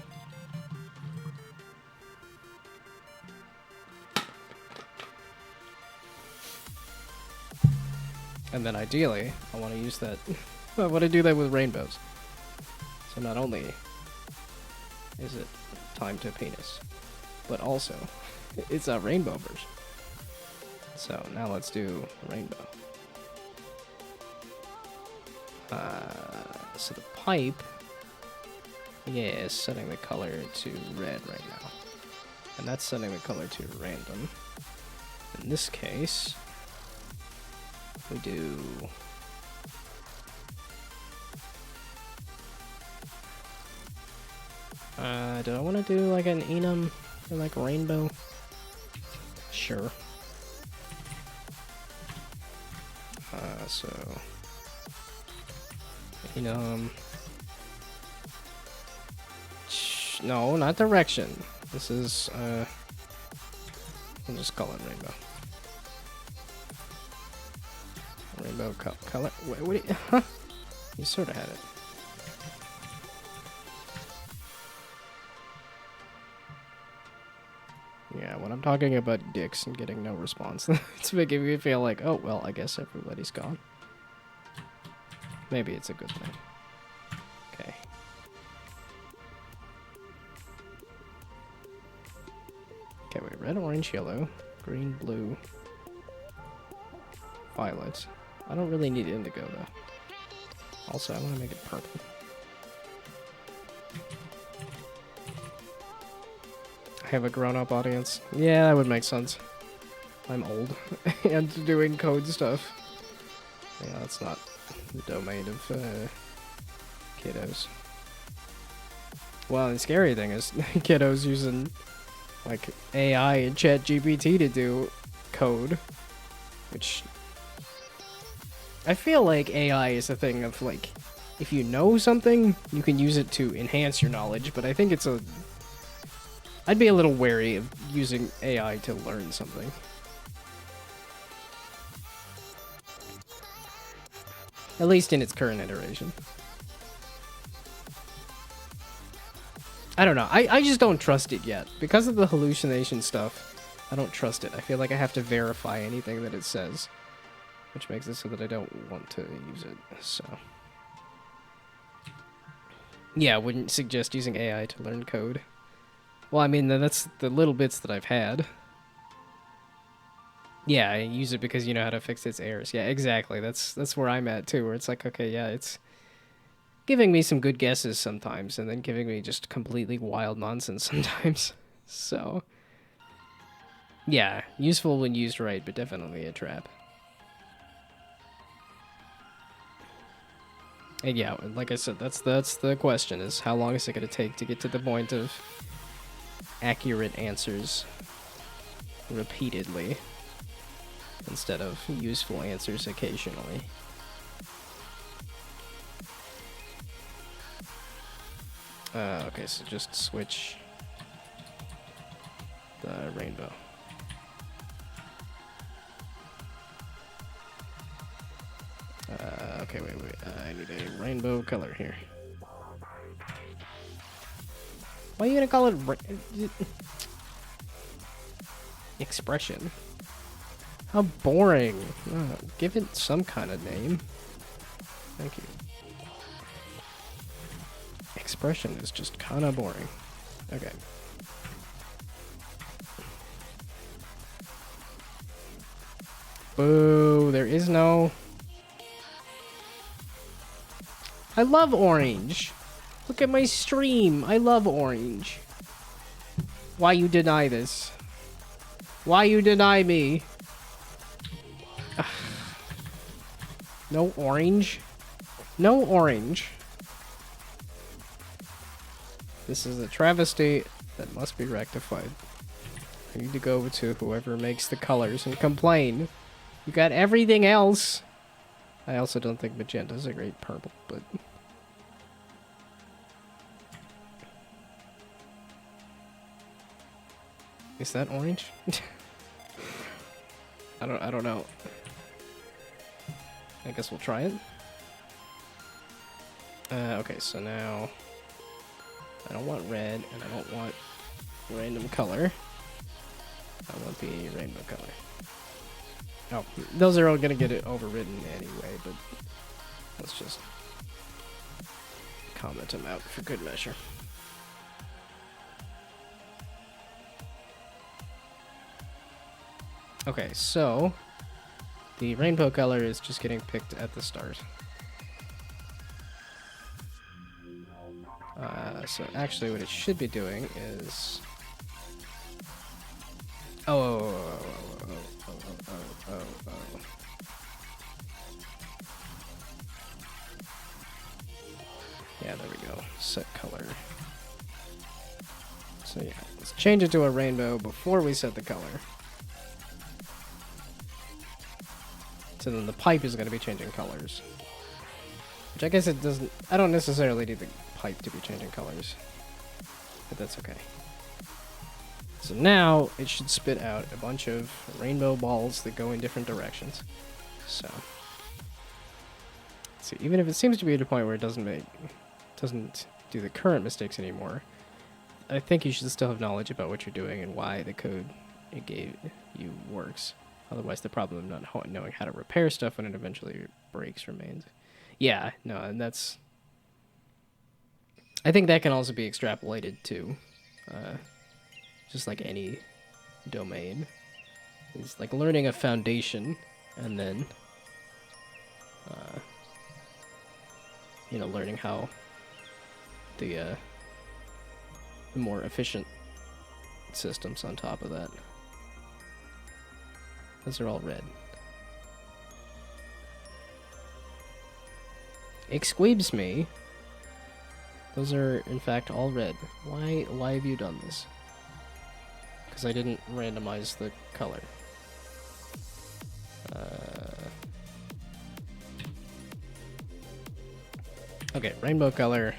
And then ideally, I want to use that... I want to do that with rainbows. So not only is it time to penis, but also it's a rainbow version. So now let's do rainbow. So the pipe, yeah, is setting the color to red right now. And that's setting the color to random. In this case, we do Do I want to do like an enum or like a rainbow? Sure. So enum. No, not direction. This is we'll just call it rainbow. Rainbow color. Wait, what? Huh? You sort of had it. Yeah, when I'm talking about dicks and getting no response, it's making me feel like, oh, well, I guess everybody's gone. Maybe it's a good thing. Okay. Okay, wait, red, orange, yellow, green, blue, violet. I don't really need indigo, though. Also, I want to make it purple. I have a grown-up audience. Yeah, that would make sense. I'm old and doing code stuff. Yeah, that's not the domain of kiddos. Well, the scary thing is kiddos using like AI and ChatGPT to do code, which I feel like AI is a thing of like, if you know something, you can use it to enhance your knowledge, but I think it's a... I'd be a little wary of using AI to learn something. At least in its current iteration. I don't know. I just don't trust it yet. Because of the hallucination stuff, I don't trust it. I feel like I have to verify anything that it says. Which makes it so that I don't want to use it, so... Yeah, I wouldn't suggest using AI to learn code. Well, I mean, that's the little bits that I've had. Yeah, I use it because you know how to fix its errors. Yeah, exactly. That's where I'm at, too, where it's like, okay, yeah, it's giving me some good guesses sometimes, and then giving me just completely wild nonsense sometimes. So, yeah, useful when used right, but definitely a trap. And yeah, like I said, that's the question, is how long is it going to take to get to the point of accurate answers repeatedly instead of useful answers occasionally. Okay, so just switch the rainbow. Okay, wait. I need a rainbow color here. Why are you gonna call it expression? How boring. Give it some kind of name. Thank you. Expression is just kind of boring. Okay. Boo, there is no... I love orange. Look at my stream. I love orange. Why you deny this? Why you deny me? Ugh. No orange? No orange. This is a travesty that must be rectified. I need to go to whoever makes the colors and complain. You got everything else. I also don't think magenta's a great purple, but... Is that orange? I don't know. I guess we'll try it. Okay, so now I don't want red and I don't want random color. I want the rainbow color. Oh, those are all gonna get it overridden anyway, but let's just comment them out for good measure. Okay, so the rainbow color is just getting picked at the start. So actually what it should be doing is... Oh. Yeah, there we go. Set color. So yeah, let's change it to a rainbow before we set the color. So then the pipe is going to be changing colors. Which I guess it doesn't... I don't necessarily need the pipe to be changing colors. But that's okay. So now it should spit out a bunch of rainbow balls that go in different directions. So... see, even if it seems to be at a point where it doesn't do the current mistakes anymore, I think you should still have knowledge about what you're doing and why the code it gave you works. Otherwise, the problem of not knowing how to repair stuff when it eventually breaks remains. Yeah, no, and that's... I think that can also be extrapolated to just like any domain. It's like learning a foundation and then, you know, learning how the more efficient systems on top of that. Those are all red. Excuse me. Those are, in fact, all red. Why have you done this? Because I didn't randomize the color. Okay, rainbow color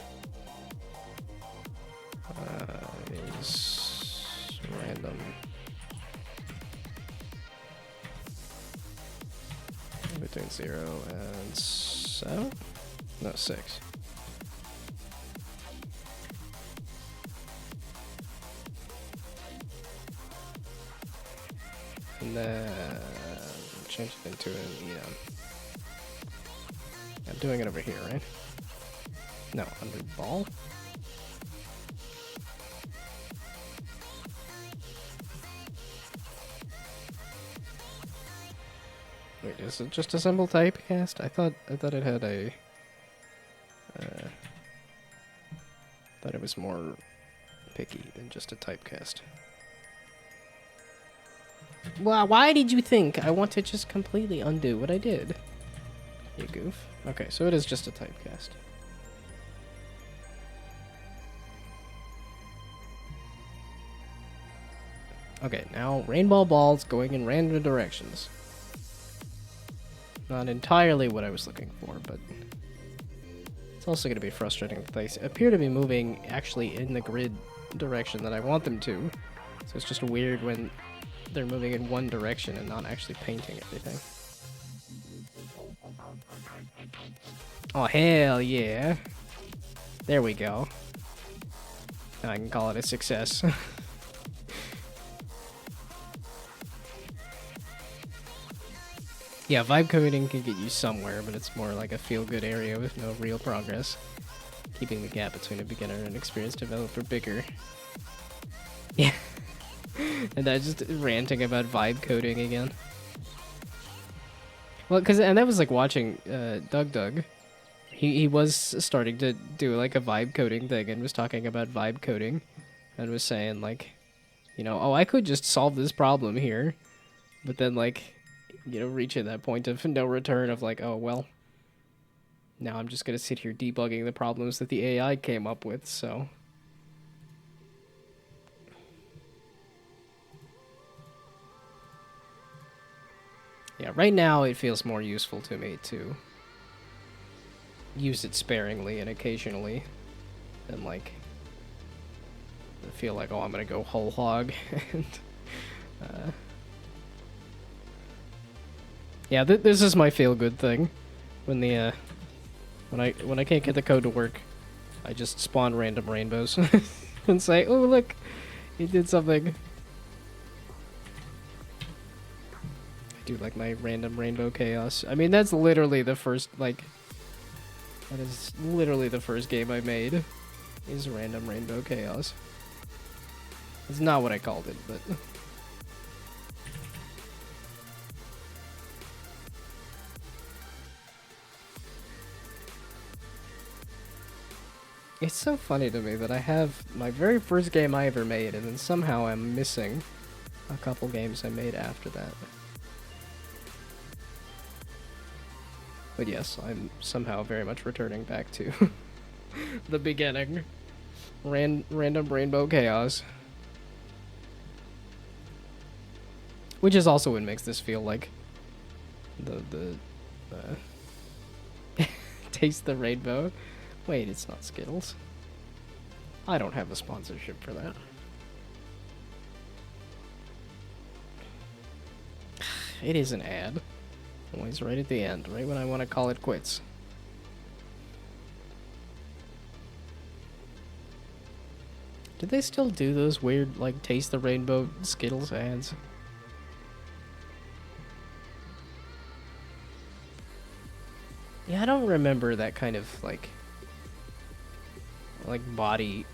is random. Between 0 and 7? No, 6. And then change it into an EM. I'm doing it over here, right? No, under ball? Wait, is it just a symbol typecast? I thought it had a... thought it was more picky than just a typecast. Well, why did you think I want to just completely undo what I did? You goof. Okay, so it is just a typecast. Okay, now rainbow balls going in random directions. Not entirely what I was looking for, but it's also going to be frustrating that they appear to be moving actually in the grid direction that I want them to. So it's just weird when they're moving in one direction and not actually painting everything. Oh, hell yeah. There we go. Now I can call it a success. Yeah, vibe coding can get you somewhere, but it's more like a feel-good area with no real progress. Keeping the gap between a beginner and experienced developer bigger. Yeah. And I just ranting about vibe coding again. Well, and that was like watching Doug. He was starting to do like a vibe coding thing and was talking about vibe coding and was saying like, you know, oh, I could just solve this problem here, but then like, you know, reaching that point of no return of like, oh, well, now I'm just going to sit here debugging the problems that the AI came up with, so. Yeah, right now it feels more useful to me to use it sparingly and occasionally than like feel like, oh, I'm going to go whole hog and yeah, this is my feel-good thing. When the when I can't get the code to work, I just spawn random rainbows and say, "Oh, look, he did something." I do like my random rainbow chaos. I mean, that's literally the first that is literally the first game I made. Is random rainbow chaos. It's not what I called it, but. It's so funny to me that I have my very first game I ever made, and then somehow I'm missing a couple games I made after that. But yes, I'm somehow very much returning back to the beginning. Random rainbow chaos. Which is also what makes this feel like the taste the rainbow. Wait, it's not Skittles. I don't have a sponsorship for that. It is an ad. Always right at the end, right when I want to call it quits. Did they still do those weird, like, taste the rainbow Skittles ads? Yeah, I don't remember that kind of, like body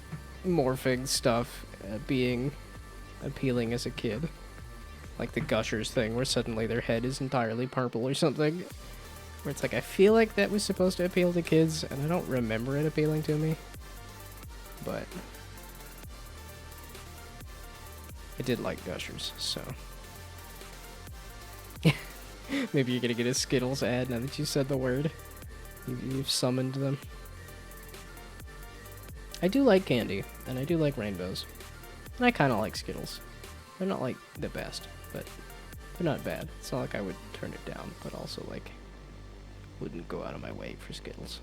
morphing stuff being appealing as a kid. Like the Gushers thing, where suddenly their head is entirely purple or something. Where it's like, I feel like that was supposed to appeal to kids, and I don't remember it appealing to me. But I did like Gushers, so. Maybe you're gonna get a Skittles ad now that you said the word. You've summoned them. I do like candy, and I do like rainbows. And I kind of like Skittles. They're not, like, the best, but they're not bad. It's not like I would turn it down, but also, like, wouldn't go out of my way for Skittles.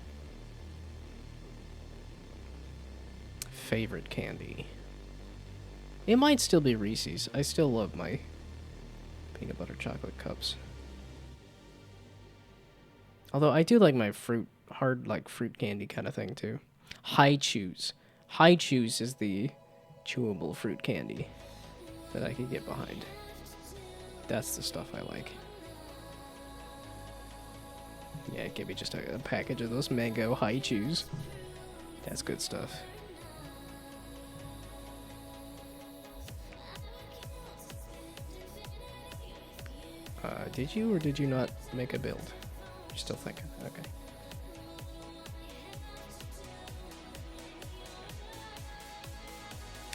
Favorite candy. It might still be Reese's. I still love my peanut butter chocolate cups. Although I do like my hard, like, fruit candy kind of thing, too. High Chews. High Chews is the chewable fruit candy that I could get behind. That's the stuff I like. Yeah, give me just a package of those mango High Chews. That's good stuff. Did you or did you not make a build? You're still thinking. Okay.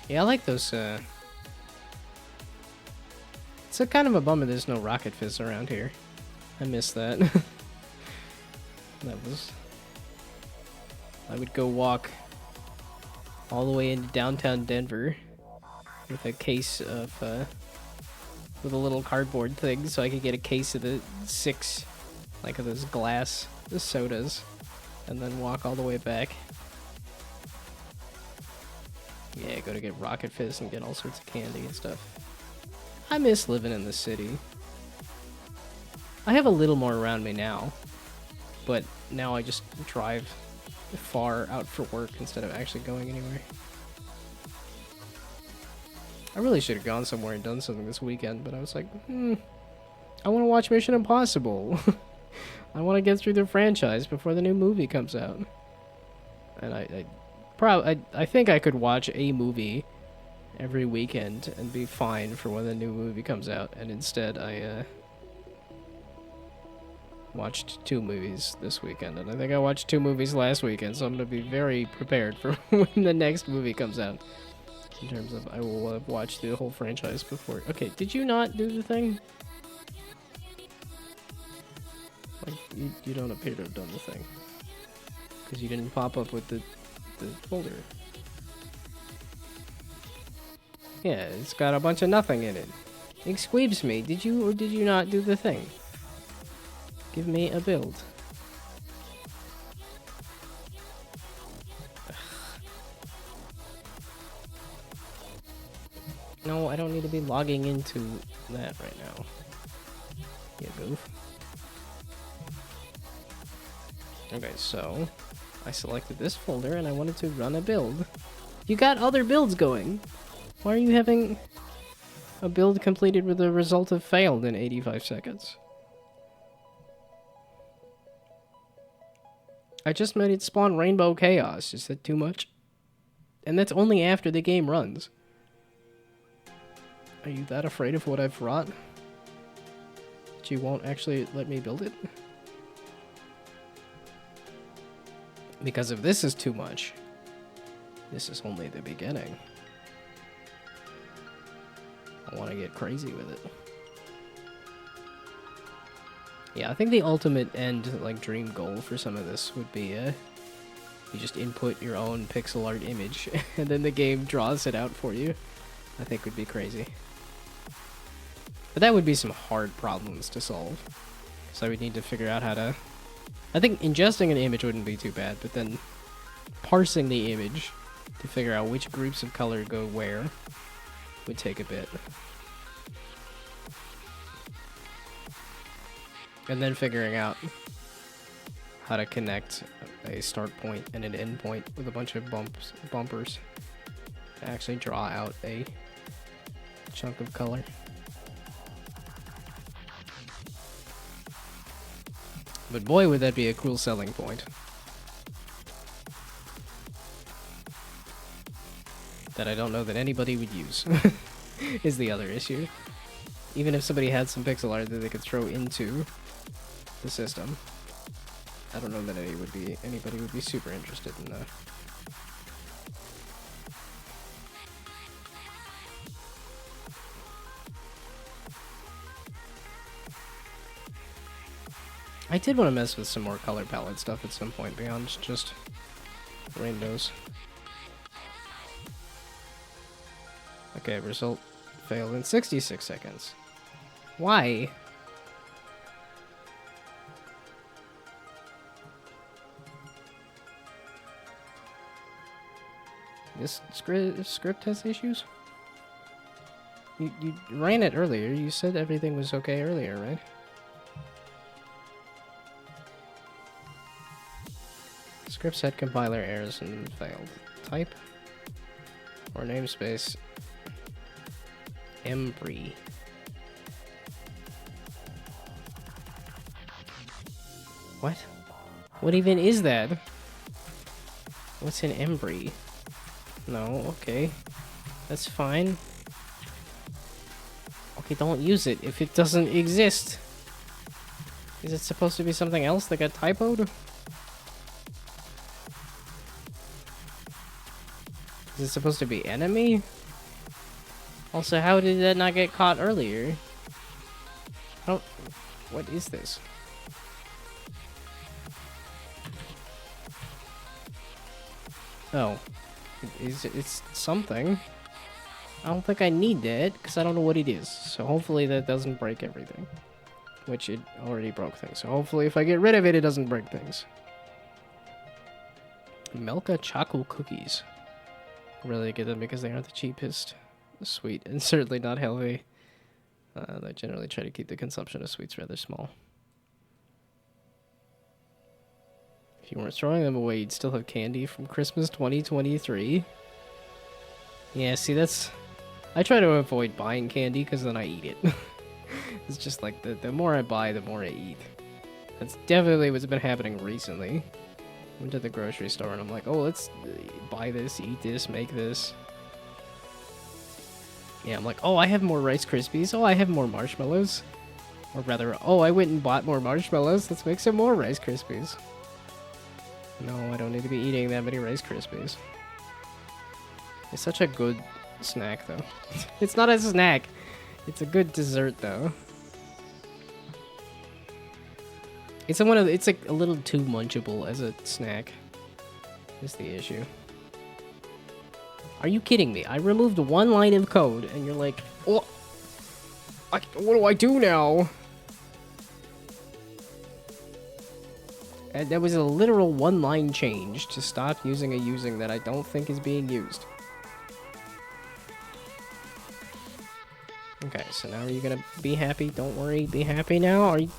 Yeah, I like those, It's a kind of a bummer there's no Rocket Fizz around here. I miss that. I would go walk all the way into downtown Denver with a case of, with a little cardboard thing so I could get a case of the 6, like, of those glass sodas, and then walk all the way back. Yeah, go to get Rocket Fizz and get all sorts of candy and stuff. I miss living in the city. I have a little more around me now, but now I just drive far out for work instead of actually going anywhere. I really should have gone somewhere and done something this weekend, but I was like, I want to watch Mission Impossible. I want to get through the franchise before the new movie comes out. And I think I could watch a movie every weekend and be fine for when the new movie comes out. And instead, I watched 2 movies this weekend. And I think I watched 2 movies last weekend, so I'm going to be very prepared for when the next movie comes out. In terms of, I will have watched the whole franchise before. Okay, did you not do the thing? Like, you don't appear to have done the thing. Because you didn't pop up with the folder. Yeah, it's got a bunch of nothing in it. Excuse me, did you or did you not do the thing? Give me a build. No, I don't need to be logging into that right now. You goof. Okay, so I selected this folder and I wanted to run a build. You got other builds going. Why are you having a build completed with a result of failed in 85 seconds? I just made it spawn Rainbow Chaos. Is that too much? And that's only after the game runs. Are you that afraid of what I've wrought? That you won't actually let me build it? Because if this is too much, this is only the beginning. I want to get crazy with it. Yeah, I think the ultimate end, like, dream goal for some of this would be, you just input your own pixel art image, and then the game draws it out for you. I think would be crazy. But that would be some hard problems to solve. So I would need to figure out how to... I think ingesting an image wouldn't be too bad, but then parsing the image to figure out which groups of color go where would take a bit. And then figuring out how to connect a start point and an end point with a bunch of bumpers to actually draw out a chunk of color. But boy, would that be a cool selling point. That I don't know that anybody would use, is the other issue. Even if somebody had some pixel art that they could throw into the system, I don't know that anybody would be super interested in that. I did want to mess with some more color palette stuff at some point beyond just rainbows. Okay, result failed in 66 seconds. Why? This script has issues? You ran it earlier. You said everything was okay earlier, right? Script set compiler errors and failed. Type or namespace embry. What? What even is that? What's an embry? No, okay. That's fine. Okay, don't use it if it doesn't exist. Is it supposed to be something else that got typoed? Is it supposed to be enemy? Also, how did that not get caught earlier? What is this? Oh. It's something. I don't think I need that, because I don't know what it is. So hopefully that doesn't break everything. Which it already broke things. So hopefully if I get rid of it, it doesn't break things. Milka chocolate cookies. Really get them because they aren't the cheapest. Sweet and certainly not healthy. I generally try to keep the consumption of sweets rather small. If you weren't throwing them away, you'd still have candy from Christmas 2023. Yeah, see, that's... I try to avoid buying candy because then I eat it. It's just like, the more I buy, the more I eat. That's definitely what's been happening recently. I went to the grocery store and I'm like, oh, let's buy this, eat this, make this. Yeah, I'm like, oh, I have more Rice Krispies. Oh, I have more marshmallows. Or rather, oh, I went and bought more marshmallows. Let's make some more Rice Krispies. No, I don't need to be eating that many Rice Krispies. It's such a good snack, though. It's not a snack. It's a good dessert, though. It's like a little too munchable as a snack. Is the issue. Are you kidding me? I removed one line of code, and you're like, oh, what do I do now? And that was a literal one-line change to stop using a using that I don't think is being used. Okay, so now are you gonna be happy? Don't worry, be happy now? Are you...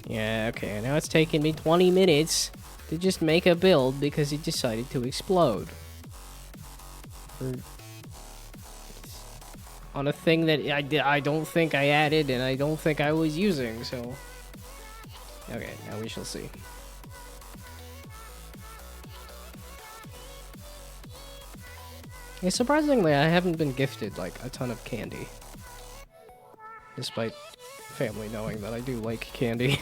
Yeah, okay, now it's taken me 20 minutes to just make a build because it decided to explode. On a thing that I don't think I added and I don't think I was using, so... Okay, now we shall see. Yeah, surprisingly, I haven't been gifted, like, a ton of candy. Despite family knowing that I do like candy.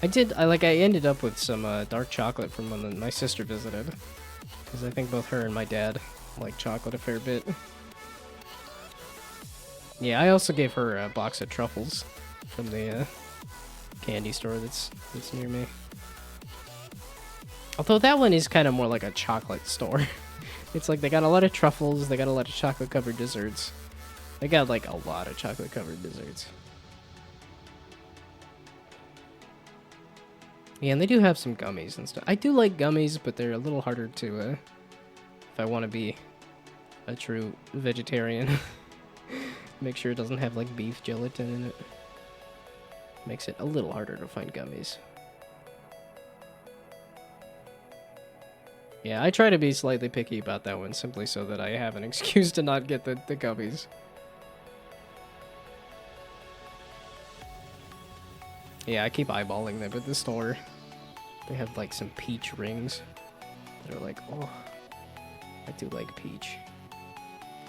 I ended up with some dark chocolate from when my sister visited. Because I think both her and my dad like chocolate a fair bit. Yeah, I also gave her a box of truffles from the candy store that's near me. Although that one is kind of more like a chocolate store It's like they got a lot of truffles, they got a lot of chocolate-covered desserts. They got, like, a lot of chocolate-covered desserts. Yeah, and they do have some gummies and stuff. I do like gummies, but they're a little harder to, if I want to be a true vegetarian. Make sure it doesn't have, like, beef gelatin in it. Makes it a little harder to find gummies. Yeah, I try to be slightly picky about that one, simply so that I have an excuse to not get the gummies. Yeah, I keep eyeballing them at the store. They have, like, some peach rings that are like, oh, I do like peach.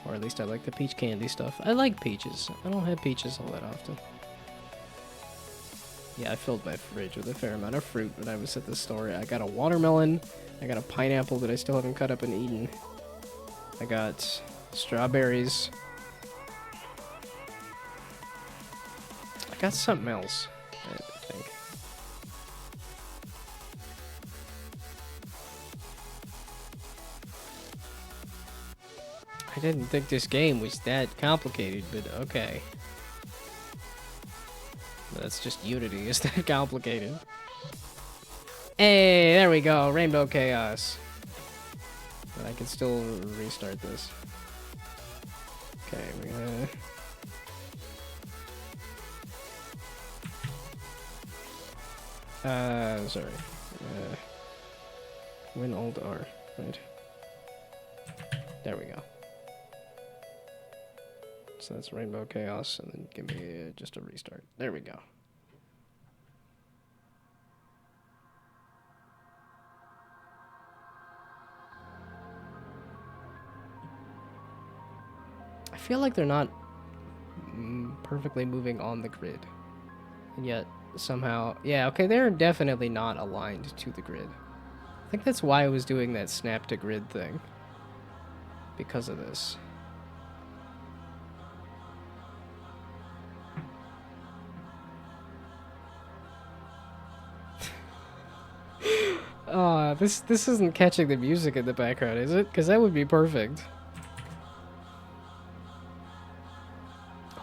Or at least I like the peach candy stuff. I like peaches. I don't have peaches all that often. Yeah, I filled my fridge with a fair amount of fruit when I was at the store. I got a watermelon. I got a pineapple that I still haven't cut up and eaten. I got strawberries. I got something else, I think. I didn't think this game was that complicated, but okay. That's just Unity, is that complicated? Hey, there we go, Rainbow Chaos. But I can still restart this. Okay, we're gonna... sorry. Win Alt R, right? There we go. So that's Rainbow Chaos, and then give me just a restart. There we go. I feel like they're not perfectly moving on the grid. And yet, somehow... Yeah, okay, they're definitely not aligned to the grid. I think that's why I was doing that snap to grid thing. Because of this. This isn't catching the music in the background, is it? Because that would be perfect.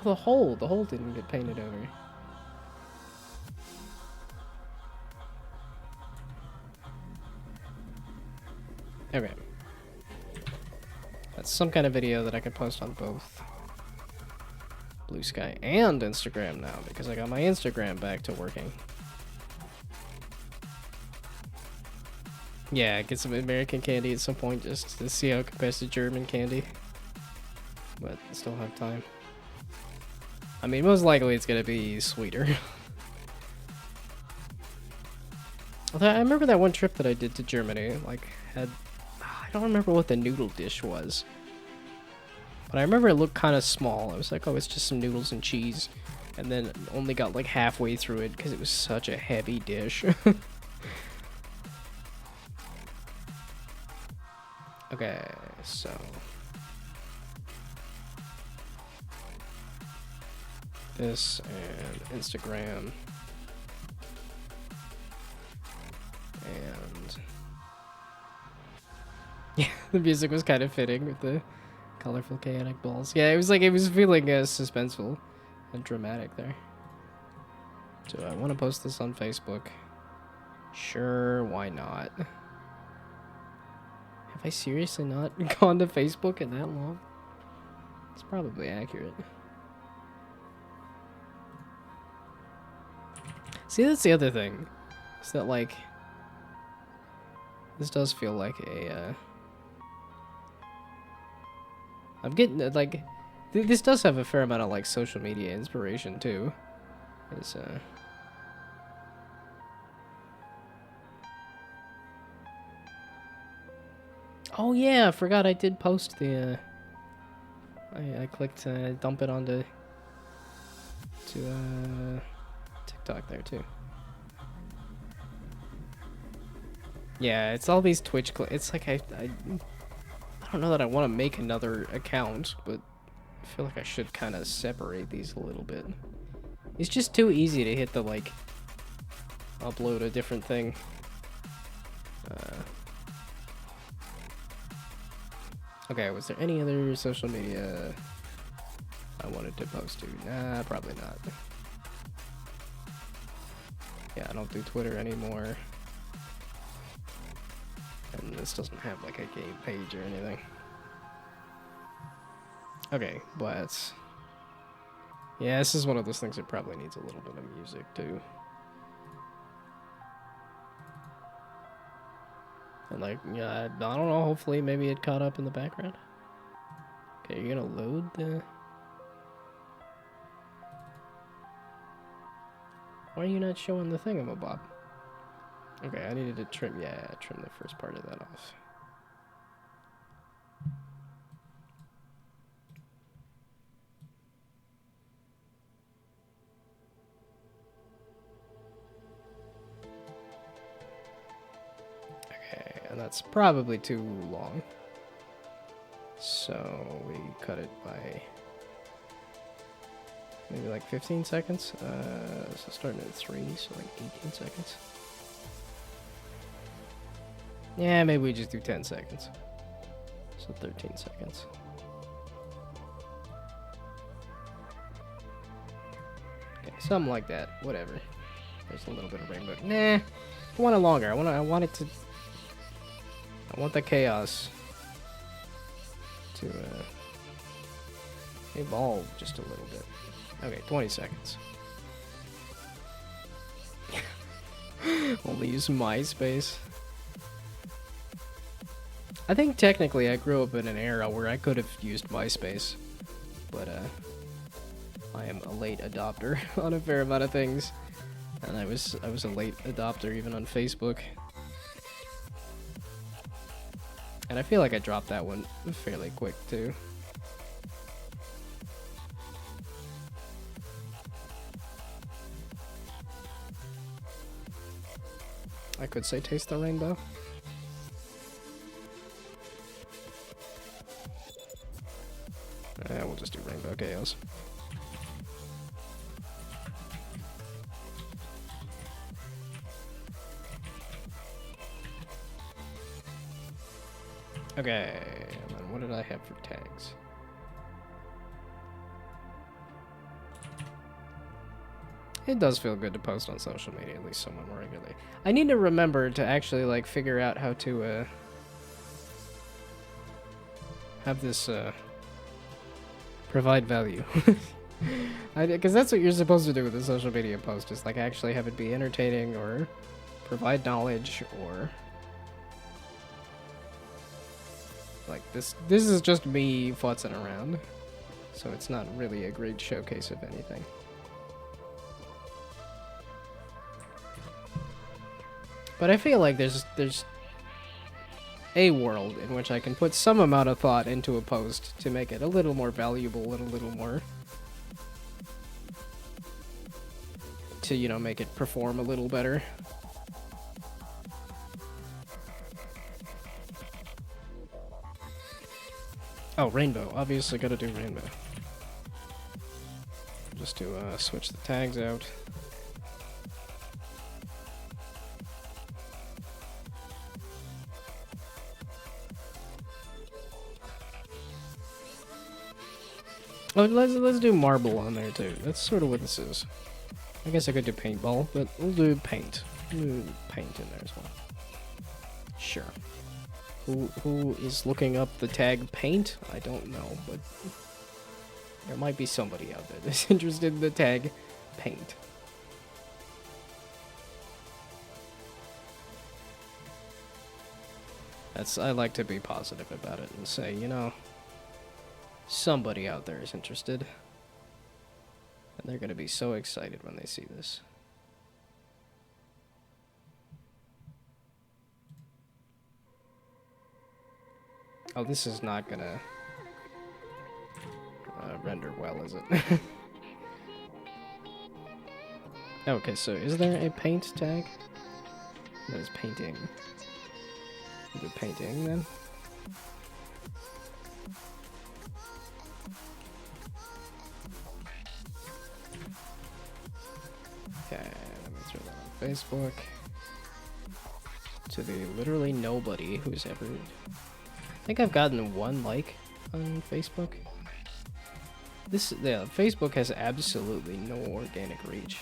Oh, the hole didn't get painted over. Okay. That's some kind of video that I could post on both Blue Sky and Instagram now, because I got my Instagram back to working. Yeah, get some American candy at some point just to see how it compares to German candy. But I still have time. I mean, most likely it's gonna be sweeter. Although I remember that one trip that I did to Germany, like, had... I don't remember what the noodle dish was. But I remember it looked kind of small. I was like, oh, it's just some noodles and cheese. And then only got like halfway through it because it was such a heavy dish. Okay, so... this and Instagram. And... yeah, the music was kind of fitting with the colorful chaotic balls. Yeah, it was like, it was feeling suspenseful and dramatic there. Do I want to post this on Facebook? Sure, why not? Have I seriously not gone to Facebook in that long? It's probably accurate. See, that's the other thing. Is that, like... this does feel like a, I'm getting, like... this does have a fair amount of, like, social media inspiration, too. It's, oh, yeah, I forgot I did post the, I clicked, dump it onto... TikTok there, too. Yeah, it's all these Twitch it's like I don't know that I want to make another account, but I feel like I should kind of separate these a little bit. It's just too easy to hit the, like, upload a different thing. Okay, was there any other social media I wanted to post to? Nah, probably not. Yeah, I don't do Twitter anymore. And this doesn't have like a game page or anything. Okay, but yeah, this is one of those things that probably needs a little bit of music too. And like, yeah, I don't know, hopefully maybe it caught up in the background. Okay, you're gonna load the... Why are you not showing the thingamabob? Okay, I needed to trim the first part of that off. Okay, and that's probably too long. So we cut it by maybe like 15 seconds. So starting at 3, so like 18 seconds. Yeah, maybe we just do 10 seconds. So 13 seconds. Okay, something like that. Whatever. There's a little bit of rainbow. Nah, I want it longer. I want it to... I want the chaos to evolve just a little bit. Okay, 20 seconds. Only use MySpace. I think technically I grew up in an era where I could have used MySpace, but I am a late adopter on a fair amount of things, and I was a late adopter even on Facebook. And I feel like I dropped that one fairly quick too. I could say taste the rainbow. We'll just do Rainbow Chaos. Okay, and then what did I have for tags? It does feel good to post on social media, at least somewhat more regularly. I need to remember to actually like figure out how to have this provide value. Because that's what you're supposed to do with a social media post, is like actually have it be entertaining or provide knowledge, or like this is just me futzing around, so it's not really a great showcase of anything. But I feel like there's a world in which I can put some amount of thought into a post to make it a little more valuable and a little more to, you know, make it perform a little better. Oh, rainbow. Obviously gotta do rainbow. Just to switch the tags out. Oh, let's do marble on there too. That's sort of what this is. I guess I could do paintball, but we'll do paint. We'll do paint in there as well. Sure. Who is looking up the tag paint? I don't know, but there might be somebody out there that's interested in the tag paint. I like to be positive about it and say, you know, somebody out there is interested. And they're going to be so excited when they see this. Oh, this is not going to render well, is it? Okay, so is there a paint tag? That is painting. We'll do painting then. Okay, let me throw that on Facebook. To the literally nobody who's ever think I've gotten 1 like on Facebook. Facebook has absolutely no organic reach.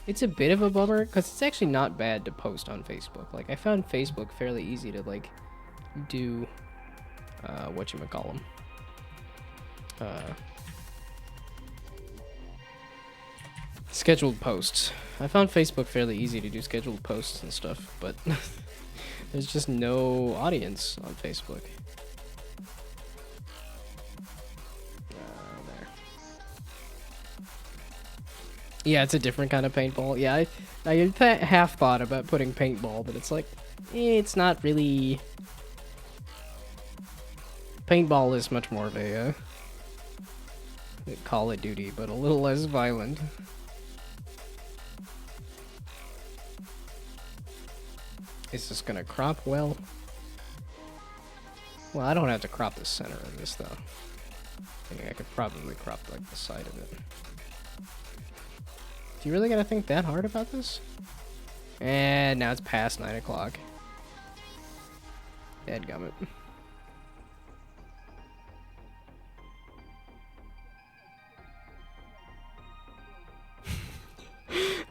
It's a bit of a bummer because it's actually not bad to post on Facebook. Like, I found Facebook fairly easy to like do whatchamacallem. Scheduled posts. I found Facebook fairly easy to do scheduled posts and stuff, but there's just no audience on Facebook. There. Yeah, it's a different kind of paintball. Yeah, I half thought about putting paintball, but it's like, it's not really... Paintball is much more of a Call of Duty, but a little less violent. Is this gonna crop well? Well, I don't have to crop the center of this, though. I think I could probably crop, like, the side of it. Do you really gotta think that hard about this? And now it's past 9 o'clock. Dadgummit.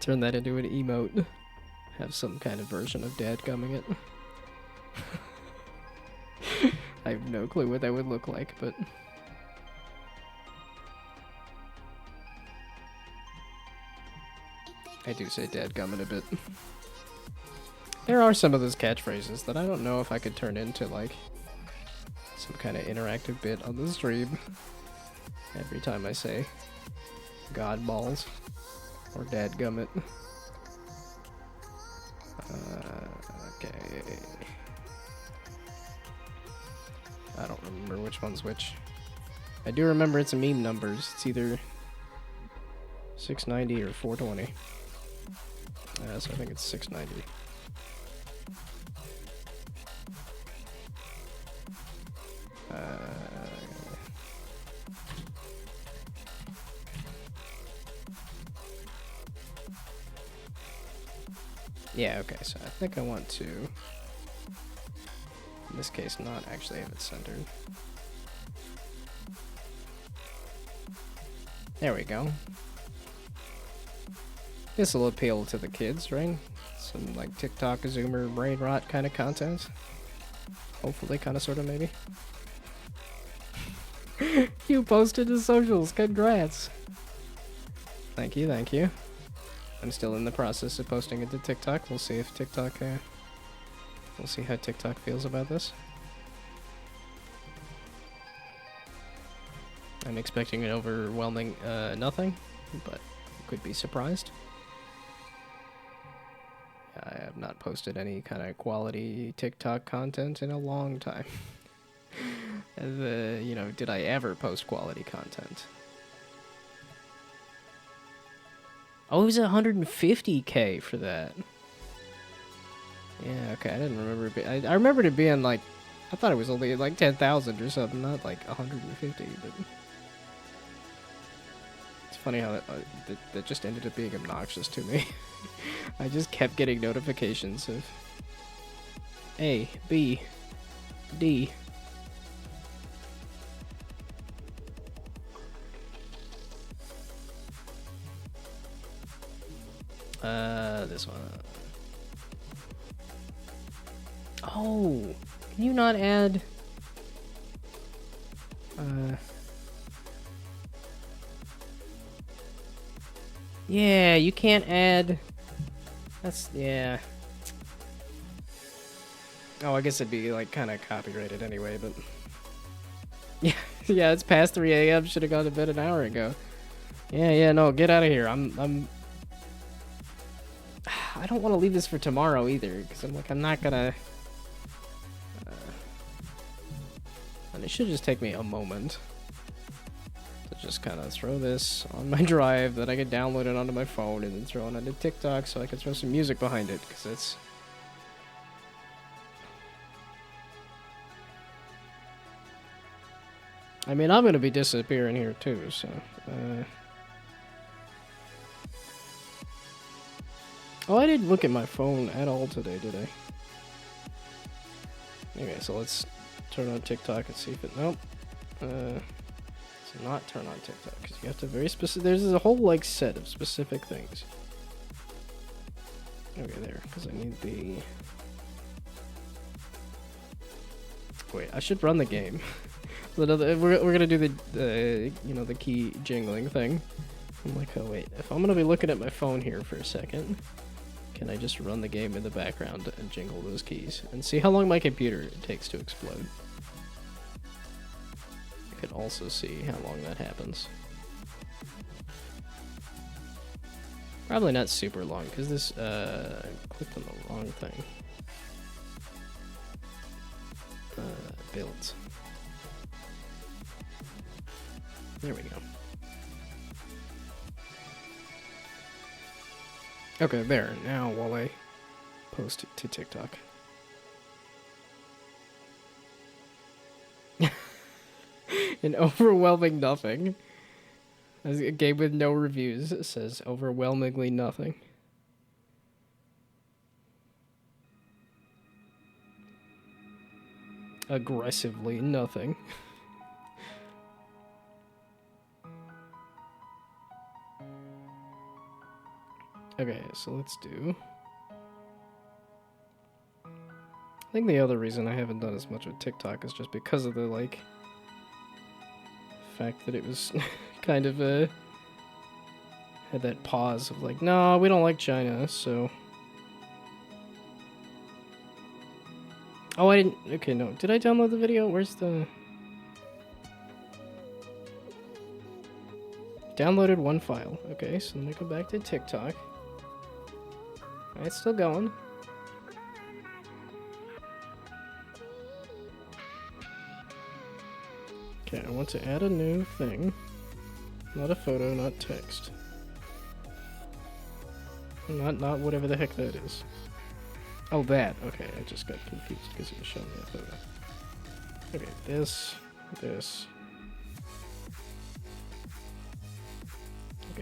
Turn that into an emote. Have some kind of version of dadgumming it. I have no clue what that would look like, but... I do say dadgummit a bit. There are some of those catchphrases that I don't know if I could turn into, like, some kind of interactive bit on the stream. Every time I say God balls or dadgummit. Okay. I don't remember which one's which. I do remember it's a meme numbers. It's either 690 or 420. So I think it's 690. Yeah, okay, so I think I want to, in this case, not actually have it centered. There we go. This will appeal to the kids, right? Some, like, TikTok, Zoomer, brain rot kind of content. Hopefully, kind of, sort of, maybe. You posted to socials, congrats! Thank you, thank you. I'm still in the process of posting it to TikTok. We'll see if TikTok, we'll see how TikTok feels about this. I'm expecting an overwhelming, nothing, but could be surprised. I have not posted any kind of quality TikTok content in a long time. You know, did I ever post quality content? Oh, it was 150K for that. Yeah, okay, I didn't remember it. I remembered it being like, I thought it was only like 10,000 or something, not like 150, but... It's funny how that just ended up being obnoxious to me. I just kept getting notifications of A, B, D. This one. Oh, can you not add? Yeah, you can't add. That's, yeah. Oh, I guess it'd be like kind of copyrighted anyway, but yeah, yeah, it's past 3 a.m. Should have gone to bed an hour ago. Yeah, no, get out of here. I don't want to leave this for tomorrow either, because I'm like, I'm not gonna... and it should just take me a moment to just kind of throw this on my drive, that I can download it onto my phone, and then throw it onto TikTok so I can throw some music behind it, because it's... I mean, I'm gonna be disappearing here too, so... Oh, I didn't look at my phone at all today, did I? Okay, so let's turn on TikTok and see if it. Nope. It's not turn on TikTok because you have to very specific. There's a whole like set of specific things. Okay, there. Because I need the. Wait, I should run the game. We're gonna do the you know, the key jingling thing. I'm like, oh wait, if I'm gonna be looking at my phone here for a second, can I just run the game in the background and jingle those keys and see how long my computer takes to explode? I could also see how long that happens. Probably not super long because this I clicked on the wrong thing. Builds. There we go. Okay, there. Now while I post it to TikTok. An overwhelming nothing. As a game with no reviews, it says overwhelmingly nothing. Aggressively nothing. Okay, so let's do... I think the other reason I haven't done as much with TikTok is just because of the, like, fact that it was kind of had that pause of like, no, we don't like China, so... Oh, I didn't... Okay, no. Did I download the video? Where's the... Downloaded one file. Okay, so let me go back to TikTok. It's still going. Okay, I want to add a new thing. Not a photo, not text. Not whatever the heck that is. Oh, that. Okay, I just got confused because it was showing me a photo. Okay, this. Okay,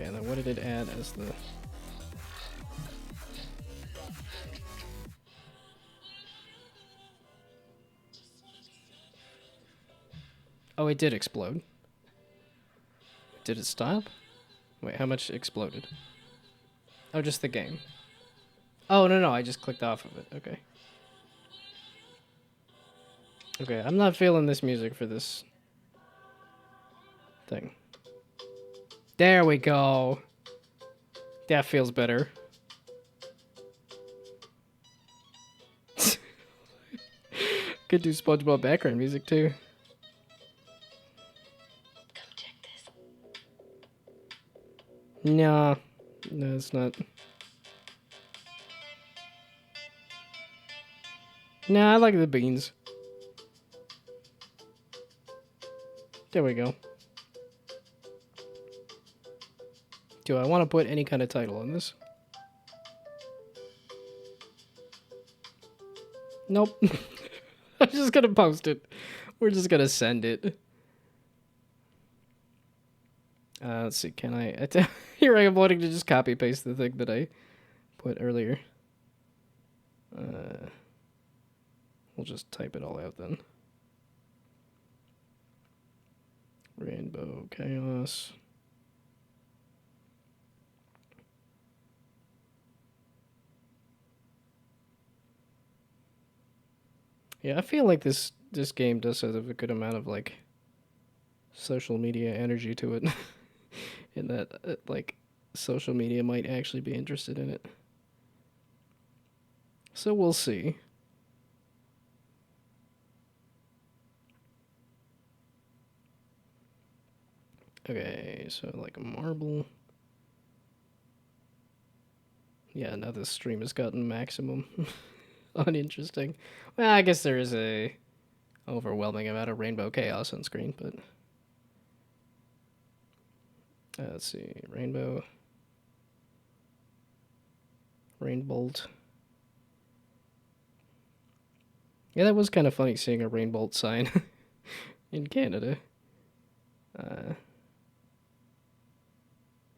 and then what did it add as the... Oh, it did explode. Did it stop? Wait, how much exploded? Oh, just the game. Oh, no, I just clicked off of it. Okay. Okay, I'm not feeling this music for this thing. There we go. That feels better. Could do SpongeBob background music, too. Nah, no, it's not. Nah, I like the beans. There we go. Do I want to put any kind of title on this? Nope. I'm just gonna post it. We're just gonna send it. Let's see, can I... Here I am wanting to just copy paste the thing that I put earlier. We'll just type it all out then. Rainbow Chaos. Yeah, I feel like this game does have a good amount of, like, social media energy to it. In that, like, social media might actually be interested in it. So we'll see. Okay, so like a marble. Yeah, now this stream has gotten maximum uninteresting. Well, I guess there is a overwhelming amount of rainbow chaos on screen, but... let's see, rainbow, rainbolt. Yeah, that was kind of funny seeing a rainbolt sign in Canada.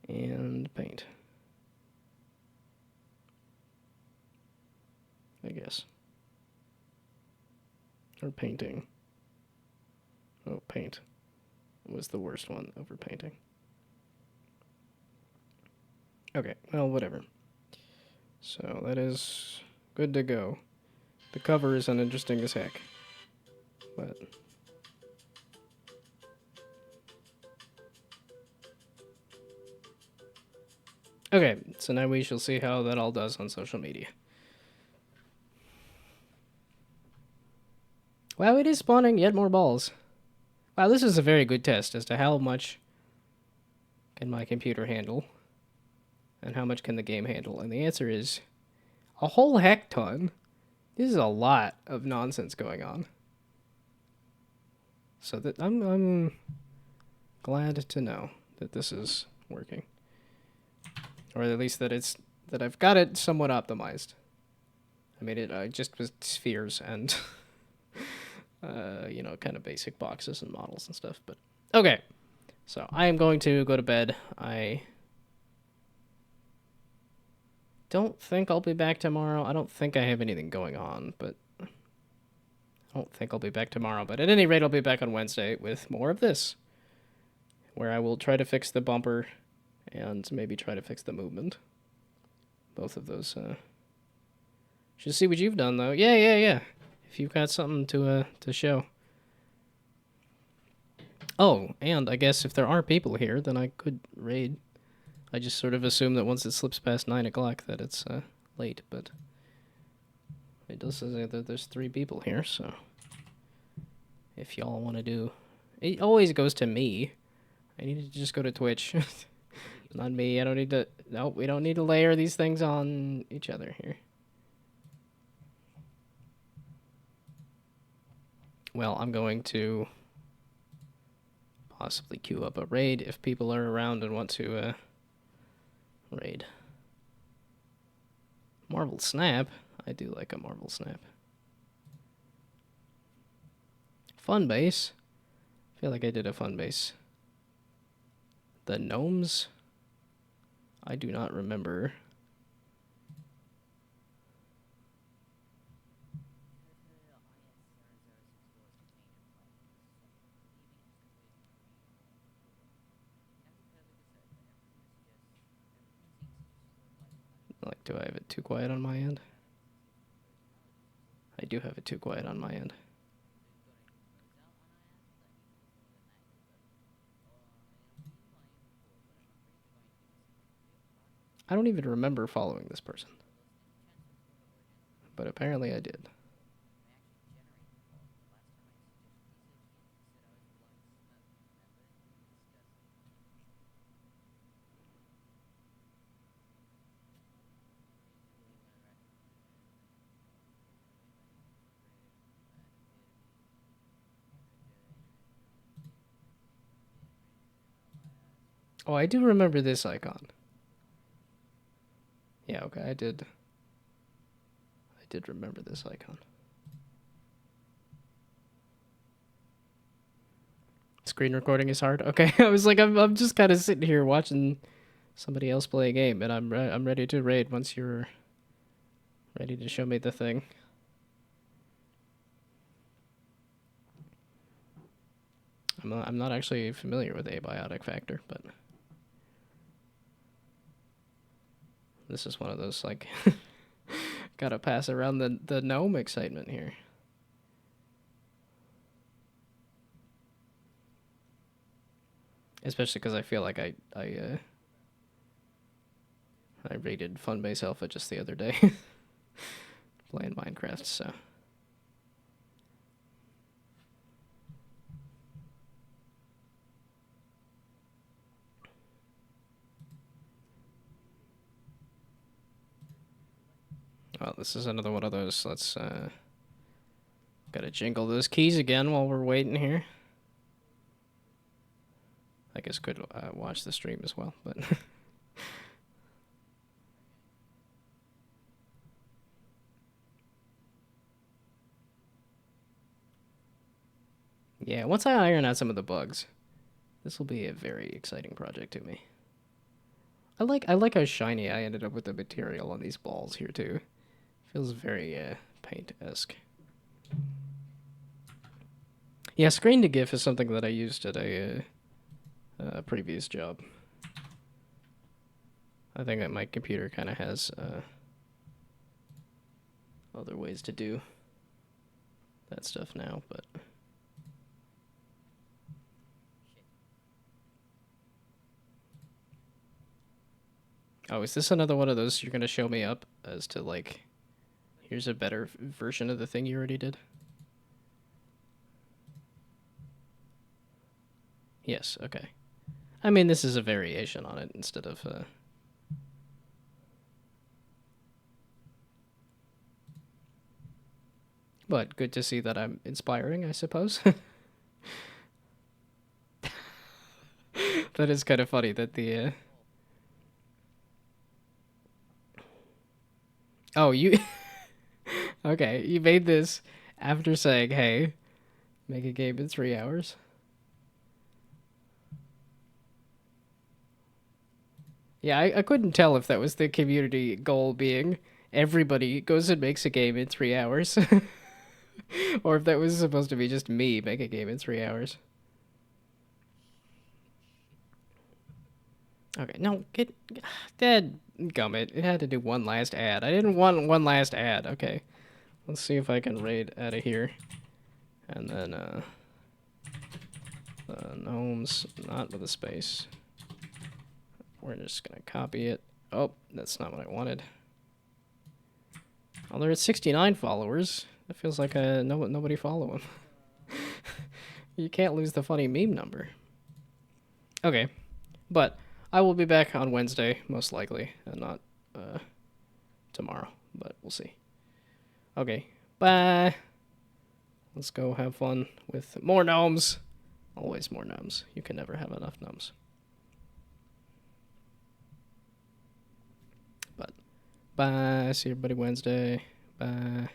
And paint, I guess, or painting. Oh, paint was the worst one over painting. Okay, well, whatever. So that is good to go. The cover is uninteresting as heck, but... Okay, so now we shall see how that all does on social media. Wow, it is spawning yet more balls. Wow, this is a very good test as to how much can my computer handle and how much can the game handle. And the answer is a whole heck ton. This is a lot of nonsense going on. So that I'm glad to know that this is working. Or at least that I've got it somewhat optimized. I mean, it just was spheres and you know, kind of basic boxes and models and stuff. But okay, so I am going to go to bed. I don't think I'll be back tomorrow. I don't think I have anything going on, but I don't think I'll be back tomorrow. But at any rate, I'll be back on Wednesday with more of this, where I will try to fix the bumper and maybe try to fix the movement. Both of those. Should see what you've done though. Yeah. If you've got something to show. Oh, and I guess if there are people here, then I could raid. I just sort of assume that once it slips past 9 o'clock that it's late, but it does say that there's 3 people here, so if y'all want to do... It always goes to me. I need to just go to Twitch. Not me. I don't need to... Nope, we don't need to layer these things on each other here. Well, I'm going to possibly queue up a raid if people are around and want to raid. Marvel Snap? I do like a Marvel Snap. Fun base? I feel like I did a fun base. The gnomes? I do not remember. Like, do I have it too quiet on my end? I do have it too quiet on my end. I don't even remember following this person. But apparently I did. Oh, I do remember this icon. Yeah, okay, I did remember this icon. Screen recording is hard. Okay, I was like, I'm just kind of sitting here watching somebody else play a game, and I'm ready to raid once you're ready to show me the thing. I'm not actually familiar with abiotic factor, but this is one of those like gotta pass around the gnome excitement here. Especially because I feel like I rated Funbase Alpha just the other day playing Minecraft, so. Well, this is another one of those. Let's gotta jingle those keys again while we're waiting here. I guess could watch the stream as well, but yeah, once I iron out some of the bugs, this will be a very exciting project to me. I like how shiny I ended up with the material on these balls here too. Feels very paint-esque. Yeah, screen to GIF is something that I used at a previous job. I think that my computer kind of has other ways to do that stuff now, but... Oh, is this another one of those you're going to show me up as to, like, here's a better version of the thing you already did? Yes, okay. I mean, this is a variation on it instead of... But good to see that I'm inspiring, I suppose. That is kind of funny that the... Oh, you... Okay, you made this after saying, hey, make a game in 3 hours? Yeah, I couldn't tell if that was the community goal being everybody goes and makes a game in 3 hours. Or if that was supposed to be just me make a game in 3 hours. Okay, no, get dead gummit. It had to do one last ad. I didn't want one last ad. Okay, let's see if I can raid out of here, and then gnomes, not with a space. We're just gonna copy it. Oh, that's not what I wanted. Oh, they're at 69 followers. That feels like nobody follow him. You can't lose the funny meme number. Okay, but I will be back on Wednesday, most likely, and not tomorrow, but we'll see. Okay, bye. Let's go have fun with more gnomes. Always more gnomes. You can never have enough gnomes. But bye. See everybody Wednesday. Bye.